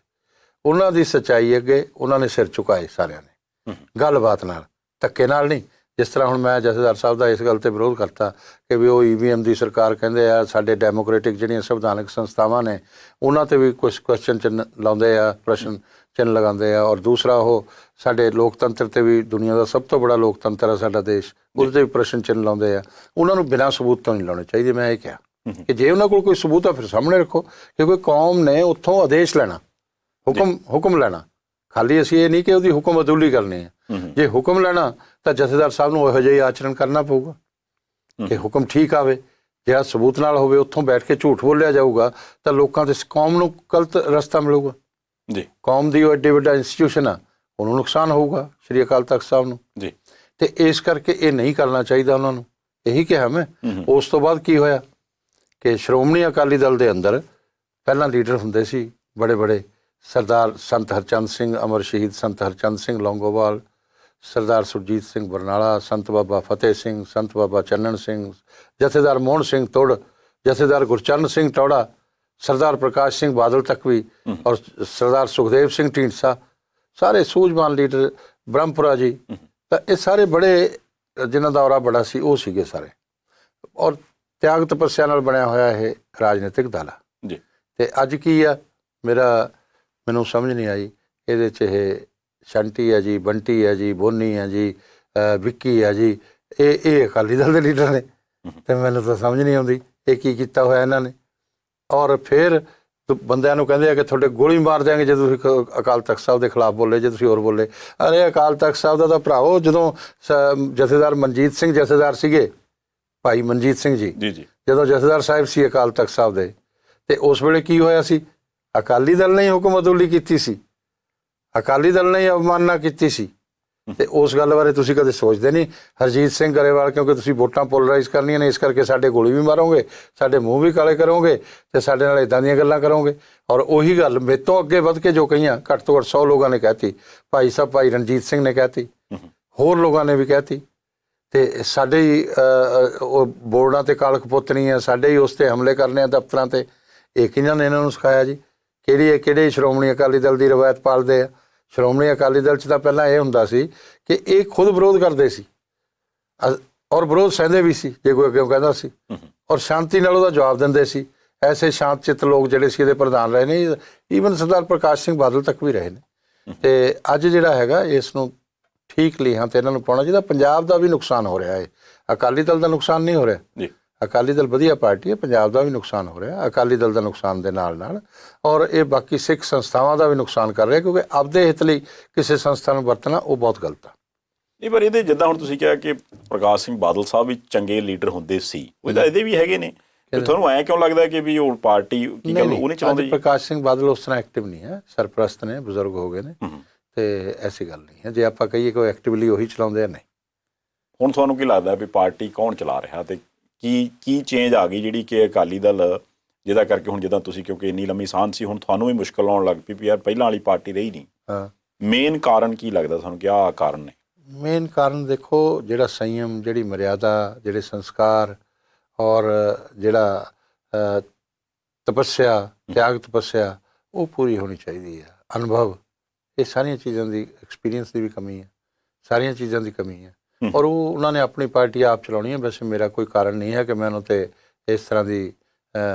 ਉਹਨਾਂ ਦੀ ਸੱਚਾਈ ਅੱਗੇ ਉਹਨਾਂ ਨੇ ਸਿਰ ਝੁਕਾਏ ਸਾਰਿਆਂ ਨੇ, ਗੱਲਬਾਤ ਨਾਲ, ਧੱਕੇ ਨਾਲ ਨਹੀਂ। ਜਿਸ ਤਰ੍ਹਾਂ ਹੁਣ ਮੈਂ ਜਥੇਦਾਰ ਸਾਹਿਬ ਦਾ ਇਸ ਗੱਲ ਤੇ ਵਿਰੋਧ ਕਰਤਾ ਕਿ ਵੀ ਉਹ ਈਵੀਐਮ ਦੀ ਸਰਕਾਰ ਕਹਿੰਦੇ ਆ, ਸਾਡੇ ਡੈਮੋਕ੍ਰੈਟਿਕ ਜਿਹੜੀਆਂ ਸੰਵਿਧਾਨਕ ਸੰਸਥਾਵਾਂ ਨੇ ਉਹਨਾਂ ਤੇ ਵੀ ਕੁਝ ਕੁਐਸਚਨ ਚਿੰਨ੍ਹ ਲਾਉਂਦੇ ਆ, ਪ੍ਰਸ਼ਨ ਚਿੰਨ੍ਹ ਲਗਾਉਂਦੇ ਆ। ਔਰ ਦੂਸਰਾ, ਉਹ ਸਾਡੇ ਲੋਕਤੰਤਰ ਤੇ ਵੀ, ਦੁਨੀਆ ਦਾ ਸਭ ਤੋਂ ਬੜਾ ਲੋਕਤੰਤਰ ਆ ਸਾਡਾ ਦੇਸ਼, ਉਹਦੇ ਤੇ ਵੀ ਪ੍ਰਸ਼ਨ ਚਿੰਨ੍ਹ ਲਾਉਂਦੇ ਆ। ਉਹਨਾਂ ਨੂੰ ਬਿਨਾਂ ਸਬੂਤ ਤੋਂ ਨਹੀਂ ਲਾਉਣੇ ਚਾਹੀਦੇ। ਮੈਂ ਇਹ ਕਿਹਾ ਕਿ ਜੇ ਉਹਨਾਂ ਕੋਲ ਕੋਈ ਸਬੂਤ ਆ ਫਿਰ ਸਾਹਮਣੇ ਰੱਖੋ, ਕਿਉਂਕਿ ਕੌਮ ਨੇ ਉੱਥੋਂ ਆਦੇਸ਼ ਲੈਣਾ, ਹੁਕਮ ਲੈਣਾ। ਖਾਲੀ ਅਸੀਂ ਇਹ ਨਹੀਂ ਕਿ ਉਹਦੀ ਹੁਕਮ ਅਦੂਲੀ ਕਰਨੀ ਹੈ। ਜੇ ਹੁਕਮ ਲੈਣਾ ਤਾਂ ਜਥੇਦਾਰ ਸਾਹਿਬ ਨੂੰ ਇਹੋ ਜਿਹੀ ਆਚਰਣ ਕਰਨਾ ਪਊਗਾ ਕਿ ਹੁਕਮ ਠੀਕ ਆਵੇ, ਜਿਹੜਾ ਸਬੂਤ ਨਾਲ ਹੋਵੇ। ਉੱਥੋਂ ਬੈਠ ਕੇ ਝੂਠ ਬੋਲਿਆ ਜਾਊਗਾ ਤਾਂ ਲੋਕਾਂ ਤੇ, ਕੌਮ ਨੂੰ ਗਲਤ ਰਸਤਾ ਮਿਲੂਗਾ ਜੀ। ਕੌਮ ਦੀ ਉਹ ਐਡੀ ਵੱਡਾ ਇੰਸਟੀਟਿਊਸ਼ਨ ਆ, ਉਹਨੂੰ ਨੁਕਸਾਨ ਹੋਊਗਾ, ਸ਼੍ਰੀ ਅਕਾਲ ਤਖਤ ਸਾਹਿਬ ਨੂੰ ਜੀ। ਤੇ ਇਸ ਕਰਕੇ ਇਹ ਨਹੀਂ ਕਰਨਾ ਚਾਹੀਦਾ ਉਹਨਾਂ ਨੂੰ, ਇਹੀ ਕਿਹਾ ਮੈਂ। ਉਸ ਤੋਂ ਬਾਅਦ ਕੀ ਹੋਇਆ ਕਿ ਸ਼੍ਰੋਮਣੀ ਅਕਾਲੀ ਦਲ ਦੇ ਅੰਦਰ ਪਹਿਲਾਂ ਲੀਡਰ ਹੁੰਦੇ ਸੀ ਬੜੇ ਬੜੇ, ਸਰਦਾਰ ਸੰਤ ਹਰਚੰਦ ਸਿੰਘ, ਅਮਰ ਸ਼ਹੀਦ ਸੰਤ ਹਰਚੰਦ ਸਿੰਘ ਲੌਂਗੋਵਾਲ, ਸਰਦਾਰ ਸੁਰਜੀਤ ਸਿੰਘ ਬਰਨਾਲਾ, ਸੰਤ ਬਾਬਾ ਫਤਿਹ ਸਿੰਘ, ਸੰਤ ਬਾਬਾ ਚੰਨਣ ਸਿੰਘ, ਜਥੇਦਾਰ ਮੋਹਨ ਸਿੰਘ ਤੁੜ, ਜਥੇਦਾਰ ਗੁਰਚਰਨ ਸਿੰਘ ਟੌੜਾ, ਸਰਦਾਰ ਪ੍ਰਕਾਸ਼ ਸਿੰਘ ਬਾਦਲ ਤੱਕ ਵੀ, ਔਰ ਸਰਦਾਰ ਸੁਖਦੇਵ ਸਿੰਘ ਢੀਂਡਸਾ, ਸਾਰੇ ਸੂਝਵਾਨ ਲੀਡਰ, ਬ੍ਰਹਮਪੁਰਾ ਜੀ। ਤਾਂ ਇਹ ਸਾਰੇ ਬੜੇ, ਜਿਨ੍ਹਾਂ ਦਾ ਔਰਾ ਬੜਾ ਸੀ, ਉਹ ਸੀਗੇ ਸਾਰੇ। ਔਰ ਤਿਆਗ ਤਪੱਸਿਆ ਨਾਲ ਬਣਿਆ ਹੋਇਆ ਇਹ ਰਾਜਨੀਤਿਕ ਦਲ ਆ ਜੀ। ਤੇ ਅੱਜ ਕੀ ਆ, ਮੈਨੂੰ ਸਮਝ ਨਹੀਂ ਆਈ ਇਹਦੇ 'ਚ। ਇਹ ਸ਼ੰਟੀ ਹੈ ਜੀ, ਬੰਟੀ ਹੈ ਜੀ, ਬੋਨੀ ਹੈ ਜੀ, ਵਿੱਕੀ ਹੈ ਜੀ, ਇਹ ਅਕਾਲੀ ਦਲ ਦੇ ਲੀਡਰ ਨੇ। ਤੇ ਮੈਨੂੰ ਤਾਂ ਸਮਝ ਨਹੀਂ ਆਉਂਦੀ ਇਹ ਕੀ ਕੀਤਾ ਹੋਇਆ ਇਹਨਾਂ ਨੇ। ਔਰ ਫਿਰ ਬੰਦਿਆਂ ਨੂੰ ਕਹਿੰਦੇ ਆ ਕਿ ਤੁਹਾਡੇ ਗੋਲੀ ਮਾਰ ਦਿਆਂਗੇ ਜੇ ਤੁਸੀਂ ਅਕਾਲ ਤਖਤ ਸਾਹਿਬ ਦੇ ਖਿਲਾਫ ਬੋਲੇ, ਜੇ ਤੁਸੀਂ ਹੋਰ ਬੋਲੇ। ਅਰੇ ਅਕਾਲ ਤਖਤ ਸਾਹਿਬ ਦਾ ਤਾਂ ਭਰਾਓ, ਜਦੋਂ ਜਥੇਦਾਰ ਮਨਜੀਤ ਸਿੰਘ ਜਥੇਦਾਰ ਸੀਗੇ, ਭਾਈ ਮਨਜੀਤ ਸਿੰਘ ਜੀ ਜੀ ਜੀ ਜਦੋਂ ਜਥੇਦਾਰ ਸਾਹਿਬ ਸੀ ਅਕਾਲ ਤਖਤ ਸਾਹਿਬ ਦੇ, ਤੇ ਉਸ ਵੇਲੇ ਕੀ ਹੋਇਆ ਸੀ, ਅਕਾਲੀ ਦਲ ਨੇ ਹੀ ਹੁਕਮ ਅਦੁਲੀ ਕੀਤੀ ਸੀ, ਅਕਾਲੀ ਦਲ ਨੇ ਹੀ ਅਵਮਾਨਨਾ ਕੀਤੀ ਸੀ। ਤੇ ਉਸ ਗੱਲ ਬਾਰੇ ਤੁਸੀਂ ਕਦੇ ਸੋਚਦੇ ਨਹੀਂ ਹਰਜੀਤ ਸਿੰਘ ਗਰੇਵਾਲ, ਕਿਉਂਕਿ ਤੁਸੀਂ ਵੋਟਾਂ ਪੋਲਰਾਈਜ਼ ਕਰਨੀਆਂ ਨੇ, ਇਸ ਕਰਕੇ ਸਾਡੇ ਗੋਲੀ ਵੀ ਮਾਰੋਗੇ, ਸਾਡੇ ਮੂੰਹ ਵੀ ਕਾਲੇ ਕਰੋਗੇ ਤੇ ਸਾਡੇ ਨਾਲ ਇਦਾਂ ਦੀਆਂ ਗੱਲਾਂ ਕਰੋਗੇ। ਔਰ ਉਹੀ ਗੱਲ ਮੇਰੇ ਤੋਂ ਅੱਗੇ ਵੱਧ ਕੇ ਜੋ ਕਹੀਆਂ, ਘੱਟ ਤੋਂ ਘੱਟ 100 ਲੋਕਾਂ ਨੇ ਕਹਿਤੀ, ਭਾਈ ਸਾਹਿਬ ਭਾਈ ਰਣਜੀਤ ਸਿੰਘ ਨੇ ਕਹਿਤੀ, ਹੋਰ ਲੋਕਾਂ ਨੇ ਵੀ ਕਹਿਤੀ। ਤੇ ਸਾਡੇ ਹੀ ਉਹ ਬੋਰਡਾਂ ਤੇ ਕਾਲਖ ਪੁੱਤਣੀ ਆ, ਸਾਡੇ ਹੀ ਉਸ ਤੇ ਹਮਲੇ ਕਰਨੇ ਆ ਦਫ਼ਤਰਾਂ ਤੇ। ਇਹ ਕਿਹਨਾਂ ਨੇ ਇਹਨਾਂ ਨੂੰ ਸਿਖਾਇਆ ਜੀ? ਕਿਹੜੇ ਸ਼੍ਰੋਮਣੀ ਅਕਾਲੀ ਦਲ ਦੀ ਰਵਾਇਤ ਪਾਲਦੇ ਆ? ਸ਼੍ਰੋਮਣੀ ਅਕਾਲੀ ਦਲ 'ਚ ਤਾਂ ਪਹਿਲਾਂ ਇਹ ਹੁੰਦਾ ਸੀ ਕਿ ਇਹ ਖੁਦ ਵਿਰੋਧ ਕਰਦੇ ਸੀ ਔਰ ਵਿਰੋਧ ਸਹਿੰਦੇ ਵੀ ਸੀ ਜੇ ਕੋਈ ਅੱਗੇ ਕਹਿੰਦਾ ਸੀ, ਔਰ ਸ਼ਾਂਤੀ ਨਾਲ ਉਹਦਾ ਜਵਾਬ ਦਿੰਦੇ ਸੀ। ਐਸੇ ਸ਼ਾਂਤ ਚਿੱਤ ਲੋਕ ਜਿਹੜੇ ਸੀ ਇਹਦੇ ਪ੍ਰਧਾਨ ਰਹੇ ਨੇ, ਈਵਨ ਸਰਦਾਰ ਪ੍ਰਕਾਸ਼ ਸਿੰਘ ਬਾਦਲ ਤੱਕ ਵੀ ਰਹੇ ਨੇ। ਤੇ ਅੱਜ ਜਿਹੜਾ ਹੈਗਾ ਇਸ ਨੂੰ ਠੀਕ ਲੀਹਾਂ ਤੇ ਇਹਨਾਂ ਨੂੰ ਪਾਉਣਾ ਚਾਹੀਦਾ। ਪੰਜਾਬ ਦਾ ਵੀ ਨੁਕਸਾਨ ਹੋ ਰਿਹਾ ਹੈ, ਅਕਾਲੀ ਦਲ ਦਾ ਨੁਕਸਾਨ ਨਹੀਂ ਹੋ ਰਿਹਾ ਜੀ। ਅਕਾਲੀ ਦਲ ਵਧੀਆ ਪਾਰਟੀ ਹੈ, ਪੰਜਾਬ ਦਾ ਵੀ ਨੁਕਸਾਨ ਹੋ ਰਿਹਾ ਅਕਾਲੀ ਦਲ ਦਾ ਨੁਕਸਾਨ ਦੇ ਨਾਲ ਨਾਲ, ਔਰ ਇਹ ਬਾਕੀ ਸਿੱਖ ਸੰਸਥਾਵਾਂ ਦਾ ਵੀ ਨੁਕਸਾਨ ਕਰ ਰਿਹਾ, ਕਿਉਂਕਿ ਆਪਦੇ ਹਿੱਤ ਲਈ ਕਿਸੇ ਸੰਸਥਾ ਨੂੰ ਵਰਤਣਾ ਉਹ ਬਹੁਤ ਗਲਤ ਆ। ਨਹੀਂ, ਪਰ ਇਹਦੇ ਜਿੱਦਾਂ ਹੁਣ ਤੁਸੀਂ ਕਿਹਾ ਕਿ ਪ੍ਰਕਾਸ਼ ਸਿੰਘ ਬਾਦਲ ਸਾਹਿਬ ਵੀ ਚੰਗੇ ਲੀਡਰ ਹੁੰਦੇ ਸੀ, ਉਹਦਾ ਇਹਦੇ ਵੀ ਹੈਗੇ ਨੇ, ਤੁਹਾਨੂੰ ਐਂ ਕਿਉਂ ਲੱਗਦਾ ਕਿ ਵੀ ਉਹ ਪਾਰਟੀ ਕੀ ਗੱਲ ਉਹ ਨਹੀਂ ਚਲਾਉਂਦੇ? ਪ੍ਰਕਾਸ਼ ਸਿੰਘ ਬਾਦਲ ਉਸ ਤਰ੍ਹਾਂ ਐਕਟਿਵ ਨਹੀਂ ਹੈ, ਸਰਪ੍ਰਸਤ ਨੇ, ਬਜ਼ੁਰਗ ਹੋ ਗਏ ਨੇ, ਤੇ ਐਸੀ ਗੱਲ ਨਹੀਂ ਹੈ। ਜੇ ਆਪਾਂ ਕਹੀਏ ਕੋਈ ਐਕਟਿਵਲੀ ਉਹੀ ਚਲਾਉਂਦੇ ਆ, ਨਹੀਂ। ਹੁਣ ਤੁਹਾਨੂੰ ਕੀ ਲੱਗਦਾ ਵੀ ਪਾਰਟੀ ਕੌਣ ਚਲਾ ਰਿਹਾ ਤੇ ਕੀ ਚੇਂਜ ਆ ਗਈ ਜਿਹੜੀ ਕਿ ਅਕਾਲੀ ਦਲ ਜਿਹਦਾ ਕਰਕੇ ਹੁਣ ਜਿੱਦਾਂ ਤੁਸੀਂ, ਕਿਉਂਕਿ ਇੰਨੀ ਲੰਮੀ ਸਾਂਝ ਸੀ, ਹੁਣ ਤੁਹਾਨੂੰ ਵੀ ਮੁਸ਼ਕਲ ਆਉਣ ਲੱਗ ਪਈ ਵੀ ਯਾਰ ਪਹਿਲਾਂ ਵਾਲੀ ਪਾਰਟੀ ਰਹੀ ਨਹੀਂ। ਹਾਂ, ਮੇਨ ਕਾਰਨ ਕੀ ਲੱਗਦਾ ਤੁਹਾਨੂੰ ਕਿ ਆਹ ਕਾਰਨ ਨੇ? ਮੇਨ ਕਾਰਨ ਦੇਖੋ, ਜਿਹੜਾ ਸੰਯਮ, ਜਿਹੜੀ ਮਰਿਆਦਾ, ਜਿਹੜੇ ਸੰਸਕਾਰ ਔਰ ਜਿਹੜਾ ਤਪੱਸਿਆ, ਤਿਆਗ ਤਪੱਸਿਆ, ਉਹ ਪੂਰੀ ਹੋਣੀ ਚਾਹੀਦੀ ਹੈ। ਅਨੁਭਵ, ਇਹ ਸਾਰੀਆਂ ਚੀਜ਼ਾਂ ਦੀ, ਐਕਸਪੀਰੀਅੰਸ ਦੀ ਵੀ ਕਮੀ ਹੈ, ਸਾਰੀਆਂ ਚੀਜ਼ਾਂ ਦੀ ਕਮੀ ਹੈ। ਔਰ ਉਹ ਉਹਨਾਂ ਨੇ ਆਪਣੀ ਪਾਰਟੀ ਆਪ ਚਲਾਉਣੀ ਹੈ। ਵੈਸੇ ਮੇਰਾ ਕੋਈ ਕਾਰਨ ਨਹੀਂ ਹੈ ਕਿ ਮੈਂ ਉਹਨਾਂ 'ਤੇ ਇਸ ਤਰ੍ਹਾਂ ਦੀ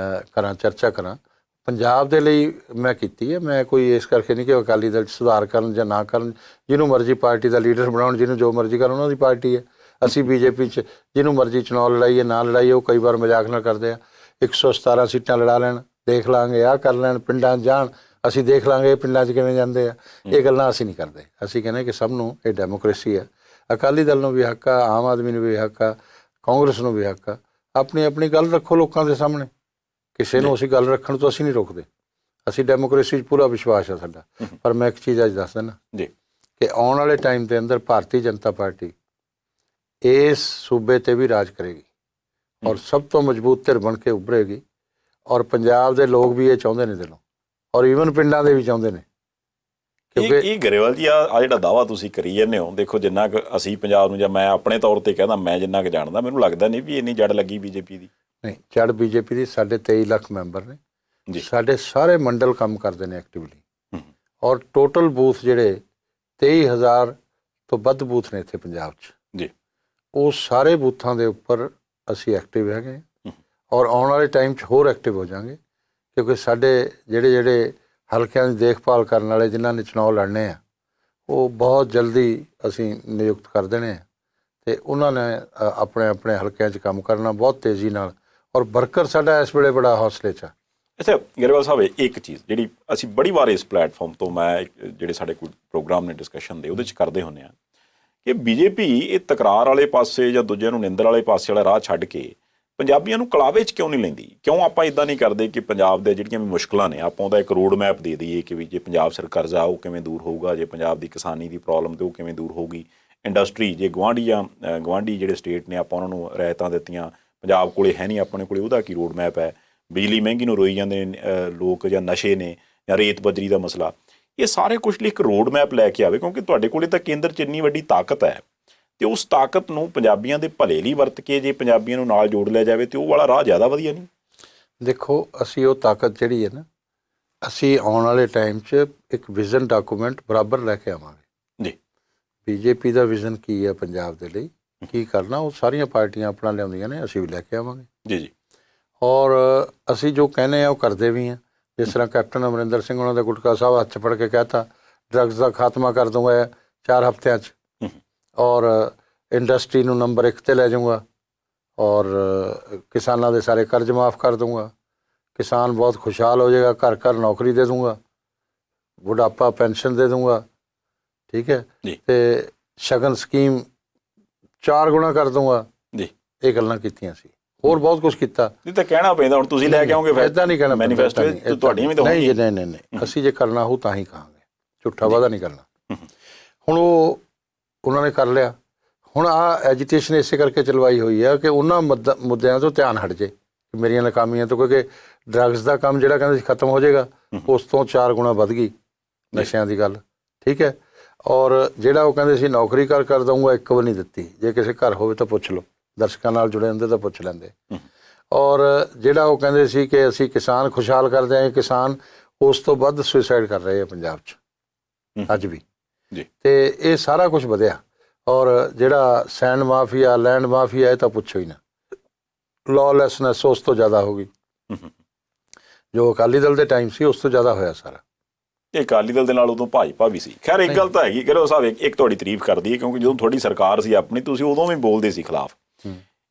ਚਰਚਾ ਕਰਾਂ। ਪੰਜਾਬ ਦੇ ਲਈ ਮੈਂ ਕੀਤੀ ਹੈ, ਮੈਂ ਕੋਈ ਇਸ ਕਰਕੇ ਨਹੀਂ ਕਿ ਅਕਾਲੀ ਦਲ 'ਚ ਸੁਧਾਰ ਕਰਨ ਜਾਂ ਨਾ ਕਰਨ, ਜਿਹਨੂੰ ਮਰਜ਼ੀ ਪਾਰਟੀ ਦਾ ਲੀਡਰ ਬਣਾਉਣ, ਜਿਹਨੂੰ ਜੋ ਮਰਜ਼ੀ ਕਰਨ, ਉਹਨਾਂ ਦੀ ਪਾਰਟੀ ਹੈ। ਅਸੀਂ ਬੀਜੇਪੀ 'ਚ ਜਿਹਨੂੰ ਮਰਜ਼ੀ ਚੁਣਾਵ ਲੜਾਈਏ ਨਾ ਲੜਾਈਏ, ਉਹ ਕਈ ਵਾਰ ਮਜ਼ਾਕ ਨਾਲ ਕਰਦੇ ਆ। 117 ਸੀਟਾਂ ਲੜਾ ਲੈਣ, ਦੇਖ ਲਾਂਗੇ, ਆਹ ਕਰ ਲੈਣ, ਪਿੰਡਾਂ 'ਚ ਜਾਣ, ਅਸੀਂ ਦੇਖ ਲਾਂਗੇ ਪਿੰਡਾਂ 'ਚ ਕਿਵੇਂ ਜਾਂਦੇ ਆ। ਇਹ ਗੱਲਾਂ ਅਸੀਂ ਨਹੀਂ ਕਰਦੇ। ਅਸੀਂ ਕਹਿੰਦੇ ਕਿ ਸਭ ਨੂੰ, ਇਹ ਡੈਮੋਕ੍ਰੇਸੀ ਹੈ, ਅਕਾਲੀ ਦਲ ਨੂੰ ਵੀ ਹੱਕ ਆ, ਆਮ ਆਦਮੀ ਨੂੰ ਵੀ ਹੱਕ ਆ, ਕਾਂਗਰਸ ਨੂੰ ਵੀ ਹੱਕ ਆ। ਆਪਣੀ ਆਪਣੀ ਗੱਲ ਰੱਖੋ ਲੋਕਾਂ ਦੇ ਸਾਹਮਣੇ, ਕਿਸੇ ਨੂੰ ਅਸੀਂ ਗੱਲ ਰੱਖਣ ਤੋਂ ਅਸੀਂ ਨਹੀਂ ਰੋਕਦੇ। ਅਸੀਂ ਡੈਮੋਕ੍ਰੇਸੀ 'ਚ ਪੂਰਾ ਵਿਸ਼ਵਾਸ ਹੈ ਸਾਡਾ। ਪਰ ਮੈਂ ਇੱਕ ਚੀਜ਼ ਅੱਜ ਦੱਸ ਦਿੰਦਾ ਜੀ ਕਿ ਆਉਣ ਵਾਲੇ ਟਾਈਮ ਦੇ ਅੰਦਰ ਭਾਰਤੀ ਜਨਤਾ ਪਾਰਟੀ ਇਸ ਸੂਬੇ 'ਤੇ ਵੀ ਰਾਜ ਕਰੇਗੀ ਔਰ ਸਭ ਤੋਂ ਮਜ਼ਬੂਤ ਧਿਰ ਬਣ ਕੇ ਉੱਭਰੇਗੀ। ਔਰ ਪੰਜਾਬ ਦੇ ਲੋਕ ਵੀ ਇਹ ਚਾਹੁੰਦੇ ਨੇ ਦਿਲੋਂ, ਔਰ ਈਵਨ ਪਿੰਡਾਂ ਦੇ ਵੀ ਚਾਹੁੰਦੇ ਨੇ। ਇਹ ਗਰੇਵਾਲ ਜੀ ਆ ਜਿਹੜਾ ਦਾਵਾ ਤੁਸੀਂ ਕਰੀ ਜਾਂਦੇ ਹੋ, ਦੇਖੋ ਜਿੰਨਾ ਕੁ ਅਸੀਂ ਪੰਜਾਬ ਨੂੰ, ਜਾਂ ਮੈਂ ਆਪਣੇ ਤੌਰ ਤੇ ਕਹਿੰਦਾ, ਮੈਂ ਜਿੰਨਾ ਕੁ ਜਾਣਦਾ, ਮੈਨੂੰ ਲੱਗਦਾ ਨਹੀਂ ਵੀ ਇੰਨੀ ਜੜ ਲੱਗੀ ਬੀਜੇਪੀ ਦੀ। ਨਹੀਂ, ਜੜ ਬੀਜੇਪੀ ਦੀ, ਸਾਡੇ 23 ਲੱਖ ਮੈਂਬਰ ਨੇ ਜੀ, ਸਾਡੇ ਸਾਰੇ ਮੰਡਲ ਕੰਮ ਕਰਦੇ ਨੇ ਐਕਟਿਵਲੀ, ਔਰ ਟੋਟਲ ਬੂਥ ਜਿਹੜੇ 23,000 ਤੋਂ ਵੱਧ ਬੂਥ ਨੇ ਇੱਥੇ ਪੰਜਾਬ 'ਚ ਜੀ, ਉਹ ਸਾਰੇ ਬੂਥਾਂ ਦੇ ਉੱਪਰ ਅਸੀਂ ਐਕਟਿਵ ਹੈਗੇ, ਔਰ ਆਉਣ ਵਾਲੇ ਟਾਈਮ 'ਚ ਹੋਰ ਐਕਟਿਵ ਹੋ ਜਾਵਾਂਗੇ, ਕਿਉਂਕਿ ਸਾਡੇ ਜਿਹੜੇ ਹਲਕਿਆਂ ਦੀ ਦੇਖਭਾਲ ਕਰਨ ਵਾਲੇ, ਜਿਨ੍ਹਾਂ ਨੇ ਚੁਣਾਵ ਲੜਨੇ ਆ, ਉਹ ਬਹੁਤ ਜਲਦੀ ਅਸੀਂ ਨਿਯੁਕਤ ਕਰ ਦੇਣੇ ਆ, ਅਤੇ ਉਹਨਾਂ ਨੇ ਆਪਣੇ ਆਪਣੇ ਹਲਕਿਆਂ 'ਚ ਕੰਮ ਕਰਨਾ ਬਹੁਤ ਤੇਜ਼ੀ ਨਾਲ, ਔਰ ਵਰਕਰ ਸਾਡਾ ਇਸ ਵੇਲੇ ਬੜਾ ਹੌਸਲੇ 'ਚ ਆ। ਅੱਛਾ ਗਰੇਵਾਲ ਸਾਹਿਬ, ਇੱਕ ਚੀਜ਼ ਜਿਹੜੀ ਅਸੀਂ ਬੜੀ ਵਾਰ ਇਸ ਪਲੇਟਫਾਰਮ ਤੋਂ, ਮੈਂ ਜਿਹੜੇ ਸਾਡੇ ਕੋਈ ਪ੍ਰੋਗਰਾਮ ਨੇ ਡਿਸਕਸ਼ਨ ਦੇ, ਉਹਦੇ 'ਚ ਕਰਦੇ ਹੁੰਦੇ ਹਾਂ ਕਿ ਬੀਜੇਪੀ ਇਹ ਤਕਰਾਰ ਵਾਲੇ ਪਾਸੇ ਜਾਂ ਦੂਜਿਆਂ ਨੂੰ ਨਿੰਦਰ ਵਾਲੇ ਪਾਸੇ ਵਾਲਾ ਰਾਹ ਛੱਡ ਕੇ ਪੰਜਾਬੀਆਂ ਨੂੰ ਕਲਾਵੇ 'ਚ ਕਿਉਂ ਨਹੀਂ ਲੈਂਦੀ? ਕਿਉਂ ਆਪਾਂ ਇਦਾਂ ਨਹੀਂ ਕਰਦੇ ਕਿ ਪੰਜਾਬ ਦੇ ਜਿਹੜੀਆਂ ਵੀ ਮੁਸ਼ਕਲਾਂ ਨੇ, ਆਪਾਂ ਉਹਦਾ ਇੱਕ ਰੋਡ ਮੈਪ ਦੇ ਦਈਏ ਕਿ ਵੀ ਜੇ ਪੰਜਾਬ ਸਿਰ ਕਰਜ਼ਾ ਉਹ ਕਿਵੇਂ ਦੂਰ ਹੋਊਗਾ, ਜੇ ਪੰਜਾਬ ਦੀ ਕਿਸਾਨੀ ਦੀ ਪ੍ਰੋਬਲਮ ਤੇ ਉਹ ਕਿਵੇਂ ਦੂਰ ਹੋਊਗੀ, ਇੰਡਸਟਰੀ, ਜੇ ਗੁਆਂਢੀ ਜਿਹੜੇ ਸਟੇਟ ਨੇ ਆਪਾਂ ਉਹਨਾਂ ਨੂੰ ਰਿਆਇਤਾਂ ਦਿੱਤੀਆਂ, ਪੰਜਾਬ ਕੋਲੇ ਹੈ ਨਹੀਂ, ਆਪਣੇ ਕੋਲੇ ਉਹਦਾ ਕੀ ਰੋਡ ਮੈਪ ਹੈ, ਬਿਜਲੀ ਮਹਿੰਗੀ ਨੂੰ ਰੋਈ ਜਾਂਦੇ ਨੇ ਲੋਕ, ਜਾਂ ਨਸ਼ੇ ਨੇ, ਜਾਂ ਰੇਤ ਬਜਰੀ ਦਾ ਮਸਲਾ, ਇਹ ਸਾਰੇ ਕੁਛ ਲਈ ਇੱਕ ਰੋਡ ਮੈਪ ਲੈ ਕੇ ਆਵੇ, ਕਿਉਂਕਿ ਤੁਹਾਡੇ ਕੋਲੇ ਤਾਂ ਕੇਂਦਰ 'ਚ ਇੰਨੀ ਵੱਡੀ ਤਾਕਤ ਹੈ, ਤੇ ਉਸ ਤਾਕਤ ਨੂੰ ਪੰਜਾਬੀਆਂ ਦੇ ਭਲੇ ਲਈ ਵਰਤ ਕੇ ਜੇ ਪੰਜਾਬੀਆਂ ਨੂੰ ਨਾਲ ਜੋੜ ਲਿਆ ਜਾਵੇ ਤੇ ਉਹ ਵਾਲਾ ਰਾਹ ਜ਼ਿਆਦਾ ਵਧੀਆ ਨਹੀਂ? ਦੇਖੋ, ਅਸੀਂ ਉਹ ਤਾਕਤ ਜਿਹੜੀ ਹੈ ਨਾ, ਅਸੀਂ ਆਉਣ ਵਾਲੇ ਟਾਈਮ 'ਚ ਇੱਕ ਵਿਜ਼ਨ ਡਾਕੂਮੈਂਟ ਬਰਾਬਰ ਲੈ ਕੇ ਆਵਾਂਗੇ ਜੀ। ਬੀਜੇਪੀ ਦਾ ਵਿਜ਼ਨ ਕੀ ਹੈ ਪੰਜਾਬ ਦੇ ਲਈ, ਕੀ ਕਰਨਾ, ਉਹ ਸਾਰੀਆਂ ਪਾਰਟੀਆਂ ਆਪਣਾ ਲਿਆਉਂਦੀਆਂ ਨੇ, ਅਸੀਂ ਵੀ ਲੈ ਕੇ ਆਵਾਂਗੇ ਜੀ ਜੀ। ਔਰ ਅਸੀਂ ਜੋ ਕਹਿੰਦੇ ਆ ਉਹ ਕਰਦੇ ਵੀ ਹਾਂ। ਜਿਸ ਤਰ੍ਹਾਂ ਕੈਪਟਨ ਅਮਰਿੰਦਰ ਸਿੰਘ ਉਹਨਾਂ ਦਾ ਗੁਟਕਾ ਸਾਹਿਬ ਹੱਥ 'ਚ ਫੜ ਕੇ ਕਹਿਤਾ, ਡਰੱਗਸ ਦਾ ਖਾਤਮਾ ਕਰ ਦੂੰਗਾ 4 ਹਫ਼ਤਿਆਂ 'ਚ, ਔਰ ਇੰਡਸਟਰੀ ਨੂੰ ਨੰਬਰ 1 'ਤੇ ਲੈ ਜਾਊਂਗਾ, ਔਰ ਕਿਸਾਨਾਂ ਦੇ ਸਾਰੇ ਕਰਜ਼ ਮਾਫ ਕਰ ਦੂੰਗਾ, ਕਿਸਾਨ ਬਹੁਤ ਖੁਸ਼ਹਾਲ ਹੋ ਜਾਏਗਾ, ਘਰ ਘਰ ਨੌਕਰੀ ਦੇ ਦੂੰਗਾ, ਬੁਢਾਪਾ ਪੈਨਸ਼ਨ ਦੇ ਦੂੰਗਾ, ਠੀਕ ਹੈ, ਅਤੇ ਸ਼ਗਨ ਸਕੀਮ 4 ਗੁਣਾ ਕਰ ਦੂੰਗਾ ਜੀ, ਇਹ ਗੱਲਾਂ ਕੀਤੀਆਂ ਸੀ, ਹੋਰ ਬਹੁਤ ਕੁਝ ਕੀਤਾ। ਨਹੀਂ ਤਾਂ ਕਹਿਣਾ ਪੈਂਦਾ, ਹੁਣ ਤੁਸੀਂ ਲੈ ਕੇ ਆਓਗੇ ਫਿਰ ਇੱਦਾਂ ਨਹੀਂ ਕਹਿਣਾ ਮੈਨੀਫੈਸਟੋ ਤੁਹਾਡੀਆਂ ਵੀ ਤਾਂ ਨਹੀਂ ਨਹੀਂ ਨਹੀਂ ਨਹੀਂ, ਅਸੀਂ ਜੇ ਕਰਨਾ ਹੋ ਤਾਂ ਹੀ ਕਹਾਂਗੇ, ਝੂਠਾ ਵਾਅਦਾ ਨਹੀਂ ਕਰਨਾ। ਹੁਣ ਉਹ ਉਹਨਾਂ ਨੇ ਕਰ ਲਿਆ। ਹੁਣ ਆਹ ਐਜੀਟੇਸ਼ਨ ਇਸੇ ਕਰਕੇ ਚਲਵਾਈ ਹੋਈ ਆ ਕਿ ਉਹਨਾਂ ਮੁੱਦਿਆਂ ਤੋਂ ਧਿਆਨ ਹਟ ਜੇ, ਮੇਰੀਆਂ ਨਾਕਾਮੀਆਂ ਤੋਂ, ਕਿਉਂਕਿ ਡਰੱਗਸ ਦਾ ਕੰਮ ਜਿਹੜਾ ਕਹਿੰਦੇ ਸੀ ਖਤਮ ਹੋ ਜਾਏਗਾ, ਉਸ ਤੋਂ 4 ਗੁਣਾ ਵੱਧ ਗਈ ਨਸ਼ਿਆਂ ਦੀ ਗੱਲ, ਠੀਕ ਹੈ। ਔਰ ਜਿਹੜਾ ਉਹ ਕਹਿੰਦੇ ਸੀ ਨੌਕਰੀ ਕਰ ਦਊਂਗਾ, ਇੱਕ ਵੀ ਨਹੀਂ ਦਿੱਤੀ। ਜੇ ਕਿਸੇ ਘਰ ਹੋਵੇ ਤਾਂ ਪੁੱਛ ਲਓ, ਦਰਸ਼ਕਾਂ ਨਾਲ ਜੁੜੇ ਹੁੰਦੇ ਤਾਂ ਪੁੱਛ ਲੈਂਦੇ। ਔਰ ਜਿਹੜਾ ਉਹ ਕਹਿੰਦੇ ਸੀ ਕਿ ਅਸੀਂ ਕਿਸਾਨ ਖੁਸ਼ਹਾਲ ਕਰਦੇ ਹਾਂ, ਕਿਸਾਨ ਉਸ ਤੋਂ ਵੱਧ ਸੁਸਾਈਡ ਕਰ ਰਹੇ ਆ ਪੰਜਾਬ 'ਚ ਅੱਜ ਵੀ। ਤੇ ਇਹ ਸਾਰਾ ਕੁਝ ਵਧਿਆ। ਔਰ ਜਿਹੜਾ ਸੈਂਡ ਮਾਫੀਆ, ਲੈਂਡ ਮਾਫੀਆ, ਇਹ ਤਾਂ ਪੁੱਛੋ ਹੀ ਨਾ, ਲॉलेसनेस ਉਸ ਤੋਂ ਜ਼ਿਆਦਾ ਹੋ ਗਈ। ਜੋ ਅਕਾਲੀ ਦਲ ਦੇ ਟਾਈਮ ਸੀ ਉਸ ਤੋਂ ਜ਼ਿਆਦਾ ਹੋਇਆ ਸਾਰਾ। ਇਹ ਅਕਾਲੀ ਦਲ ਦੇ ਨਾਲ ਉਦੋਂ ਭਾਜਪਾ ਵੀ ਸੀ। ਖੈਰ ਇੱਕ ਗੱਲ ਤਾਂ ਹੈਗੀ ਕਿ ਉਹ ਸਾਹਿਬ ਇੱਕ ਤੁਹਾਡੀ ਤਾਰੀਫ ਕਰਦੀ ਹੈ, ਕਿਉਂਕਿ ਜਦੋਂ ਤੁਹਾਡੀ ਸਰਕਾਰ ਸੀ ਆਪਣੀ, ਤੁਸੀਂ ਉਦੋਂ ਵੀ ਬੋਲਦੇ ਸੀ ਖਿਲਾਫ।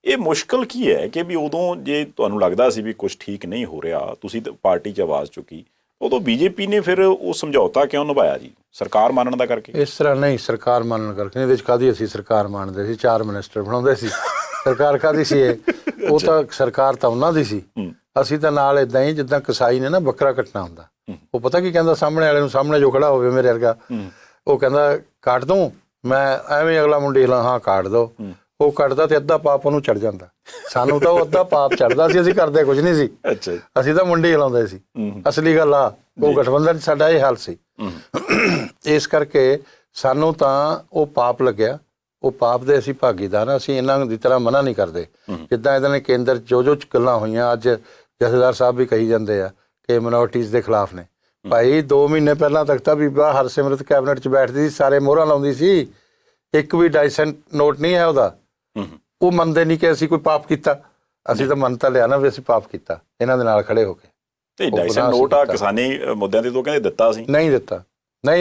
ਇਹ ਮੁਸ਼ਕਲ ਕੀ ਹੈ ਕਿ ਵੀ ਉਦੋਂ ਜੇ ਤੁਹਾਨੂੰ ਲੱਗਦਾ ਸੀ ਵੀ ਕੁਝ ਠੀਕ ਨਹੀਂ ਹੋ ਰਿਹਾ, ਤੁਸੀਂ ਤਾਂ ਪਾਰਟੀ 'ਚ ਆਵਾਜ਼ ਚੁੱਕੀ, ਉਦੋਂ ਬੀਜੇਪੀ ਨੇ ਫਿਰ ਉਹ ਸਮਝੌਤਾ ਕਿਉਂ ਨਿਭਾਇਆ ਜੀ, ਸਰਕਾਰ ਮੰਨਣ ਦਾ ਕਰਕੇ? ਇਸ ਤਰ੍ਹਾਂ ਨਹੀਂ, ਸਰਕਾਰ ਮੰਨਣ ਕਰਕੇ ਇਹਦੇ 'ਚ ਕਾਹਦੀ ਅਸੀਂ ਸਰਕਾਰ ਮੰਨਦੇ ਸੀ, 4 ਮਿਨਿਸਟਰ ਬਣਾਉਂਦੇ ਸੀ, ਸਰਕਾਰ ਕਾਹਦੀ ਸੀ ਇਹ? ਉਹ ਤਾਂ ਸਰਕਾਰ ਤਾਂ ਉਹਨਾਂ ਦੀ ਸੀ, ਅਸੀਂ ਤਾਂ ਨਾਲ ਇਦਾਂ ਹੀ ਜਿੱਦਾਂ ਕਸਾਈ ਨੇ ਨਾ ਬੱਕਰਾ ਕੱਟਣਾ ਹੁੰਦਾ। ਉਹ ਪਤਾ ਕੀ ਕਹਿੰਦਾ ਸਾਹਮਣੇ ਵਾਲੇ ਨੂੰ, ਸਾਹਮਣੇ ਜੋ ਖੜਾ ਹੋਵੇ ਮੇਰੇ ਵਰਗਾ, ਉਹ ਕਹਿੰਦਾ ਕਾਟ ਦੂੰ ਮੈਂ, ਐਵੇਂ ਅਗਲਾ ਮੁੰਡੀ ਹਿਲਾ, ਹਾਂ ਕਾਟ ਦੋ। ਉਹ ਕੱਟਦਾ ਤੇ ਅੱਧਾ ਪਾਪ ਉਹਨੂੰ ਚੜ ਜਾਂਦਾ, ਸਾਨੂੰ ਤਾਂ ਉਹ ਅੱਧਾ ਪਾਪ ਚੜਦਾ ਸੀ, ਅਸੀਂ ਕਰਦੇ ਕੁਝ ਨਹੀਂ ਸੀ, ਅਸੀਂ ਤਾਂ ਮੁੰਡੀ ਹਿਲਾਉਂਦੇ ਸੀ। ਅਸਲੀ ਗੱਲ ਆ, ਉਹ ਗਠਬੰਧਨ ਸਾਡਾ ਇਹ ਹਾਲ ਸੀ। ਇਸ ਕਰਕੇ ਸਾਨੂੰ ਤਾਂ ਉਹ ਪਾਪ ਲੱਗਿਆ, ਉਹ ਪਾਪ ਦੇ ਅਸੀਂ ਭਾਗੀਦਾਰ ਹਾਂ। ਅਸੀਂ ਇਹਨਾਂ ਦੀ ਤਰ੍ਹਾਂ ਮਨਾ ਨਹੀਂ ਕਰਦੇ, ਜਿੱਦਾਂ ਇਹਨਾਂ ਨੇ ਕੇਂਦਰ ਜੋ ਗੱਲਾਂ ਹੋਈਆਂ, ਅੱਜ ਜਥੇਦਾਰ ਸਾਹਿਬ ਵੀ ਕਹੀ ਜਾਂਦੇ ਆ ਕਿ ਮਿਨੋਰਟੀਜ਼ ਦੇ ਖਿਲਾਫ ਨੇ। ਭਾਈ 2 ਮਹੀਨੇ ਪਹਿਲਾਂ ਤੱਕ ਤਾਂ ਬੀਬਾ ਹਰਸਿਮਰਤ ਕੈਬਨਿਟ 'ਚ ਬੈਠਦੀ ਸੀ, ਸਾਰੇ ਮੋਹਰਾਂ ਲਾਉਂਦੀ ਸੀ, ਇੱਕ ਵੀ 2.5 ਸੈਂਟ ਨੋਟ ਨਹੀਂ ਹੈ ਉਹਦਾ। ਉਹ ਮੰਨਦੇ ਨਹੀਂ ਕਿ ਅਸੀਂ ਕੋਈ ਪਾਪ ਕੀਤਾ, ਅਸੀਂ ਤਾਂ ਮੰਨ ਤਾਂ ਲਿਆ ਨਾ ਵੀ ਅਸੀਂ ਪਾਪ ਕੀਤਾ ਇਹਨਾਂ ਦੇ ਨਾਲ ਖੜੇ ਹੋ ਕੇ। ਤੇ 2.5 ਸੈਂਟ ਨੋਟ ਆ ਕਿਸਾਨੀ ਮੁੱਦਿਆਂ ਤੇ ਤੋਂ ਕਹਿੰਦੇ ਦਿੱਤਾ ਸੀ, ਨਹੀਂ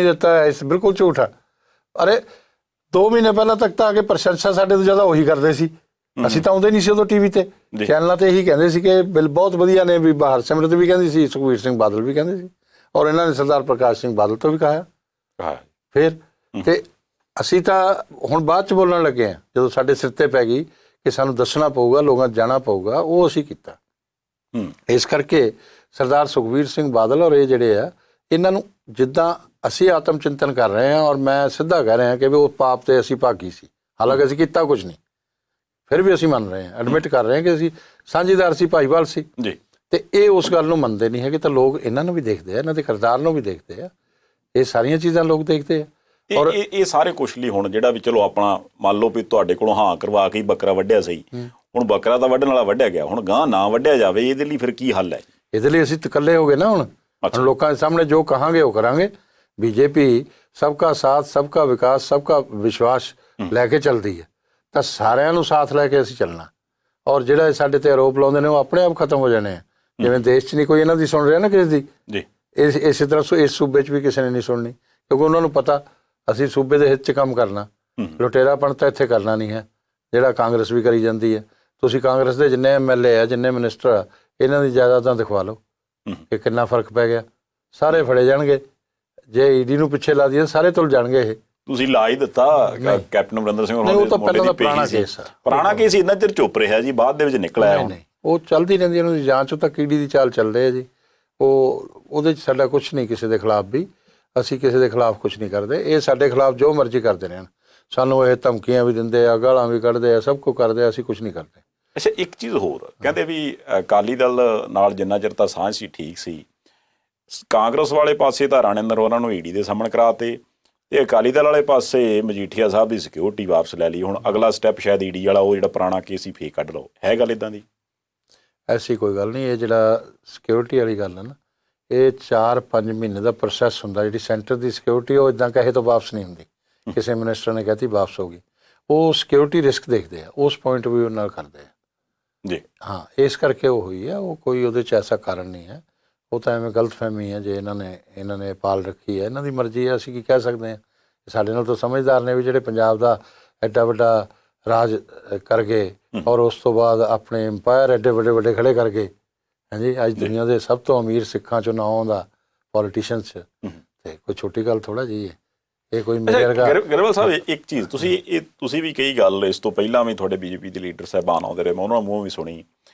ਦਿੱਤਾ, ਇਸ ਬਿਲਕੁਲ ਝੂਠ ਆ। ਅਰੇ 2 ਮਹੀਨੇ ਪਹਿਲਾਂ ਤੱਕ ਤਾਂ ਆ ਕੇ ਪ੍ਰਸ਼ੰਸਾ ਸਾਡੇ ਤੋਂ ਜ਼ਿਆਦਾ ਉਹੀ ਕਰਦੇ ਸੀ, ਅਸੀਂ ਤਾਂ ਆਉਂਦੇ ਨਹੀਂ ਸੀ ਉਦੋਂ ਟੀਵੀ ਤੇ, ਚੈਨਲਾਂ ਤੇ ਇਹੀ ਕਹਿੰਦੇ ਸੀ ਕਿ ਬਿੱਲ ਬਹੁਤ ਵਧੀਆ ਨੇ, ਵੀ ਹਰਸਿਮਰਤ ਵੀ ਕਹਿੰਦੀ ਸੀ, ਸੁਖਬੀਰ ਸਿੰਘ ਬਾਦਲ ਵੀ ਕਹਿੰਦੇ ਸੀ, ਔਰ ਇਹਨਾਂ ਨੇ ਸਰਦਾਰ ਪ੍ਰਕਾਸ਼ ਸਿੰਘ ਬਾਦਲ ਤੋਂ ਵੀ ਕਹਾਇਆ। ਫਿਰ ਤੇ ਅਸੀਂ ਤਾਂ ਹੁਣ ਬਾਅਦ 'ਚ ਬੋਲਣ ਲੱਗੇ ਹਾਂ, ਜਦੋਂ ਸਾਡੇ ਸਿਰ ਤੇ ਪੈ ਗਈ ਕਿ ਸਾਨੂੰ ਦੱਸਣਾ ਪਊਗਾ, ਲੋਕਾਂ 'ਚ ਜਾਣਾ ਪਊਗਾ, ਉਹ ਅਸੀਂ ਕੀਤਾ। ਇਸ ਕਰਕੇ ਸਰਦਾਰ ਸੁਖਬੀਰ ਸਿੰਘ ਬਾਦਲ ਔਰ ਇਹ ਜਿਹੜੇ ਆ, ਇਹਨਾਂ ਨੂੰ ਜਿੱਦਾਂ ਅਸੀਂ ਆਤਮ ਚਿੰਤਨ ਕਰ ਰਹੇ ਹਾਂ, ਔਰ ਮੈਂ ਸਿੱਧਾ ਕਹਿ ਰਿਹਾ ਕਿ ਵੀ ਉਹ ਪਾਪ ਤੇ ਅਸੀਂ ਭਾਗੀ ਸੀ, ਹਾਲਾਂਕਿ ਅਸੀਂ ਕੀਤਾ ਕੁਝ ਨਹੀਂ, ਫਿਰ ਵੀ ਅਸੀਂ ਮੰਨ ਰਹੇ ਹਾਂ, ਐਡਮਿਟ ਕਰ ਰਹੇ ਹਾਂ ਕਿ ਅਸੀਂ ਸਾਂਝੀਦਾਰ ਸੀ, ਭਾਈਵਾਲ ਸੀ ਜੀ। ਤੇ ਇਹ ਉਸ ਗੱਲ ਨੂੰ ਮੰਨਦੇ ਨਹੀਂ ਹੈਗੇ, ਤਾਂ ਲੋਕ ਇਹਨਾਂ ਨੂੰ ਵੀ ਦੇਖਦੇ ਆ, ਇਹਨਾਂ ਦੇ ਕਿਰਦਾਰ ਨੂੰ ਵੀ ਦੇਖਦੇ ਆ, ਇਹ ਸਾਰੀਆਂ ਚੀਜ਼ਾਂ ਲੋਕ ਦੇਖਦੇ ਆ। ਔਰ ਇਹ ਸਾਰੇ ਕੁਛ ਲਈ ਹੁਣ ਜਿਹੜਾ ਵੀ ਚਲੋ ਆਪਣਾ ਮੰਨ ਲਓ ਵੀ ਤੁਹਾਡੇ ਕੋਲੋਂ ਹਾਂ ਕਰਵਾ ਕੇ ਬੱਕਰਾ ਵੱਢਿਆ ਸਹੀ, ਹੁਣ ਬੱਕਰਾ ਤਾਂ ਵੱਢਣ ਵਾਲਾ ਵੱਢਿਆ ਗਿਆ, ਹੁਣ ਗਾਂ ਨਾ ਵੱਢਿਆ ਜਾਵੇ, ਇਹਦੇ ਲਈ ਫਿਰ ਕੀ ਹੱਲ ਹੈ? ਇਹਦੇ ਲਈ ਅਸੀਂ ਇਕੱਲੇ ਹੋ ਗਏ ਨਾ। ਹੁਣ ਲੋਕਾਂ ਦੇ ਸਾਹਮਣੇ ਜੋ ਕਹਾਂਗੇ ਉਹ ਕਰਾਂਗੇ। ਬੀਜੇਪੀ ਸਬਕਾ ਸਾਥ, ਸਬਕਾ ਵਿਕਾਸ, ਸਬਕਾ ਵਿਸ਼ਵਾਸ ਲੈ ਕੇ ਚੱਲਦੀ ਹੈ, ਤਾਂ ਸਾਰਿਆਂ ਨੂੰ ਸਾਥ ਲੈ ਕੇ ਅਸੀਂ ਚੱਲਣਾ। ਔਰ ਜਿਹੜਾ ਸਾਡੇ ਤੇ ਆਰੋਪ ਲਾਉਂਦੇ ਨੇ ਉਹ ਆਪਣੇ ਆਪ ਖਤਮ ਹੋ ਜਾਣੇ ਆ। ਜਿਵੇਂ ਦੇਸ਼ 'ਚ ਨਹੀਂ ਕੋਈ ਇਹਨਾਂ ਦੀ ਸੁਣ ਰਿਹਾ ਨਾ ਕਿਸੇ ਦੀ, ਇਸੇ ਤਰ੍ਹਾਂ ਇਸ ਸੂਬੇ 'ਚ ਵੀ ਕਿਸੇ ਨੇ ਨਹੀਂ ਸੁਣਨੀ, ਕਿਉਂਕਿ ਉਹਨਾਂ ਨੂੰ ਪਤਾ ਅਸੀਂ ਸੂਬੇ ਦੇ ਹਿੱਤ 'ਚ ਕੰਮ ਕਰਨਾ, ਲੁਟੇਰਾਪਣ ਤਾਂ ਇੱਥੇ ਕਰਨਾ ਨਹੀਂ ਹੈ, ਜਿਹੜਾ ਕਾਂਗਰਸ ਵੀ ਕਰੀ ਜਾਂਦੀ ਹੈ। ਤੁਸੀਂ ਕਾਂਗਰਸ ਦੇ ਜਿੰਨੇ MLA ਆ, ਜਿੰਨੇ ਮਿਨਿਸਟਰ ਆ, ਇਹਨਾਂ ਦੀ ਜਾਇਦਾਦਾਂ ਦਿਖਵਾ ਲਓ ਕਿ ਕਿੰਨਾ ਫਰਕ ਪੈ ਗਿਆ। ਸਾਰੇ ਫੜੇ ਜਾਣਗੇ, ਜੇ ED ਨੂੰ ਪਿੱਛੇ ਲਾ ਦਈਏ ਸਾਰੇ ਤੁਲ ਜਾਣਗੇ। ਇਹ ਤੁਸੀਂ ਲਾ ਹੀ ਦਿੱਤਾ ਕੈਪਟਨ ਅਮਰਿੰਦਰ ਸਿੰਘ ਹੋਰਾਂ ਦੇ ਮੁੰਡੇ ਦੀ ਪੁਰਾਣਾ ਕੇਸ ਆ, ਪੁਰਾਣਾ ਕੇਸ ਇੰਨਾ ਚਿਰ ਚੁੱਪ ਰਿਹਾ ਜੀ, ਬਾਅਦ ਦੇ ਵਿੱਚ ਨਿਕਲ ਆਇਆ। ਹੁਣ ਉਹ ਚੱਲਦੀ ਰਹਿੰਦੀ, ਉਹਨਾਂ ਦੀ ਜਾਂਚ ਉਹ ਤਾਂ ED ਦੀ ਚਾਲ ਚੱਲਦੇ ਆ ਜੀ। ਉਹਦੇ 'ਚ ਸਾਡਾ ਕੁਛ ਨਹੀਂ, ਕਿਸੇ ਦੇ ਖਿਲਾਫ ਵੀ ਅਸੀਂ ਕਿਸੇ ਦੇ ਖਿਲਾਫ ਕੁਛ ਨਹੀਂ ਕਰਦੇ। ਇਹ ਸਾਡੇ ਖਿਲਾਫ ਜੋ ਮਰਜ਼ੀ ਕਰਦੇ ਰਹਿਣ, ਸਾਨੂੰ ਇਹ ਧਮਕੀਆਂ ਵੀ ਦਿੰਦੇ ਆ, ਗਾਲਾਂ ਵੀ ਕੱਢਦੇ ਆ, ਸਭ ਕੁਝ ਕਰਦੇ ਆ, ਅਸੀਂ ਕੁਛ ਨਹੀਂ ਕਰਦੇ। ਅੱਛਾ, ਇੱਕ ਚੀਜ਼ ਹੋਰ ਕਹਿੰਦੇ ਵੀ ਅਕਾਲੀ ਦਲ ਨਾਲ ਜਿੰਨਾ ਚਿਰ ਤਾਂ ਸਾਂਝ ਸੀ ਠੀਕ ਸੀ, ਕਾਂਗਰਸ ਵਾਲੇ ਪਾਸੇ ਤਾਂ ਰਾਣੇਂਦਰ ਹੋਰਾਂ ਨੂੰ ED ਦੇ ਸਾਹਮਣੇ ਕਰਾਤੇ, ਤੇ ਅਕਾਲੀ ਦਲ ਵਾਲੇ ਪਾਸੇ ਮਜੀਠੀਆ ਸਾਹਿਬ ਦੀ ਸਿਕਿਉਰਿਟੀ ਵਾਪਸ ਲੈ ਲਈ। ਹੁਣ ਅਗਲਾ ਸਟੈਪ ਸ਼ਾਇਦ ED ਵਾਲਾ, ਉਹ ਜਿਹੜਾ ਪੁਰਾਣਾ ਕੇਸ ਸੀ ਫੇਰ ਕੱਢ ਲਓ, ਹੈ ਗੱਲ ਇੱਦਾਂ ਦੀ? ਐਸੀ ਕੋਈ ਗੱਲ ਨਹੀਂ। ਇਹ ਜਿਹੜਾ ਸਿਕਿਉਰਿਟੀ ਵਾਲੀ ਗੱਲ ਹੈ ਨਾ, ਇਹ 4-5 ਮਹੀਨੇ ਦਾ ਪ੍ਰੋਸੈਸ ਹੁੰਦਾ। ਜਿਹੜੀ ਸੈਂਟਰ ਦੀ ਸਿਕਿਉਰਿਟੀ ਉਹ ਇੱਦਾਂ ਕਹੇ ਤੋਂ ਵਾਪਸ ਨਹੀਂ ਹੁੰਦੀ, ਕਿਸੇ ਮਿਨਿਸਟਰ ਨੇ ਕਹਿਤੀ ਵਾਪਸ ਹੋ ਗਈ। ਉਹ ਸਿਕਿਉਰਿਟੀ ਰਿਸਕ ਦੇਖਦੇ ਆ, ਉਸ ਪੁਆਇੰਟ ਵੀ ਨਾਲ ਕਰਦੇ ਆ ਜੀ। ਹਾਂ, ਇਸ ਕਰਕੇ ਉਹ ਹੋਈ ਹੈ, ਉਹ ਕੋਈ ਉਹਦੇ 'ਚ ਐਸਾ ਕਾਰਨ ਨਹੀਂ ਹੈ। ਉਹ ਤਾਂ ਐਵੇਂ ਗਲਤਫਹਿਮੀ ਹੈ, ਜੇ ਇਹਨਾਂ ਨੇ ਪਾਲ ਰੱਖੀ ਹੈ, ਇਹਨਾਂ ਦੀ ਮਰਜ਼ੀ ਹੈ, ਅਸੀਂ ਕੀ ਕਹਿ ਸਕਦੇ ਹਾਂ। ਸਾਡੇ ਨਾਲ ਤਾਂ ਸਮਝਦਾਰ ਨੇ ਵੀ, ਜਿਹੜੇ ਪੰਜਾਬ ਦਾ ਐਡਾ ਵੱਡਾ ਰਾਜ ਕਰ ਗਏ, ਔਰ ਉਸ ਤੋਂ ਬਾਅਦ ਆਪਣੇ ਅੰਪਾਇਰ ਐਡੇ ਵੱਡੇ ਖੜੇ ਕਰ ਗਏ। ਹਾਂਜੀ, ਅੱਜ ਦੁਨੀਆ ਦੇ ਸਭ ਤੋਂ ਅਮੀਰ ਸਿੱਖਾਂ 'ਚੋਂ ਨਾਂ ਆਉਂਦਾ ਪੋਲੀਟੀਸ਼ੀਅਨਸ 'ਚ, ਤੇ ਕੋਈ ਛੋਟੀ ਗੱਲ ਥੋੜ੍ਹਾ ਜਿਹੀ ਹੈ। ਇਹ ਕੋਈ ਮੇਰੇ ਵਰਗਾ ਗਰੇਵਾਲ ਸਾਹਿਬ ਇੱਕ ਚੀਜ਼ ਤੁਸੀਂ ਵੀ ਕਈ ਗੱਲ ਇਸ ਤੋਂ ਪਹਿਲਾਂ ਵੀ ਤੁਹਾਡੇ ਬੀਜੇਪੀ ਦੇ ਲੀਡਰ ਸਾਹਿਬਾਨ ਆਉਂਦੇ ਰਹੇ, ਮੈਂ ਉਹਨਾਂ ਮੂੰਹ ਵੀ ਸੁਣੀ,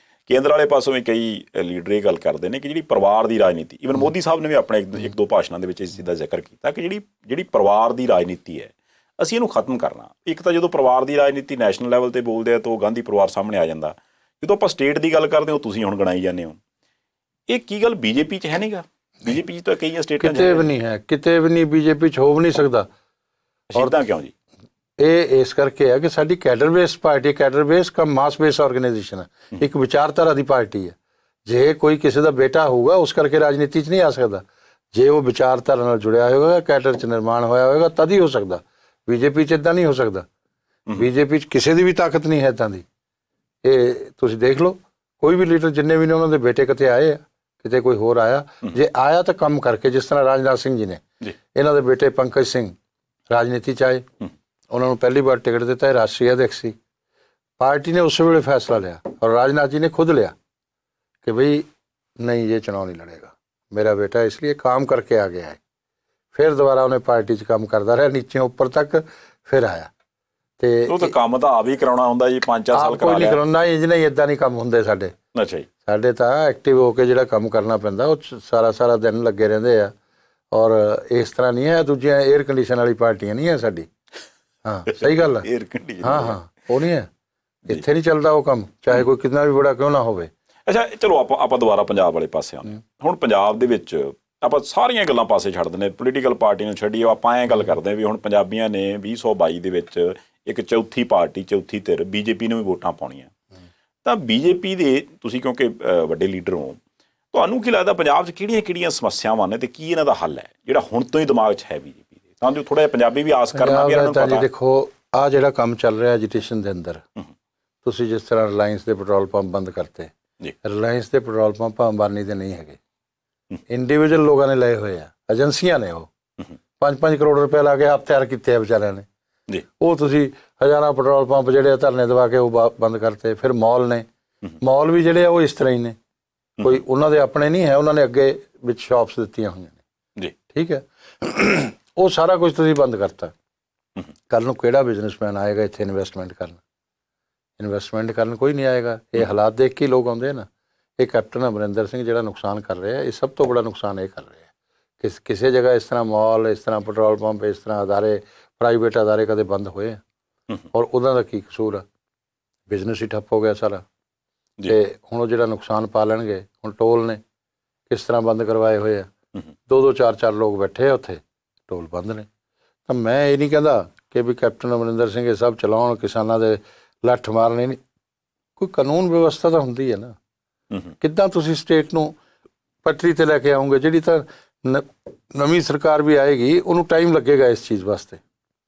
ਕੇਂਦਰ ਵਾਲੇ ਪਾਸੋਂ ਵੀ ਕਈ ਲੀਡਰ ਇਹ ਗੱਲ ਕਰਦੇ ਨੇ ਕਿ ਜਿਹੜੀ ਪਰਿਵਾਰ ਦੀ ਰਾਜਨੀਤੀ, ਈਵਨ ਮੋਦੀ ਸਾਹਿਬ ਨੇ ਵੀ ਆਪਣੇ ਇੱਕ ਦੋ ਭਾਸ਼ਣਾਂ ਦੇ ਵਿੱਚ ਇਸ ਚੀਜ਼ ਦਾ ਜ਼ਿਕਰ ਕੀਤਾ ਕਿ ਜਿਹੜੀ ਪਰਿਵਾਰ ਦੀ ਰਾਜਨੀਤੀ ਹੈ ਅਸੀਂ ਇਹਨੂੰ ਖਤਮ ਕਰਨਾ। ਇੱਕ ਤਾਂ ਜਦੋਂ ਪਰਿਵਾਰ ਦੀ ਰਾਜਨੀਤੀ ਨੈਸ਼ਨਲ ਲੈਵਲ ਤੇ ਬੋਲਦੇ ਆ ਤਾਂ ਉਹ ਗਾਂਧੀ ਪਰਿਵਾਰ ਸਾਹਮਣੇ ਆ ਜਾਂਦਾ, ਜਦੋਂ ਆਪਾਂ ਸਟੇਟ ਦੀ ਗੱਲ ਕਰਦੇ ਹੋ ਤੁਸੀਂ ਹੁਣ ਗਣਾਈ ਜਾਂਦੇ ਹੋ। ਇਹ ਕੀ ਗੱਲ ਬੀਜੇਪੀ 'ਚ ਹੈ ਨਹੀਂਗਾ? ਬੀਜੇਪੀ 'ਚ ਤਾਂ ਕਈਆਂ ਸਟੇਟਾਂ ਕਿਤੇ ਵੀ ਨਹੀਂ ਹੈ, ਕਿਤੇ ਵੀ ਨਹੀਂ, ਬੀਜੇਪੀ 'ਚ ਹੋ ਵੀ ਨਹੀਂ ਸਕਦਾ। ਔਰ ਤਾਂ ਕਿਉਂ ਜੀ? ਇਹ ਇਸ ਕਰਕੇ ਹੈ ਕਿ ਸਾਡੀ cadre base party, cadre base cum mass base organisation ਹੈ, ਇੱਕ ਵਿਚਾਰਧਾਰਾ ਦੀ ਪਾਰਟੀ ਹੈ। ਜੇ ਕੋਈ ਕਿਸੇ ਦਾ ਬੇਟਾ ਹੋਊਗਾ ਉਸ ਕਰਕੇ ਰਾਜਨੀਤੀ 'ਚ ਨਹੀਂ ਆ ਸਕਦਾ, ਜੇ ਉਹ ਵਿਚਾਰਧਾਰਾ ਨਾਲ ਜੁੜਿਆ ਹੋਵੇਗਾ, ਕੈਡਰ 'ਚ ਨਿਰਮਾਣ ਹੋਇਆ ਹੋਵੇਗਾ ਤਦ ਹੀ ਹੋ ਸਕਦਾ। ਬੀਜੇਪੀ 'ਚ ਇੱਦਾਂ ਨਹੀਂ ਹੋ ਸਕਦਾ। ਬੀਜੇਪੀ 'ਚ ਕਿਸੇ ਦੀ ਵੀ ਤਾਕਤ ਨਹੀਂ ਹੈ ਇੱਦਾਂ ਦੀ। ਇਹ ਤੁਸੀਂ ਦੇਖ ਲਓ, ਕੋਈ ਵੀ ਲੀਡਰ ਜਿੰਨੇ ਵੀ ਨੇ ਉਹਨਾਂ ਦੇ ਬੇਟੇ ਕਿਤੇ ਆਏ ਆ, ਕਿਤੇ ਕੋਈ ਹੋਰ ਆਇਆ, ਜੇ ਆਇਆ ਤਾਂ ਕੰਮ ਕਰਕੇ, ਜਿਸ ਤਰ੍ਹਾਂ ਰਾਜਨਾਥ ਸਿੰਘ ਜੀ ਨੇ, ਇਹਨਾਂ ਦੇ ਬੇਟੇ ਪੰਕਜ ਸਿੰਘ ਰਾਜਨੀਤੀ 'ਚ ਆਏ, ਉਹਨਾਂ ਨੂੰ ਪਹਿਲੀ ਵਾਰ ਟਿਕਟ ਦਿੱਤਾ, ਇਹ ਰਾਸ਼ਟਰੀ ਅਧਿਕਸ਼ ਸੀ। ਪਾਰਟੀ ਨੇ ਉਸ ਵੇਲੇ ਫੈਸਲਾ ਲਿਆ ਔਰ ਰਾਜਨਾਥ ਜੀ ਨੇ खुद ਲਿਆ कि भाई नहीं ये चुनाव नहीं लड़ेगा, मेरा बेटा इसलिए काम करके आ गया है। फिर दोबारा उन्हें पार्टी 'ਚ ਕੰਮ ਕਰਦਾ ਰਿਹਾ ਨੀਚੇ ਉੱਪਰ ਤੱਕ, ਫਿਰ ਆਇਆ। ਤੇ ਉਹ ਤਾਂ ਕੰਮ ਤਾਂ ਆਪ ਹੀ ਕਰਾਉਣਾ ਹੁੰਦਾ ਜੀ, 5-4 ਸਾਲ ਕਰਾ ਲਿਆ। ਕਰਾਉਣਾ ਇੰਜ ਨਹੀਂ, ਇਦਾਂ ਨਹੀਂ ਕੰਮ ਹੁੰਦੇ ਸਾਡੇ। ਅੱਛਾ ਜੀ। ਸਾਡੇ ਤਾਂ ਐਕਟਿਵ ਹੋ ਕੇ ਜਿਹੜਾ ਕੰਮ ਕਰਨਾ ਪੈਂਦਾ, ਉਹ 'ਚ ਸਾਰਾ ਦਿਨ ਲੱਗੇ ਰਹਿੰਦੇ ਆ। ਔਰ ਇਸ ਤਰ੍ਹਾਂ ਨਹੀਂ ਹੈ ਦੂਜੀਆਂ 에ਅਰ ਕੰਡੀਸ਼ਨ ਵਾਲੀ ਪਾਰਟੀਆਂ ਨਹੀਂ ਹੈ ਸਾਡੀ। ਹਾਂ ਸਹੀ ਗੱਲ ਹੈ, 에ਅਰ ਕੰਡੀਸ਼ਨ। ਹਾਂ ਉਹ ਨਹੀਂ ਹੈ, ਇੱਥੇ ਨਹੀਂ ਚੱਲਦਾ ਉਹ ਕੰਮ, ਚਾਹੇ ਕੋਈ ਕਿੰਨਾ ਵੀ ਬੜਾ ਕਿਉਂ ਨਾ ਹੋਵੇ। ਅੱਛਾ ਚਲੋ ਆਪਾਂ ਦੁਬਾਰਾ ਪੰਜਾਬ ਵਾਲੇ ਪਾਸੇ ਆਉਂਦੇ। ਹੁਣ ਪੰਜਾਬ ਦੇ ਵਿੱਚ ਆਪਾਂ ਸਾਰੀਆਂ ਗੱਲਾਂ ਪਾਸੇ ਛੱਡ ਦਿੰਦੇ, ਪੋਲੀਟੀਕਲ ਪਾਰਟੀ ਨੂੰ ਛੱਡੀਏ, ਆਪਾਂ ਐਂ ਗੱਲ ਕਰਦੇ ਹਾਂ ਵੀ ਹੁਣ ਪੰਜਾਬੀਆਂ ਨੇ 2022 ਦੇ ਵਿੱਚ ਇੱਕ ਚੌਥੀ ਪਾਰਟੀ, ਚੌਥੀ ਧਿਰ ਬੀਜੇਪੀ ਨੂੰ ਵੀ ਵੋਟਾਂ ਪਾਉਣੀਆਂ। ਤਾਂ ਬੀਜੇਪੀ ਦੇ ਤੁਸੀਂ ਕਿਉਂਕਿ ਵੱਡੇ ਲੀਡਰ ਹੋ, ਤੁਹਾਨੂੰ ਕੀ ਲੱਗਦਾ ਪੰਜਾਬ 'ਚ ਕਿਹੜੀਆਂ ਸਮੱਸਿਆਵਾਂ ਨੇ ਤੇ ਕੀ ਇਹਨਾਂ ਦਾ ਹੱਲ ਹੈ ਜਿਹੜਾ ਹੁਣ ਤੋਂ ਹੀ ਦਿਮਾਗ 'ਚ ਹੈ ਬੀਜੇਪੀ ਦੇ, ਤਾਂ ਜੋ ਥੋੜਾ ਜਿਹਾ ਪੰਜਾਬੀ ਵੀ ਆਸ ਕਰਨਾ ਵੀ ਇਹਨਾਂ ਨੂੰ ਪਤਾ। ਦੇਖੋ ਆਹ ਜਿਹੜਾ ਕੰਮ ਚੱਲ ਰਿਹਾ ਐਜੀਟੇਸ਼ਨ ਦੇ ਅੰਦਰ, ਤੁਸੀਂ ਜਿਸ ਤਰ੍ਹਾਂ ਰਿਲਾਇੰਸ ਦੇ ਪੈਟਰੋਲ ਪੰਪ ਬੰਦ ਕਰਤੇ, ਰਿਲਾਇੰਸ ਦੇ ਪੈਟਰੋਲ ਪੰਪ ਅੰਬਾਨੀ ਦੇ ਨਹੀਂ ਹੈਗੇ, ਇੰਡੀਵਿਜੂਅਲ ਲੋਕਾਂ ਨੇ ਲਏ ਹੋਏ ਆ, ਏਜੰਸੀਆਂ ਨੇ, ਉਹ 5-5 ਕਰੋੜ ਰੁਪਏ ਲਾ ਕੇ ਆਪ ਤਿਆਰ ਕੀਤੇ ਆ ਵਿਚਾਰਿਆਂ ਨੇ। ਉਹ ਤੁਸੀਂ ਹਜ਼ਾਰਾਂ ਪੈਟਰੋਲ ਪੰਪ ਜਿਹੜੇ ਧਰਨੇ ਦਵਾ ਕੇ ਉਹ ਬੰਦ ਕਰਤੇ। ਫਿਰ ਮਾਲ ਨੇ, ਮਾਲ ਵੀ ਜਿਹੜੇ ਆ ਉਹ ਇਸ ਤਰ੍ਹਾਂ ਹੀ ਨੇ, ਕੋਈ ਉਹਨਾਂ ਦੇ ਆਪਣੇ ਨਹੀਂ ਹੈ, ਉਹਨਾਂ ਨੇ ਅੱਗੇ ਵਿੱਚ ਸ਼ਾਪਸ ਦਿੱਤੀਆਂ ਹੋਈਆਂ ਨੇ। ਠੀਕ ਹੈ, ਉਹ ਸਾਰਾ ਕੁਝ ਤੁਸੀਂ ਬੰਦ ਕਰਤਾ। ਕੱਲ ਨੂੰ ਕਿਹੜਾ ਬਿਜ਼ਨਸਮੈਨ ਆਏਗਾ ਇੱਥੇ ਇਨਵੈਸਟਮੈਂਟ ਕਰਨ? ਕੋਈ ਨਹੀਂ ਆਏਗਾ। ਇਹ ਹਾਲਾਤ ਦੇਖ ਕੇ ਲੋਕ ਆਉਂਦੇ ਨਾ। ਇਹ ਕੈਪਟਨ ਅਮਰਿੰਦਰ ਸਿੰਘ ਜਿਹੜਾ ਨੁਕਸਾਨ ਕਰ ਰਿਹਾ, ਇਹ ਸਭ ਤੋਂ ਬੜਾ ਨੁਕਸਾਨ ਇਹ ਕਰ ਰਿਹਾ। ਕਿਸੇ ਜਗ੍ਹਾ ਇਸ ਤਰ੍ਹਾਂ ਮਾਲ, ਇਸ ਤਰ੍ਹਾਂ ਪੈਟਰੋਲ ਪੰਪ, ਇਸ ਤਰ੍ਹਾਂ ਅਦਾਰੇ, ਪ੍ਰਾਈਵੇਟ ਅਦਾਰੇ ਕਦੇ ਬੰਦ ਹੋਏ ਆ? ਔਰ ਉਹਨਾਂ ਦਾ ਕੀ ਕਸੂਰ ਆ? ਬਿਜ਼ਨਸ ਹੀ ਠੱਪ ਹੋ ਗਿਆ ਸਾਰਾ। ਤੇ ਹੁਣ ਉਹ ਜਿਹੜਾ ਨੁਕਸਾਨ ਪਾ ਲੈਣਗੇ, ਹੁਣ ਟੋਲ ਨੇ ਕਿਸ ਤਰ੍ਹਾਂ ਬੰਦ ਕਰਵਾਏ ਹੋਏ ਆ, 2-2 4-4 ਲੋਕ ਬੈਠੇ ਆ ਉੱਥੇ, ਟੋਲ ਬੰਦ ਨੇ। ਤਾਂ ਮੈਂ ਇਹ ਨਹੀਂ ਕਹਿੰਦਾ ਕਿ ਵੀ ਕੈਪਟਨ ਅਮਰਿੰਦਰ ਸਿੰਘ ਇਹ ਸਭ ਚਲਾਉਣ, ਕਿਸਾਨਾਂ ਦੇ ਲੱਠ ਮਾਰਨੇ ਨਹੀਂ। ਕੋਈ ਕਾਨੂੰਨ ਵਿਵਸਥਾ ਤਾਂ ਹੁੰਦੀ ਹੈ ਨਾ। ਕਿੱਦਾਂ ਤੁਸੀਂ ਸਟੇਟ ਨੂੰ ਪਟਰੀ ਤੇ ਲੈ ਕੇ ਆਉਂਗੇ? ਜਿਹੜੀ ਤਾਂ ਨਵੀਂ ਸਰਕਾਰ ਵੀ ਆਏਗੀ ਉਹਨੂੰ ਟਾਈਮ ਲੱਗੇਗਾ ਇਸ ਚੀਜ਼ ਵਾਸਤੇ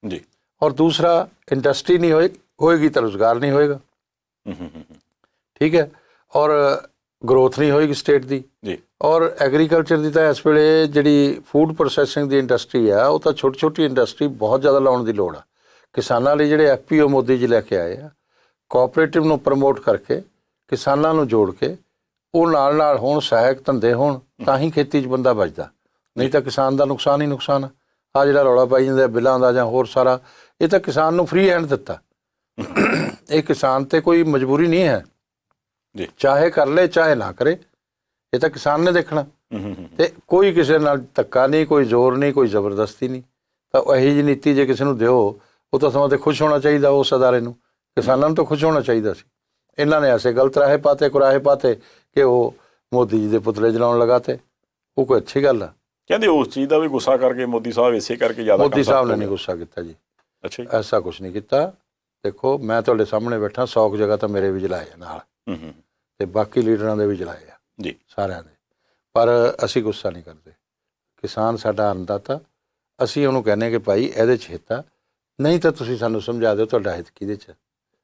ਜੀ। ਔਰ ਦੂਸਰਾ, ਇੰਡਸਟਰੀ ਨਹੀਂ ਹੋਏਗੀ ਤਾਂ ਰੁਜ਼ਗਾਰ ਨਹੀਂ ਹੋਏਗਾ। ਠੀਕ ਹੈ, ਔਰ ਗਰੋਥ ਨਹੀਂ ਹੋਏਗੀ ਸਟੇਟ ਦੀ ਜੀ। ਔਰ ਐਗਰੀਕਲਚਰ ਦੀ ਤਾਂ ਇਸ ਵੇਲੇ ਜਿਹੜੀ ਫੂਡ ਪ੍ਰੋਸੈਸਿੰਗ ਦੀ ਇੰਡਸਟਰੀ ਆ, ਉਹ ਤਾਂ ਛੋਟੀ ਇੰਡਸਟਰੀ ਬਹੁਤ ਜ਼ਿਆਦਾ ਲਾਉਣ ਦੀ ਲੋੜ ਆ। ਕਿਸਾਨਾਂ ਲਈ ਜਿਹੜੇ FPO ਮੋਦੀ ਜੀ ਲੈ ਕੇ ਆਏ ਆ, ਕੋਆਪਰੇਟਿਵ ਨੂੰ ਪ੍ਰਮੋਟ ਕਰਕੇ, ਕਿਸਾਨਾਂ ਨੂੰ ਜੋੜ ਕੇ, ਉਹ ਨਾਲ ਹੋਣ, ਸਹਾਇਕ ਧੰਦੇ ਹੋਣ, ਤਾਂ ਹੀ ਖੇਤੀ 'ਚ ਬੰਦਾ ਬਚਦਾ। ਨਹੀਂ ਤਾਂ ਕਿਸਾਨ ਦਾ ਨੁਕਸਾਨ ਹੀ ਨੁਕਸਾਨ ਆ। ਜਿਹੜਾ ਰੌਲਾ ਪਾਈ ਜਾਂਦਾ ਬਿੱਲਾਂ ਦਾ ਜਾਂ ਹੋਰ ਸਾਰਾ, ਇਹ ਤਾਂ ਕਿਸਾਨ ਨੂੰ ਫ੍ਰੀ ਹੈਂਡ ਦਿੱਤਾ। ਇਹ ਕਿਸਾਨ ਤੇ ਕੋਈ ਮਜਬੂਰੀ ਨਹੀਂ ਹੈ, ਚਾਹੇ ਕਰ ਲੈ ਚਾਹੇ ਨਾ ਕਰੇ, ਇਹ ਤਾਂ ਕਿਸਾਨ ਨੇ ਦੇਖਣਾ। ਤੇ ਕੋਈ ਕਿਸੇ ਨਾਲ ਧੱਕਾ ਨਹੀਂ, ਕੋਈ ਜ਼ੋਰ ਨਹੀਂ, ਕੋਈ ਜ਼ਬਰਦਸਤੀ ਨਹੀਂ। ਤਾਂ ਇਹੀ ਜਿਹੀ ਨੀਤੀ ਜੇ ਕਿਸੇ ਨੂੰ ਦਿਓ, ਉਹ ਤਾਂ ਸਮਾਂ ਤੇ ਖੁਸ਼ ਹੋਣਾ ਚਾਹੀਦਾ ਉਸ ਅਦਾਰੇ ਨੂੰ। ਕਿਸਾਨਾਂ ਨੂੰ ਤਾਂ ਖੁਸ਼ ਹੋਣਾ ਚਾਹੀਦਾ ਸੀ। ਇਹਨਾਂ ਨੇ ਐਸੇ ਗਲਤ ਰਾਹੇ ਪਾਤੇ ਕਿ ਉਹ ਮੋਦੀ ਜੀ ਦੇ ਪੁਤਲੇ ਜਲਾਉਣ ਲਗਾਤੇ। ਉਹ ਕੋਈ ਅੱਛੀ ਗੱਲ ਆ? ਕਹਿੰਦੇ ਉਸ ਚੀਜ਼ ਦਾ ਵੀ ਗੁੱਸਾ ਕਰਕੇ ਮੋਦੀ ਸਾਹਿਬ ਇਸੇ ਕਰਕੇ ਜ਼ਿਆਦਾ। ਮੋਦੀ ਸਾਹਿਬ ਨੇ ਨਹੀਂ ਗੁੱਸਾ ਕੀਤਾ ਜੀ। ਅੱਛਾ ਜੀ, ਐਸਾ ਕੁਛ ਨਹੀਂ ਕੀਤਾ। ਦੇਖੋ ਮੈਂ ਤੁਹਾਡੇ ਸਾਹਮਣੇ ਬੈਠਾ, 100 ਜਗ੍ਹਾ ਤਾਂ ਮੇਰੇ ਵੀ ਜਲਾਏ ਆ ਨਾਲ, ਤੇ ਬਾਕੀ ਲੀਡਰਾਂ ਦੇ ਵੀ ਜਲਾਏ ਆ ਜੀ, ਸਾਰਿਆਂ ਦੇ। ਪਰ ਅਸੀਂ ਗੁੱਸਾ ਨਹੀਂ ਕਰਦੇ। ਕਿਸਾਨ ਸਾਡਾ ਅੰਨਦਾਤਾ, ਅਸੀਂ ਉਹਨੂੰ ਕਹਿੰਦੇ ਕਿ ਭਾਈ ਇਹਦੇ 'ਚ ਹਿੱਤ ਆ, ਨਹੀਂ ਤਾਂ ਤੁਸੀਂ ਸਾਨੂੰ ਸਮਝਾ ਦਿਓ ਤੁਹਾਡਾ ਹਿੱਤ ਕਿਹਦੇ 'ਚ।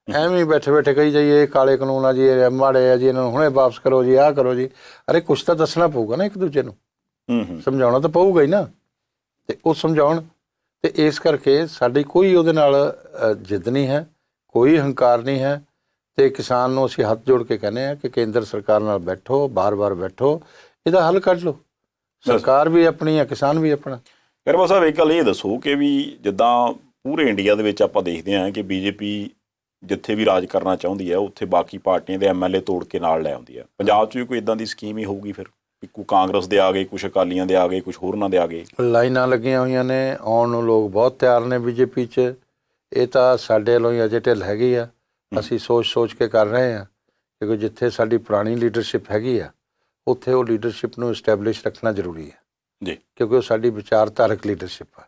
ਐਵੇਂ ਬੈਠੇ ਕਹੀ ਜਾਈਏ ਕਾਲੇ ਕਾਨੂੰਨ ਆ ਜੀ, ਇਹ ਮਾੜੇ ਆ ਜੀ, ਇਹਨਾਂ ਨੂੰ ਹੁਣੇ ਵਾਪਸ ਕਰੋ ਜੀ, ਆਹ ਕਰੋ ਜੀ। ਅਰੇ ਕੁਛ ਤਾਂ ਦੱਸਣਾ ਪਊਗਾ ਨਾ ਇੱਕ ਦੂਜੇ ਨੂੰ, ਸਮਝਾਉਣਾ ਤਾਂ ਪਊਗਾ ਹੀ ਨਾ। ਤੇ ਉਹ ਸਮਝਾਉਣ। ਤੇ ਇਸ ਕਰਕੇ ਸਾਡੀ ਕੋਈ ਉਹਦੇ ਨਾਲ ਜਿੱਦ ਨਹੀਂ ਹੈ, ਕੋਈ ਹੰਕਾਰ ਨਹੀਂ ਹੈ। ਤੇ ਕਿਸਾਨ ਨੂੰ ਅਸੀਂ ਹੱਥ ਜੋੜ ਕੇ ਕਹਿੰਦੇ ਹਾਂ ਕਿ ਕੇਂਦਰ ਸਰਕਾਰ ਨਾਲ ਬੈਠੋ, ਬਾਰ-ਬਾਰ ਬੈਠੋ, ਇਹਦਾ ਹੱਲ ਕੱਢ ਲਓ। ਸਰਕਾਰ ਵੀ ਆਪਣੀ ਹੈ, ਕਿਸਾਨ ਵੀ ਆਪਣਾ। ਗਰੇਵਾਲ ਸਾਹਿਬ ਇੱਕ ਗੱਲ ਇਹ ਦੱਸੋ ਕਿ ਵੀ ਜਿੱਦਾਂ ਪੂਰੇ ਇੰਡੀਆ ਦੇ ਵਿੱਚ ਆਪਾਂ ਦੇਖਦੇ ਹਾਂ ਕਿ ਬੀਜੇਪੀ ਜਿੱਥੇ ਵੀ ਰਾਜ ਕਰਨਾ ਚਾਹੁੰਦੀ ਹੈ ਉੱਥੇ ਬਾਕੀ ਪਾਰਟੀਆਂ ਦੇ ਐਮਐਲਏ ਤੋੜ ਕੇ ਨਾਲ ਲੈ ਆਉਂਦੀ ਹੈ। ਪੰਜਾਬ 'ਚ ਵੀ ਕੋਈ ਇਦਾਂ ਦੀ ਸਕੀਮ ਹੀ ਹੋਊਗੀ ਫਿਰ? ਕੋਈ ਕਾਂਗਰਸ ਦੇ ਆ ਗਏ, ਕੁਛ ਅਕਾਲੀਆਂ ਦੇ ਆ ਗਏ, ਕੁਛ ਹੋਰਨਾਂ ਦੇ ਆ ਗਏ। ਲਾਈਨਾਂ ਲੱਗੀਆਂ ਹੋਈਆਂ ਨੇ, ਆਉਣ ਨੂੰ ਲੋਕ ਬਹੁਤ ਤਿਆਰ ਨੇ ਬੀਜੇਪੀ 'ਚ। ਇਹ ਤਾਂ ਸਾਡੇ ਵੱਲੋਂ ਹੀ ਅਜੇ ਢਿੱਲ ਹੈਗੀ ਆ। ਅਸੀਂ ਸੋਚ ਕੇ ਕਰ ਰਹੇ ਹਾਂ, ਕਿਉਂਕਿ ਜਿੱਥੇ ਸਾਡੀ ਪੁਰਾਣੀ ਲੀਡਰਸ਼ਿਪ ਹੈਗੀ ਆ ਉੱਥੇ ਉਹ ਲੀਡਰਸ਼ਿਪ ਨੂੰ ਇਸਟੈਬਲਿਸ਼ ਰੱਖਣਾ ਜ਼ਰੂਰੀ ਹੈ ਜੀ, ਕਿਉਂਕਿ ਉਹ ਸਾਡੀ ਵਿਚਾਰਧਾਰਕ ਲੀਡਰਸ਼ਿਪ ਆ।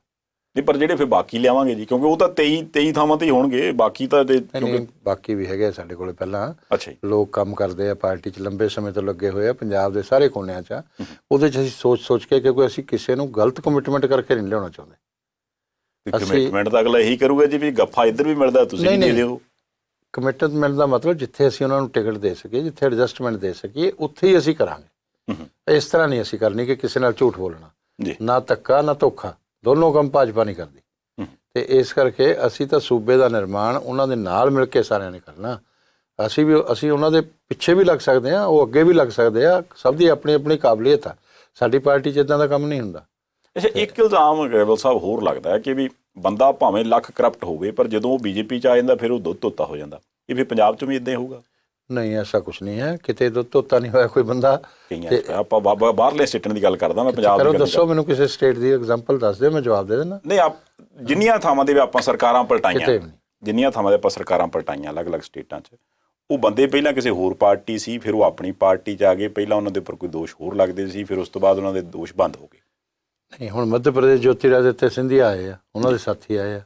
ਨਹੀਂ, ਪਰ ਜਿਹੜੇ ਫਿਰ ਬਾਕੀ ਲਿਆਵਾਂਗੇ ਜੀ, ਕਿਉਂਕਿ ਉਹ ਤਾਂ 23 ਥਾਵਾਂ ਤੇ ਹੀ ਹੋਣਗੇ, ਬਾਕੀ ਤਾਂ ਨਹੀਂ, ਬਾਕੀ ਵੀ ਹੈਗੇ ਸਾਡੇ ਕੋਲ। ਪਹਿਲਾਂ ਅੱਛਾ ਜੀ, ਲੋਕ ਕੰਮ ਕਰਦੇ ਆ ਪਾਰਟੀ 'ਚ, ਲੰਬੇ ਸਮੇਂ ਤੋਂ ਲੱਗੇ ਹੋਏ ਆ ਪੰਜਾਬ ਦੇ ਸਾਰੇ ਕੋਨਿਆਂ 'ਚ ਆ। ਉਹਦੇ 'ਚ ਅਸੀਂ ਸੋਚ ਕੇ, ਕਿਉਂਕਿ ਅਸੀਂ ਕਿਸੇ ਨੂੰ ਗਲਤ ਕਮਿਟਮੈਂਟ ਕਰਕੇ ਨਹੀਂ ਲਿਆਉਣਾ ਚਾਹੁੰਦੇ। ਕਮਿਟਮੈਂਟ ਤਾਂ ਅਗਲਾ ਇਹੀ ਕਰੂਗਾ ਜੀ ਵੀ ਗੱਫਾ ਇੱਧਰ ਵੀ ਮਿਲਦਾ ਤੁਸੀਂ ਵੀ ਦੇ ਦਿਓ। ਕਮਿਟਮੈਂਟ ਦਾ ਮਤਲਬ ਜਿੱਥੇ ਅਸੀਂ ਉਹਨਾਂ ਨੂੰ ਟਿਕਟ ਦੇ ਸਕੀਏ, ਜਿੱਥੇ ਐਡਜਸਟਮੈਂਟ ਦੇ ਸਕੀਏ, ਉੱਥੇ ਹੀ ਅਸੀਂ ਕਰਾਂਗੇ। ਇਸ ਤਰ੍ਹਾਂ ਨਹੀਂ ਅਸੀਂ ਕਰਨੀ ਕਿ ਕਿਸੇ ਨਾਲ ਝੂਠ ਬੋਲਣਾ, ਨਾ ਧੱਕਾ ਨਾ ਧੋਖਾ, ਦੋਨੋਂ ਕੰਮ ਭਾਜਪਾ ਨਹੀਂ ਕਰਦੀ। ਤੇ ਇਸ ਕਰਕੇ ਅਸੀਂ ਤਾਂ ਸੂਬੇ ਦਾ ਨਿਰਮਾਣ ਉਹਨਾਂ ਦੇ ਨਾਲ ਮਿਲ ਕੇ ਸਾਰਿਆਂ ਨੇ ਕਰਨਾ। ਅਸੀਂ ਉਹਨਾਂ ਦੇ ਪਿੱਛੇ ਵੀ ਲੱਗ ਸਕਦੇ ਹਾਂ, ਉਹ ਅੱਗੇ ਵੀ ਲੱਗ ਸਕਦੇ ਆ। ਸਭ ਦੀ ਆਪਣੀ ਆਪਣੀ ਕਾਬਲੀਅਤ ਆ। ਸਾਡੀ ਪਾਰਟੀ 'ਚ ਇਦਾਂ ਦਾ ਕੰਮ ਨਹੀਂ ਹੁੰਦਾ। ਅੱਛਾ, ਇੱਕ ਇਲਜ਼ਾਮ ਗਰੇਵਾਲ ਸਾਹਿਬ ਹੋਰ ਲੱਗਦਾ ਹੈ ਕਿ ਵੀ ਬੰਦਾ ਭਾਵੇਂ ਲੱਖ ਕਰਪਟ ਹੋਵੇ, ਪਰ ਜਦੋਂ ਉਹ ਬੀਜੇਪੀ 'ਚ ਆ ਜਾਂਦਾ ਫਿਰ ਉਹ ਦੁੱਧ ਧੋਤਾ ਹੋ ਜਾਂਦਾ। ਇਹ ਫਿਰ ਪੰਜਾਬ 'ਚ ਵੀ ਇਦਾਂ ਹੀ ਹੋਊਗਾ? ਨਹੀਂ, ਐਸਾ ਕੁਛ ਨਹੀਂ ਹੈ। ਕਿਤੇ ਦੁੱਧ ਧੋਤਾ ਨਹੀਂ ਹੋਇਆ ਕੋਈ ਬੰਦਾ। ਆਪਾਂ ਬਾਹਰਲੇ ਸਟੇਟਾਂ ਦੀ ਗੱਲ ਕਰਦਾ, ਮੈਂ ਪੰਜਾਬ ਦੀ। ਦੱਸੋ ਮੈਨੂੰ ਕਿਸੇ ਸਟੇਟ ਦੀ ਐਗਜ਼ਾਮਪਲ ਦੱਸ ਦਿਓ, ਮੈਂ ਜਵਾਬ ਦੇ ਦੇਣਾ। ਨਹੀਂ, ਜਿੰਨੀਆਂ ਥਾਵਾਂ ਦੇ ਵੀ ਆਪਾਂ ਸਰਕਾਰਾਂ ਪਲਟਾਈਆਂ, ਜਿੰਨੀਆਂ ਥਾਵਾਂ ਦੇ ਆਪਾਂ ਸਰਕਾਰਾਂ ਪਲਟਾਈਆਂ ਅਲੱਗ-ਅਲੱਗ ਸਟੇਟਾਂ 'ਚ, ਉਹ ਬੰਦੇ ਪਹਿਲਾਂ ਕਿਸੇ ਹੋਰ ਪਾਰਟੀ ਸੀ, ਫਿਰ ਉਹ ਆਪਣੀ ਪਾਰਟੀ 'ਚ ਆ ਗਏ। ਪਹਿਲਾਂ ਉਹਨਾਂ ਦੇ ਉੱਪਰ ਕੋਈ ਦੋਸ਼ ਹੋਰ ਲੱਗਦੇ ਸੀ, ਫਿਰ ਉਸ ਤੋਂ ਬਾਅਦ ਉਹਨਾਂ ਦੇ ਦੋਸ਼ ਬੰਦ ਹੋ ਗਏ। ਨਹੀਂ, ਹੁਣ ਮੱਧ ਪ੍ਰਦੇਸ਼ ਜੋਤੀਰਾਦਿੱਤਿਆ ਸਿੰਧੀਆ ਆਏ ਆ, ਉਹਨਾਂ ਦੇ ਸਾਥੀ ਆਏ ਆ।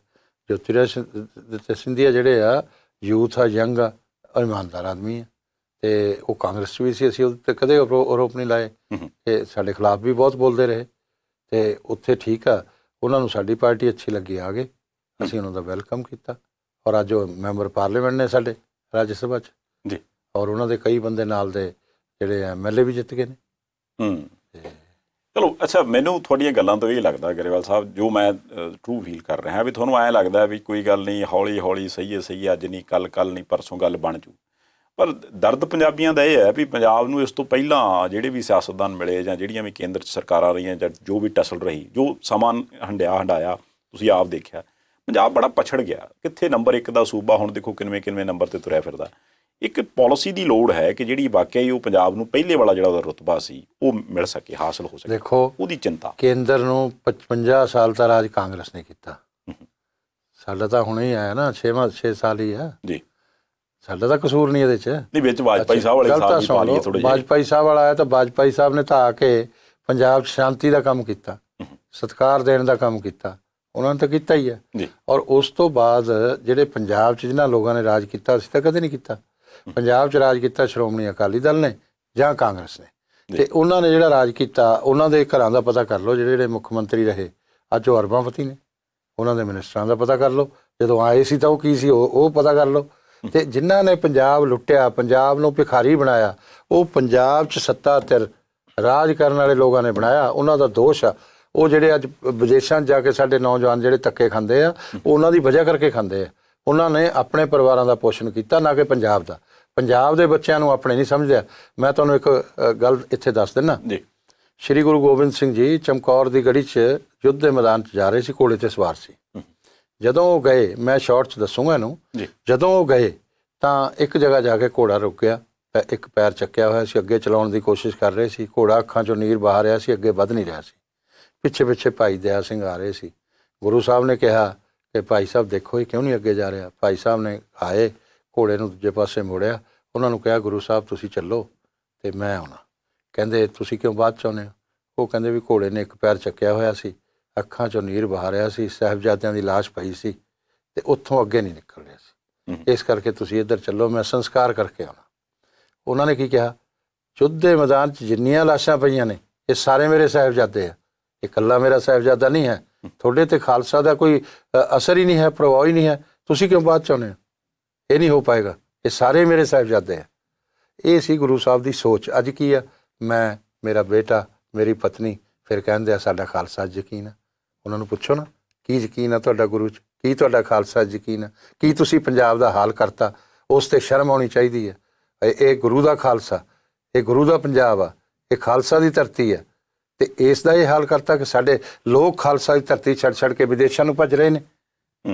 ਜੋਤੀਰਾਦਿੱਤਿਆ ਸਿੰਧੀਆ ਜਿਹੜੇ ਆ, ਯੂਥ ਆ, ਯੰਗ ਆ, ਇਮਾਨਦਾਰ ਆਦਮੀ ਆ, ਤੇ ਉਹ ਕਾਂਗਰਸ 'ਚ ਵੀ ਸੀ। ਅਸੀਂ ਉਹਦੇ 'ਤੇ ਕਦੇ ਆਰੋਪ ਨਹੀਂ ਲਾਏ ਕਿ ਸਾਡੇ ਖਿਲਾਫ ਵੀ ਬਹੁਤ ਬੋਲਦੇ ਰਹੇ। ਤੇ ਉੱਥੇ ਠੀਕ ਆ, ਉਹਨਾਂ ਨੂੰ ਸਾਡੀ ਪਾਰਟੀ ਅੱਛੀ ਲੱਗੀ, ਆ ਗਏ। ਅਸੀਂ ਉਹਨਾਂ ਦਾ ਵੈਲਕਮ ਕੀਤਾ, ਔਰ ਅੱਜ ਉਹ ਮੈਂਬਰ ਪਾਰਲੀਮੈਂਟ ਨੇ ਸਾਡੇ ਰਾਜ ਸਭਾ 'ਚ ਜੀ, ਔਰ ਉਹਨਾਂ ਦੇ ਕਈ ਬੰਦੇ ਨਾਲ ਦੇ ਜਿਹੜੇ ਐਮਐਲਏ ਵੀ ਜਿੱਤ ਗਏ ਨੇ। ਚਲੋ, ਅੱਛਾ, ਮੈਨੂੰ ਤੁਹਾਡੀਆਂ ਗੱਲਾਂ ਤੋਂ ਇਹ ਲੱਗਦਾ ਗਰੇਵਾਲ ਸਾਹਿਬ, ਜੋ ਮੈਂ ਟਰੂ ਫੀਲ ਕਰ ਰਿਹਾ ਵੀ ਤੁਹਾਨੂੰ ਐਂ ਲੱਗਦਾ ਵੀ ਕੋਈ ਗੱਲ ਨਹੀਂ, ਹੌਲੀ ਹੌਲੀ ਸਹੀ ਹੈ, ਅੱਜ ਨਹੀਂ ਕੱਲ ਨਹੀਂ ਪਰਸੋਂ ਗੱਲ ਬਣ ਜੂ। ਪਰ ਦਰਦ ਪੰਜਾਬੀਆਂ ਦਾ ਇਹ ਹੈ ਵੀ ਪੰਜਾਬ ਨੂੰ ਇਸ ਤੋਂ ਪਹਿਲਾਂ ਜਿਹੜੇ ਵੀ ਸਿਆਸਤਦਾਨ ਮਿਲੇ ਜਾਂ ਜਿਹੜੀਆਂ ਵੀ ਕੇਂਦਰ 'ਚ ਸਰਕਾਰਾਂ ਰਹੀਆਂ ਜਾਂ ਜੋ ਵੀ ਟਸਲ ਰਹੀ, ਜੋ ਸਮਾਂ ਹੰਡਾਇਆ, ਤੁਸੀਂ ਆਪ ਦੇਖਿਆ, ਪੰਜਾਬ ਬੜਾ ਪਛੜ ਗਿਆ। ਕਿੱਥੇ ਨੰਬਰ 1 ਦਾ ਸੂਬਾ, ਹੁਣ ਦੇਖੋ ਕਿੰਨਵੇਂ ਨੰਬਰ 'ਤੇ ਤੁਰਿਆ ਫਿਰਦਾ। ਇੱਕ ਪੋਲਿਸੀ ਦੀ ਲੋੜ ਹੈ ਕਿ ਜਿਹੜੀ ਵਾਕਿਆ ਹੀ ਉਹ ਪੰਜਾਬ ਨੂੰ ਪਹਿਲੇ ਵਾਲਾ ਜਿਹੜਾ ਉਹਦਾ ਰੁਤਬਾ ਸੀ ਉਹ ਮਿਲ ਸਕੇ, ਹਾਸਲ ਹੋ ਸਕੇ। ਦੇਖੋ, ਉਹਦੀ ਚਿੰਤਾ। ਕੇਂਦਰ ਨੂੰ 55 ਸਾਲ ਦਾ ਰਾਜ ਕਾਂਗਰਸ ਨੇ ਕੀਤਾ। ਸਾਡਾ ਤਾਂ ਹੁਣੇ ਹੀ ਆਇਆ ਨਾ, 6 ਸਾਲ ਹੀ ਆ ਜੀ। ਸਾਡਾ ਤਾਂ ਕਸੂਰ ਨਹੀਂ ਇਹਦੇ 'ਚ। ਨਹੀਂ, ਵਿੱਚ ਵਾਜਪਾਈ ਸਾਹਿਬ ਵਾਲੇ ਸਾਲ ਵੀ ਪਾ ਲਈਏ ਥੋੜੇ ਜਿਹੇ। ਵਾਜਪਾਈ ਸਾਹਿਬ ਵਾਲਾ ਆਇਆ ਤਾਂ ਵਾਜਪਾਈ ਸਾਹਿਬ ਨੇ ਤਾਂ ਆ ਕੇ ਪੰਜਾਬ 'ਚ ਸ਼ਾਂਤੀ ਦਾ ਕੰਮ ਕੀਤਾ, ਸਤਿਕਾਰ ਦੇਣ ਦਾ ਕੰਮ ਕੀਤਾ। ਉਹਨਾਂ ਨੇ ਤਾਂ ਕੀਤਾ ਹੀ ਹੈ। ਔਰ ਉਸ ਤੋਂ ਬਾਅਦ ਜਿਹੜੇ ਪੰਜਾਬ 'ਚ ਜਿਹਨਾਂ ਲੋਕਾਂ ਨੇ ਰਾਜ ਕੀਤਾ, ਅਸੀਂ ਤਾਂ ਕਦੇ ਨਹੀਂ ਕੀਤਾ। ਪੰਜਾਬ 'ਚ ਰਾਜ ਕੀਤਾ ਸ਼੍ਰੋਮਣੀ ਅਕਾਲੀ ਦਲ ਨੇ ਜਾਂ ਕਾਂਗਰਸ ਨੇ। ਤੇ ਉਹਨਾਂ ਨੇ ਜਿਹੜਾ ਰਾਜ ਕੀਤਾ, ਉਹਨਾਂ ਦੇ ਘਰਾਂ ਦਾ ਪਤਾ ਕਰ ਲਓ। ਜਿਹੜੇ ਮੁੱਖ ਮੰਤਰੀ ਰਹੇ, ਅੱਜ ਉਹ ਅਰਬਾਂਪਤੀ ਨੇ। ਉਹਨਾਂ ਦੇ ਮਿਨਿਸਟਰਾਂ ਦਾ ਪਤਾ ਕਰ ਲਓ, ਜਦੋਂ ਆਏ ਸੀ ਤਾਂ ਉਹ ਕੀ ਸੀ, ਉਹ ਪਤਾ ਕਰ ਲਓ। ਤੇ ਜਿਨ੍ਹਾਂ ਨੇ ਪੰਜਾਬ ਲੁੱਟਿਆ, ਪੰਜਾਬ ਨੂੰ ਭਿਖਾਰੀ ਬਣਾਇਆ, ਉਹ ਪੰਜਾਬ 'ਚ ਸੱਤਾ ਧਿਰ ਰਾਜ ਕਰਨ ਵਾਲੇ ਲੋਕਾਂ ਨੇ ਬਣਾਇਆ। ਉਹਨਾਂ ਦਾ ਦੋਸ਼ ਆ। ਉਹ ਜਿਹੜੇ ਅੱਜ ਵਿਦੇਸ਼ਾਂ 'ਚ ਜਾ ਕੇ ਸਾਡੇ ਨੌਜਵਾਨ ਜਿਹੜੇ ਧੱਕੇ ਖਾਂਦੇ ਆ, ਉਹਨਾਂ ਦੀ ਵਜ੍ਹਾ ਕਰਕੇ ਖਾਂਦੇ ਆ। ਉਹਨਾਂ ਨੇ ਆਪਣੇ ਪਰਿਵਾਰਾਂ ਦਾ ਪੋਸ਼ਣ ਕੀਤਾ, ਨਾ ਕਿ ਪੰਜਾਬ ਦਾ। ਪੰਜਾਬ ਦੇ ਬੱਚਿਆਂ ਨੂੰ ਆਪਣੇ ਨਹੀਂ ਸਮਝਿਆ। ਮੈਂ ਤੁਹਾਨੂੰ ਇੱਕ ਗੱਲ ਇੱਥੇ ਦੱਸ ਦਿੰਦਾ ਜੀ। ਸ਼੍ਰੀ ਗੁਰੂ ਗੋਬਿੰਦ ਸਿੰਘ ਜੀ ਚਮਕੌਰ ਦੀ ਗੜੀ 'ਚ ਯੁੱਧ ਦੇ ਮੈਦਾਨ 'ਚ ਜਾ ਰਹੇ ਸੀ, ਘੋੜੇ 'ਤੇ ਸਵਾਰ ਸੀ। ਜਦੋਂ ਉਹ ਗਏ, ਮੈਂ ਸ਼ਾਰਟ 'ਚ ਦੱਸੂਗਾ ਇਹਨੂੰ, ਜਦੋਂ ਉਹ ਗਏ ਤਾਂ ਇੱਕ ਜਗ੍ਹਾ ਜਾ ਕੇ ਘੋੜਾ ਰੁਕ ਗਿਆ। ਇੱਕ ਪੈਰ ਚੱਕਿਆ ਹੋਇਆ ਸੀ, ਅੱਗੇ ਚਲਾਉਣ ਦੀ ਕੋਸ਼ਿਸ਼ ਕਰ ਰਹੇ ਸੀ। ਘੋੜਾ ਅੱਖਾਂ 'ਚੋਂ ਨੀਰ ਬਹਾ ਰਿਹਾ ਸੀ, ਅੱਗੇ ਵੱਧ ਨਹੀਂ ਰਿਹਾ ਸੀ। ਪਿੱਛੇ ਭਾਈ ਦਇਆ ਸਿੰਘ ਆ ਰਹੇ ਸੀ। ਗੁਰੂ ਸਾਹਿਬ ਨੇ ਕਿਹਾ ਕਿ ਭਾਈ ਸਾਹਿਬ ਦੇਖੋ, ਇਹ ਕਿਉਂ ਨਹੀਂ ਅੱਗੇ ਜਾ ਰਿਹਾ। ਭਾਈ ਸਾਹਿਬ ਨੇ ਆਏ, ਘੋੜੇ ਨੂੰ ਦੂਜੇ ਪਾਸੇ ਮੋੜਿਆ। ਉਹਨਾਂ ਨੂੰ ਕਿਹਾ, ਗੁਰੂ ਸਾਹਿਬ ਤੁਸੀਂ ਚੱਲੋ ਅਤੇ ਮੈਂ ਆਉਣਾ। ਕਹਿੰਦੇ ਤੁਸੀਂ ਕਿਉਂ ਬਾਅਦ 'ਚ ਆਉਂਦੇ ਹੋ? ਉਹ ਕਹਿੰਦੇ ਵੀ ਘੋੜੇ ਨੇ ਇੱਕ ਪੈਰ ਚੱਕਿਆ ਹੋਇਆ ਸੀ, ਅੱਖਾਂ 'ਚੋਂ ਨੀਰ ਬਹਾ ਰਿਹਾ ਸੀ, ਸਾਹਿਬਜ਼ਾਦਿਆਂ ਦੀ ਲਾਸ਼ ਪਈ ਸੀ ਅਤੇ ਉੱਥੋਂ ਅੱਗੇ ਨਹੀਂ ਨਿਕਲ ਰਿਹਾ ਸੀ। ਇਸ ਕਰਕੇ ਤੁਸੀਂ ਇੱਧਰ ਚੱਲੋ, ਮੈਂ ਸੰਸਕਾਰ ਕਰਕੇ ਆਉਣਾ। ਉਹਨਾਂ ਨੇ ਕੀ ਕਿਹਾ, ਯੁੱਧ ਦੇ ਮੈਦਾਨ 'ਚ ਜਿੰਨੀਆਂ ਲਾਸ਼ਾਂ ਪਈਆਂ ਨੇ, ਇਹ ਸਾਰੇ ਮੇਰੇ ਸਾਹਿਬਜ਼ਾਦੇ ਆ, ਇਹ ਇਕੱਲਾ ਮੇਰਾ ਸਾਹਿਬਜ਼ਾਦਾ ਨਹੀਂ ਹੈ। ਤੁਹਾਡੇ 'ਤੇ ਖਾਲਸਾ ਦਾ ਕੋਈ ਅਸਰ ਹੀ ਨਹੀਂ ਹੈ, ਪ੍ਰਭਾਵ ਹੀ ਨਹੀਂ ਹੈ। ਤੁਸੀਂ ਕਿਉਂ ਬਾਅਦ 'ਚ ਆਉਂਦੇ ਹੋ? ਇਹ ਨਹੀਂ ਹੋ ਪਾਏਗਾ, ਇਹ ਸਾਰੇ ਮੇਰੇ ਸਾਹਿਬਜ਼ਾਦੇ ਆ। ਇਹ ਸੀ ਗੁਰੂ ਸਾਹਿਬ ਦੀ ਸੋਚ। ਅੱਜ ਕੀ ਆ, ਮੈਂ, ਮੇਰਾ ਬੇਟਾ, ਮੇਰੀ ਪਤਨੀ, ਫਿਰ ਕਹਿੰਦੇ ਆ ਸਾਡਾ ਖਾਲਸਾ ਯਕੀਨ ਆ। ਉਹਨਾਂ ਨੂੰ ਪੁੱਛੋ ਨਾ, ਕੀ ਯਕੀਨ ਆ ਤੁਹਾਡਾ ਗੁਰੂ 'ਚ? ਕੀ ਤੁਹਾਡਾ ਖਾਲਸਾ ਯਕੀਨ ਆ? ਕੀ ਤੁਸੀਂ ਪੰਜਾਬ ਦਾ ਹਾਲ ਕਰਤਾ? ਉਸ 'ਤੇ ਸ਼ਰਮ ਆਉਣੀ ਚਾਹੀਦੀ ਹੈ। ਇਹ ਗੁਰੂ ਦਾ ਖਾਲਸਾ, ਇਹ ਗੁਰੂ ਦਾ ਪੰਜਾਬ ਆ, ਇਹ ਖਾਲਸਾ ਦੀ ਧਰਤੀ ਆ। ਤੇ ਇਸ ਦਾ ਇਹ ਹਾਲ ਕਰਤਾ ਕਿ ਸਾਡੇ ਲੋਕ ਖਾਲਸਾ ਦੀ ਧਰਤੀ ਛੱਡ ਕੇ ਵਿਦੇਸ਼ਾਂ ਨੂੰ ਭੱਜ ਰਹੇ ਨੇ।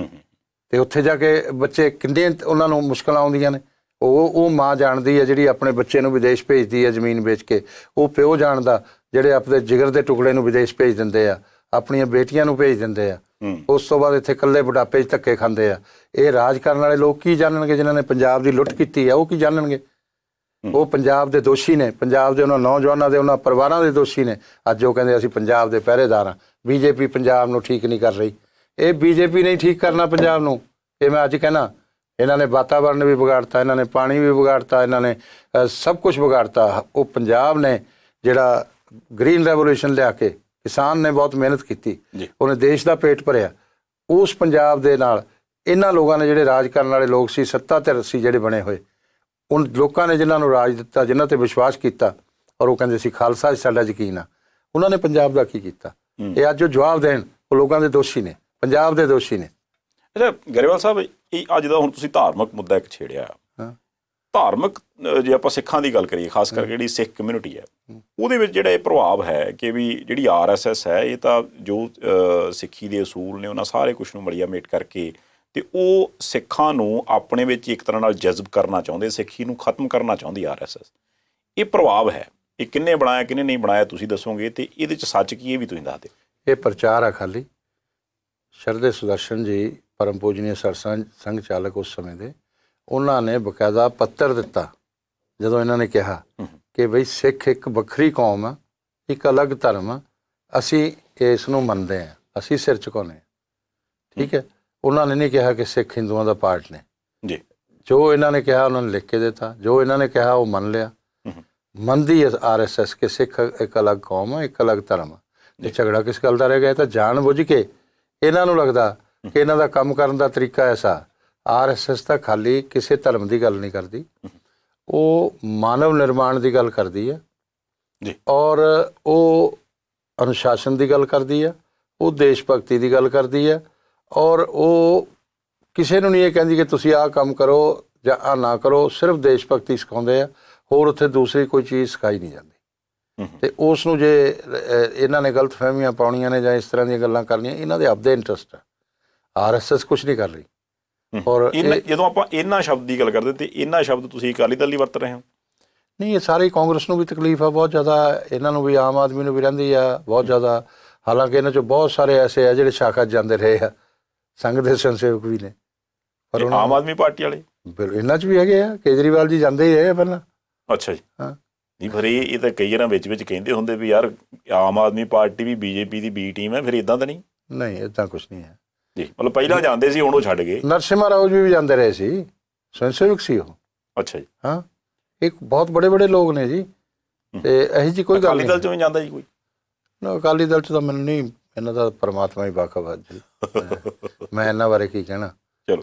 ਤੇ ਉੱਥੇ ਜਾ ਕੇ ਬੱਚੇ ਕਿੰਨੇ ਉਹਨਾਂ ਨੂੰ ਮੁਸ਼ਕਲਾਂ ਆਉਂਦੀਆਂ ਨੇ। ਉਹ ਮਾਂ ਜਾਣਦੀ ਹੈ ਜਿਹੜੀ ਆਪਣੇ ਬੱਚੇ ਨੂੰ ਵਿਦੇਸ਼ ਭੇਜਦੀ ਹੈ ਜ਼ਮੀਨ ਵੇਚ ਕੇ। ਉਹ ਪਿਓ ਜਾਣਦਾ ਜਿਹੜੇ ਆਪਣੇ ਜਿਗਰ ਦੇ ਟੁਕੜੇ ਨੂੰ ਵਿਦੇਸ਼ ਭੇਜ ਦਿੰਦੇ ਆ, ਆਪਣੀਆਂ ਬੇਟੀਆਂ ਨੂੰ ਭੇਜ ਦਿੰਦੇ ਆ। ਉਸ ਤੋਂ ਬਾਅਦ ਇੱਥੇ ਇਕੱਲੇ ਬੁਢਾਪੇ 'ਚ ਧੱਕੇ ਖਾਂਦੇ ਆ। ਇਹ ਰਾਜ ਕਰਨ ਵਾਲੇ ਲੋਕ ਕੀ ਜਾਣਨਗੇ? ਜਿਨ੍ਹਾਂ ਨੇ ਪੰਜਾਬ ਦੀ ਲੁੱਟ ਕੀਤੀ ਆ ਉਹ ਕੀ ਜਾਣਨਗੇ? ਉਹ ਪੰਜਾਬ ਦੇ ਦੋਸ਼ੀ ਨੇ, ਪੰਜਾਬ ਦੇ ਉਹਨਾਂ ਨੌਜਵਾਨਾਂ ਦੇ ਉਹਨਾਂ ਪਰਿਵਾਰਾਂ ਦੇ ਦੋਸ਼ੀ ਨੇ। ਅੱਜ ਉਹ ਕਹਿੰਦੇ ਅਸੀਂ ਪੰਜਾਬ ਦੇ ਪਹਿਰੇਦਾਰ ਹਾਂ। ਬੀਜੇਪੀ ਪੰਜਾਬ ਨੂੰ ਠੀਕ ਨਹੀਂ ਕਰ ਰਹੀ। ਇਹ ਬੀਜੇਪੀ ਨਹੀਂ ਠੀਕ ਕਰਨਾ ਪੰਜਾਬ ਨੂੰ। ਇਹ ਮੈਂ ਅੱਜ ਕਹਿਣਾ, ਇਹਨਾਂ ਨੇ ਵਾਤਾਵਰਨ ਵੀ ਵਿਗਾੜਤਾ, ਇਹਨਾਂ ਨੇ ਪਾਣੀ ਵੀ ਵਿਗਾੜਤਾ, ਇਹਨਾਂ ਨੇ ਸਭ ਕੁਝ ਵਿਗਾੜਤਾ। ਉਹ ਪੰਜਾਬ ਨੇ ਜਿਹੜਾ ਗ੍ਰੀਨ ਰੈਵੋਲੂਸ਼ਨ ਲਿਆ ਕੇ ਕਿਸਾਨ ਨੇ ਬਹੁਤ ਮਿਹਨਤ ਕੀਤੀ, ਉਹਨੇ ਦੇਸ਼ ਦਾ ਪੇਟ ਭਰਿਆ। ਉਸ ਪੰਜਾਬ ਦੇ ਨਾਲ ਇਹਨਾਂ ਲੋਕਾਂ ਨੇ ਜਿਹੜੇ ਰਾਜ ਕਰਨ ਵਾਲੇ ਲੋਕ ਸੀ, ਸੱਤਾ ਧਿਰ ਸੀ ਜਿਹੜੇ ਬਣੇ ਹੋਏ, ਉਨ ਲੋਕਾਂ ਨੇ ਜਿਨ੍ਹਾਂ ਨੂੰ ਰਾਜ ਦਿੱਤਾ, ਜਿਨ੍ਹਾਂ ਤੇ ਵਿਸ਼ਵਾਸ ਕੀਤਾ ਔਰ ਉਹ ਕਹਿੰਦੇ ਸੀ ਖਾਲਸਾ 'ਚ ਸਾਡਾ ਯਕੀਨ ਆ, ਉਹਨਾਂ ਨੇ ਪੰਜਾਬ ਦਾ ਕੀ ਕੀਤਾ? ਇਹ ਅੱਜ ਉਹ ਜਵਾਬ ਦੇਣ। ਉਹ ਲੋਕਾਂ ਦੇ ਦੋਸ਼ੀ ਨੇ, ਪੰਜਾਬ ਦੇ ਦੋਸ਼ੀ ਨੇ। ਅੱਛਾ ਗਰੇਵਾਲ ਸਾਹਿਬ, ਇਹ ਅੱਜ ਦਾ ਹੁਣ ਤੁਸੀਂ ਧਾਰਮਿਕ ਮੁੱਦਾ ਇੱਕ ਛੇੜਿਆ। ਧਾਰਮਿਕ ਜੇ ਆਪਾਂ ਸਿੱਖਾਂ ਦੀ ਗੱਲ ਕਰੀਏ, ਖਾਸ ਕਰਕੇ ਜਿਹੜੀ ਸਿੱਖ ਕਮਿਊਨਿਟੀ ਹੈ, ਉਹਦੇ ਵਿੱਚ ਜਿਹੜਾ ਇਹ ਪ੍ਰਭਾਵ ਹੈ ਕਿ ਵੀ ਜਿਹੜੀ RSS ਹੈ, ਇਹ ਤਾਂ ਜੋ ਸਿੱਖੀ ਦੇ ਅਸੂਲ ਨੇ ਉਹਨਾਂ ਸਾਰੇ ਕੁਛ ਨੂੰ ਮਲੀਆ ਮੇਟ ਕਰਕੇ ਤੇ ਉਹ ਸਿੱਖਾਂ ਨੂੰ ਆਪਣੇ ਵਿੱਚ ਇੱਕ ਤਰ੍ਹਾਂ ਨਾਲ ਜਜ਼ਬ ਕਰਨਾ ਚਾਹੁੰਦੇ, ਸਿੱਖੀ ਨੂੰ ਖਤਮ ਕਰਨਾ ਚਾਹੁੰਦੀ RSS। ਇਹ ਪ੍ਰਭਾਵ ਹੈ, ਇਹ ਕਿਹਨੇ ਬਣਾਇਆ ਕਿਹਨੇ ਨਹੀਂ ਬਣਾਇਆ ਤੁਸੀਂ ਦੱਸੋਗੇ, ਤੇ ਇਹਦੇ 'ਚ ਸੱਚ ਕੀ ਇਹ ਵੀ ਤੁਸੀਂ ਦੱਸ ਦਿਓ। ਇਹ ਪ੍ਰਚਾਰ ਆ ਖਾਲੀ। ਸ਼ਰਦੇ ਸੁਦਰਸ਼ਨ ਜੀ ਪਰਮ ਪੂਜਨੀय ਸਰਸੰਘ ਸੰਘ ਚਾਲਕ ਉਸ ਸਮੇਂ ਦੇ, ਉਹਨਾਂ ਨੇ ਬਕਾਇਦਾ ਪੱਤਰ ਦਿੱਤਾ ਜਦੋਂ ਇਹਨਾਂ ਨੇ ਕਿਹਾ ਕਿ ਬਈ ਸਿੱਖ ਇੱਕ ਵੱਖਰੀ ਕੌਮ ਆ, ਇੱਕ ਅਲੱਗ ਧਰਮ ਆ, ਅਸੀਂ ਇਸ ਨੂੰ ਮੰਨਦੇ ਹਾਂ, ਅਸੀਂ ਸਿਰ ਝੁਕਾਉਂਦੇ ਹਾਂ। ਠੀਕ ਹੈ। ਉਹਨਾਂ ਨੇ ਨਹੀਂ ਕਿਹਾ ਕਿ ਸਿੱਖ ਹਿੰਦੂਆਂ ਦਾ ਪਾਰਟ ਨੇ ਜੀ। ਜੋ ਇਹਨਾਂ ਨੇ ਕਿਹਾ ਉਹਨਾਂ ਨੇ ਲਿਖ ਕੇ ਦਿੱਤਾ, ਜੋ ਇਹਨਾਂ ਨੇ ਕਿਹਾ ਉਹ ਮੰਨ ਲਿਆ। ਮੰਨਦੀ ਹੈ RSS ਕਿ ਸਿੱਖ ਇੱਕ ਅਲੱਗ ਕੌਮ ਆ, ਇੱਕ ਅਲੱਗ ਧਰਮ ਆ। ਤੇ ਝਗੜਾ ਕਿਸ ਗੱਲ ਦਾ ਰਹਿ ਗਿਆ? ਤਾਂ ਜਾਣ ਬੁੱਝ ਕੇ ਇਹਨਾਂ ਨੂੰ ਲੱਗਦਾ ਕਿ ਇਹਨਾਂ ਦਾ ਕੰਮ ਕਰਨ ਦਾ ਤਰੀਕਾ ਐਸਾ। RSS ਤਾਂ ਖਾਲੀ ਕਿਸੇ ਧਰਮ ਦੀ ਗੱਲ ਨਹੀਂ ਕਰਦੀ, ਉਹ ਮਾਨਵ ਨਿਰਮਾਣ ਦੀ ਗੱਲ ਕਰਦੀ ਹੈ ਜੀ, ਔਰ ਉਹ ਅਨੁਸ਼ਾਸਨ ਦੀ ਗੱਲ ਕਰਦੀ ਹੈ, ਉਹ ਦੇਸ਼ ਭਗਤੀ ਦੀ ਗੱਲ ਕਰਦੀ ਹੈ, ਔਰ ਉਹ ਕਿਸੇ ਨੂੰ ਨਹੀਂ ਇਹ ਕਹਿੰਦੀ ਕਿ ਤੁਸੀਂ ਆਹ ਕੰਮ ਕਰੋ ਜਾਂ ਆਹ ਨਾ ਕਰੋ। ਸਿਰਫ ਦੇਸ਼ ਭਗਤੀ ਸਿਖਾਉਂਦੇ ਆ, ਹੋਰ ਉੱਥੇ ਦੂਸਰੀ ਕੋਈ ਚੀਜ਼ ਸਿਖਾਈ ਨਹੀਂ ਜਾਂਦੀ। ਤੇ ਉਸ ਨੂੰ ਜੇ ਇਹਨਾਂ ਨੇ ਗਲਤ ਫਹਿਮੀਆਂ ਪਾਉਣੀਆਂ ਨੇ ਜਾਂ ਇਸ ਤਰ੍ਹਾਂ ਦੀਆਂ ਗੱਲਾਂ ਕਰਨੀਆਂ, ਇਹਨਾਂ ਦੇ ਆਪਦੇ ਇੰਟਰਸਟ ਆ। RSS ਕੁਛ ਨਹੀਂ ਕਰ ਰਹੀ। ਔਰ ਜਦੋਂ ਆਪਾਂ ਇਹਨਾਂ ਸ਼ਬਦ ਦੀ ਗੱਲ ਕਰਦੇ ਤੇ ਇਹਨਾਂ ਸ਼ਬਦ ਤੁਸੀਂ ਅਕਾਲੀ ਦਲ ਲਈ ਵਰਤ ਰਹੇ ਹੋ? ਨਹੀਂ, ਇਹ ਸਾਰੇ ਕਾਂਗਰਸ ਨੂੰ ਵੀ ਤਕਲੀਫ ਆ ਬਹੁਤ ਜ਼ਿਆਦਾ, ਇਹਨਾਂ ਨੂੰ ਵੀ, ਆਮ ਆਦਮੀ ਨੂੰ ਵੀ ਰਹਿੰਦੀ ਆ ਬਹੁਤ ਜ਼ਿਆਦਾ। ਹਾਲਾਂਕਿ ਇਹਨਾਂ 'ਚੋਂ ਬਹੁਤ ਸਾਰੇ ਐਸੇ ਆ ਜਿਹੜੇ ਸ਼ਾਖਾ ਜਾਂਦੇ ਰਹੇ ਆ, ਸੰਘ ਦੇ ਸੰਸੇਵਕ ਵੀ ਨੇ। ਪਰ ਆਮ ਆਦਮੀ ਪਾਰਟੀ ਵਾਲੇ ਇਹਨਾਂ 'ਚ ਵੀ ਹੈਗੇ ਆ। ਕੇਜਰੀਵਾਲ ਜੀ ਜਾਂਦੇ ਹੀ ਰਹੇ ਆ ਪਹਿਲਾਂ। ਅੱਛਾ ਜੀ। ਹਾਂ ਨਹੀਂ, ਫਿਰ ਇਹ ਤਾਂ ਕਈ ਵਾਰ ਵਿੱਚ ਕਹਿੰਦੇ ਹੁੰਦੇ ਵੀ ਯਾਰ ਆਮ ਆਦਮੀ ਪਾਰਟੀ ਵੀ BJP ਦੀ B ਟੀਮ ਹੈ, ਫਿਰ ਇਦਾਂ ਤਾਂ ਨਹੀਂ? ਨਹੀਂ, ਇਦਾਂ ਕੁਛ ਨਹੀਂ ਹੈ ਜੀ। ਮਤਲਬ ਪਹਿਲਾਂ ਜਾਂਦੇ ਸੀ, ਹੁਣ ਉਹ ਛੱਡ ਗਏ। ਨਰਸਿਮਹਾ ਰਾਓ ਜੀ ਵੀ ਜਾਂਦੇ ਰਹੇ ਸੀ, ਸਵੈਂ ਸੇਵਕ ਸੀ ਉਹ। ਅੱਛਾ ਜੀ। ਹਾਂ, ਇੱਕ ਬਹੁਤ ਬੜੇ ਲੋਕ ਨੇ ਜੀ। ਤੇ ਇਹੋ ਜਿਹੀ ਕੋਈ ਗੱਲ ਨਹੀਂ। ਅਕਾਲੀ ਦਲ 'ਚੋਂ ਵੀ ਜਾਂਦਾ ਜੀ ਕੋਈ? ਅਕਾਲੀ ਦਲ 'ਚ ਤਾਂ ਮੈਨੂੰ ਨਹੀਂ, ਇਹਨਾਂ ਦਾ ਪਰਮਾਤਮਾ ਹੀ ਵਾਕਫ ਹੈ ਜੀ, ਮੈਂ ਇਹਨਾਂ ਬਾਰੇ ਕੀ ਕਹਿਣਾ। ਚਲੋ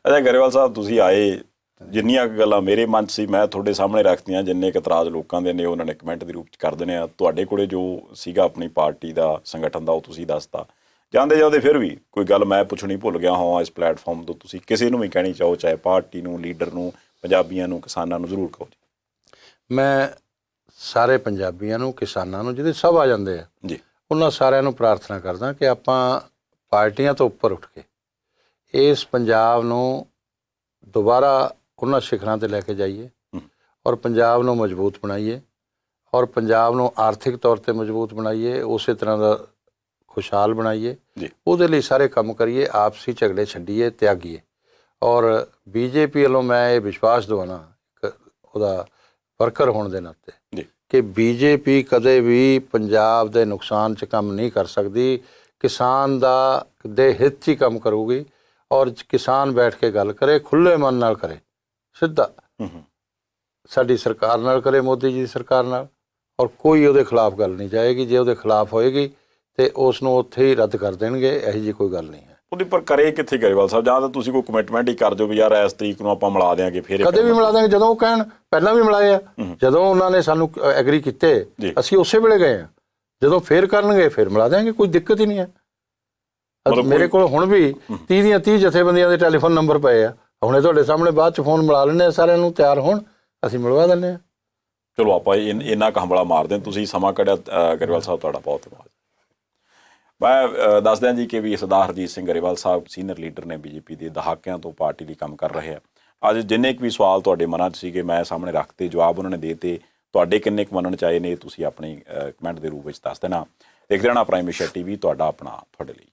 ਅੱਛਾ ਗਰੇਵਾਲ ਸਾਹਿਬ, ਤੁਸੀਂ ਆਏ, ਜਿੰਨੀਆਂ ਕੁ ਗੱਲਾਂ ਮੇਰੇ ਮਨ 'ਚ ਸੀ ਮੈਂ ਤੁਹਾਡੇ ਸਾਹਮਣੇ ਰੱਖਤੀਆਂ। ਜਿੰਨੇ ਕੁ ਇਤਰਾਜ਼ ਲੋਕਾਂ ਦੇ ਨੇ ਉਹਨਾਂ ਨੇ ਕਮੈਂਟ ਦੇ ਰੂਪ 'ਚ ਕਰ ਦੇਣੇ ਆ। ਤੁਹਾਡੇ ਕੋਲੇ ਜੋ ਸੀਗਾ ਆਪਣੀ ਪਾਰਟੀ ਦਾ, ਸੰਗਠਨ ਦਾ, ਉਹ ਤੁਸੀਂ ਦੱਸਤਾ। ਜਾਂਦੇ ਫਿਰ ਵੀ ਕੋਈ ਗੱਲ ਮੈਂ ਪੁੱਛਣੀ ਭੁੱਲ ਗਿਆ ਹਾਂ ਇਸ ਪਲੇਟਫਾਰਮ ਤੋਂ, ਤੁਸੀਂ ਕਿਸੇ ਨੂੰ ਵੀ ਕਹਿਣੀ ਚਾਹੋ, ਚਾਹੇ ਪਾਰਟੀ ਨੂੰ, ਲੀਡਰ ਨੂੰ, ਪੰਜਾਬੀਆਂ ਨੂੰ, ਕਿਸਾਨਾਂ ਨੂੰ, ਜ਼ਰੂਰ ਕਹੋ ਜੀ। ਮੈਂ ਸਾਰੇ ਪੰਜਾਬੀਆਂ ਨੂੰ, ਕਿਸਾਨਾਂ ਨੂੰ, ਜਿਹਦੇ ਸਭ ਆ ਜਾਂਦੇ ਆ ਜੀ, ਉਹਨਾਂ ਸਾਰਿਆਂ ਨੂੰ ਪ੍ਰਾਰਥਨਾ ਕਰਦਾ ਕਿ ਆਪਾਂ ਪਾਰਟੀਆਂ ਤੋਂ ਉੱਪਰ ਉੱਠ ਕੇ ਇਸ ਪੰਜਾਬ ਨੂੰ ਦੁਬਾਰਾ ਉਹਨਾਂ ਸਿਖਰਾਂ 'ਤੇ ਲੈ ਕੇ ਜਾਈਏ ਔਰ ਪੰਜਾਬ ਨੂੰ ਮਜ਼ਬੂਤ ਬਣਾਈਏ ਔਰ ਪੰਜਾਬ ਨੂੰ ਆਰਥਿਕ ਤੌਰ 'ਤੇ ਮਜ਼ਬੂਤ ਬਣਾਈਏ, ਉਸੇ ਤਰ੍ਹਾਂ ਦਾ ਖੁਸ਼ਹਾਲ ਬਣਾਈਏ। ਉਹਦੇ ਲਈ ਸਾਰੇ ਕੰਮ ਕਰੀਏ, ਆਪਸੀ ਝਗੜੇ ਛੱਡੀਏ, ਤਿਆਗੀਏ। ਔਰ BJP ਵੱਲੋਂ ਮੈਂ ਇਹ ਵਿਸ਼ਵਾਸ ਦਿਵਾਉਣਾ ਉਹਦਾ ਵਰਕਰ ਹੋਣ ਦੇ ਨਾਤੇ ਕਿ BJP ਕਦੇ ਵੀ ਪੰਜਾਬ ਦੇ ਨੁਕਸਾਨ 'ਚ ਕੰਮ ਨਹੀਂ ਕਰ ਸਕਦੀ। ਕਿਸਾਨ ਦੇ ਹਿੱਤ 'ਚ ਹੀ ਕੰਮ ਕਰੂਗੀ ਔਰ ਕਿਸਾਨ ਬੈਠ ਕੇ ਗੱਲ ਕਰੇ, ਖੁੱਲ੍ਹੇ ਮਨ ਨਾਲ ਕਰੇ, ਸਿੱਧਾ ਸਾਡੀ ਸਰਕਾਰ ਨਾਲ ਕਰੇ, ਮੋਦੀ ਜੀ ਦੀ ਸਰਕਾਰ ਨਾਲ, ਔਰ ਕੋਈ ਉਹਦੇ ਖਿਲਾਫ ਗੱਲ ਨਹੀਂ ਜਾਏਗੀ। ਜੇ ਉਹਦੇ ਖਿਲਾਫ ਹੋਏਗੀ ਤੇ ਉਸ ਨੂੰ ਉੱਥੇ ਹੀ ਰੱਦ ਕਰ ਦੇਣਗੇ। ਇਹੋ ਜਿਹੀ ਕੋਈ ਗੱਲ ਨਹੀਂ ਹੈ। ਉਹਦੇ ਪਰ ਕਰੇ ਕਿੱਥੇ ਗਰੇਵਾਲ ਸਾਹਿਬ? ਜਾਂ ਤਾਂ ਤੁਸੀਂ ਕੋਈ ਕਮਿਟਮੈਂਟ ਹੀ ਕਰ ਦਿਓ ਵੀ ਯਾਰ ਇਸ ਤਰੀਕ ਨੂੰ ਆਪਾਂ ਮਿਲਾ ਦਿਆਂਗੇ। ਫਿਰ ਕਦੇ ਵੀ ਮਿਲਾ ਦਿਆਂਗੇ, ਜਦੋਂ ਉਹ ਕਹਿਣ। ਪਹਿਲਾਂ ਵੀ ਮਿਲਾਏ ਆ, ਜਦੋਂ ਉਹਨਾਂ ਨੇ ਸਾਨੂੰ ਐਗਰੀ ਕੀਤੇ ਅਸੀਂ ਉਸੇ ਵੇਲੇ ਗਏ ਆ। ਜਦੋਂ ਫੇਰ ਕਰਨਗੇ ਫਿਰ ਮਿਲਾ ਦਿਆਂਗੇ, ਕੋਈ ਦਿੱਕਤ ਹੀ ਨਹੀਂ ਹੈ। ਮੇਰੇ ਕੋਲ ਹੁਣ ਵੀ 30 ਦੀਆਂ 30 ਜਥੇਬੰਦੀਆਂ ਦੇ ਟੈਲੀਫੋਨ ਨੰਬਰ ਪਏ ਆ। ਹੁਣੇ ਤੁਹਾਡੇ ਸਾਹਮਣੇ ਬਾਅਦ 'ਚ ਫੋਨ ਮਿਲਾ ਲੈਂਦੇ ਆ, ਸਾਰਿਆਂ ਨੂੰ ਤਿਆਰ ਹੋਣ, ਅਸੀਂ ਮਿਲਵਾ ਦਿੰਦੇ ਹਾਂ। ਚਲੋ ਆਪਾਂ ਇੰਨਾ ਕੁ ਹੰਬਲਾ ਮਾਰਦੇ ਹਾਂ। ਤੁਸੀਂ ਸਮਾਂ ਕੱਢਿਆ ਗਰੇਵਾਲ ਸਾਹਿਬ, ਤੁਹਾਡਾ ਬਹੁਤ ਧੰਨਵਾਦ। ਮੈਂ ਦੱਸ ਦਿਆਂ ਜੀ ਕਿ ਵੀ ਸਰਦਾਰ ਹਰਜੀਤ ਸਿੰਘ ਗਰੇਵਾਲ ਸਾਹਿਬ ਸੀਨੀਅਰ ਲੀਡਰ ਨੇ ਬੀਜੇਪੀ ਦੇ, ਦਹਾਕਿਆਂ ਤੋਂ ਪਾਰਟੀ ਲਈ ਕੰਮ ਕਰ ਰਹੇ ਆ। ਅੱਜ ਜਿੰਨੇ ਕੁ ਵੀ ਸਵਾਲ ਤੁਹਾਡੇ ਮਨਾਂ 'ਚ ਸੀਗੇ ਮੈਂ ਸਾਹਮਣੇ ਰੱਖਤੇ, ਜਵਾਬ ਉਹਨਾਂ ਨੇ ਦੇਤੇ। ਤੁਹਾਡੇ ਕਿੰਨੇ ਕੁ ਮੰਨਣ 'ਚ ਆਏ ਨੇ ਤੁਸੀਂ ਆਪਣੀ ਕਮੈਂਟ ਦੇ ਰੂਪ ਵਿੱਚ ਦੱਸ ਦੇਣਾ। ਦੇਖਦੇ ਰਹਿਣਾ ਪ੍ਰਾਈਮ ਏਸ਼ੀਆ TV, ਤੁਹਾਡਾ ਆਪਣਾ ਤੁਹਾਡੇ ਲਈ।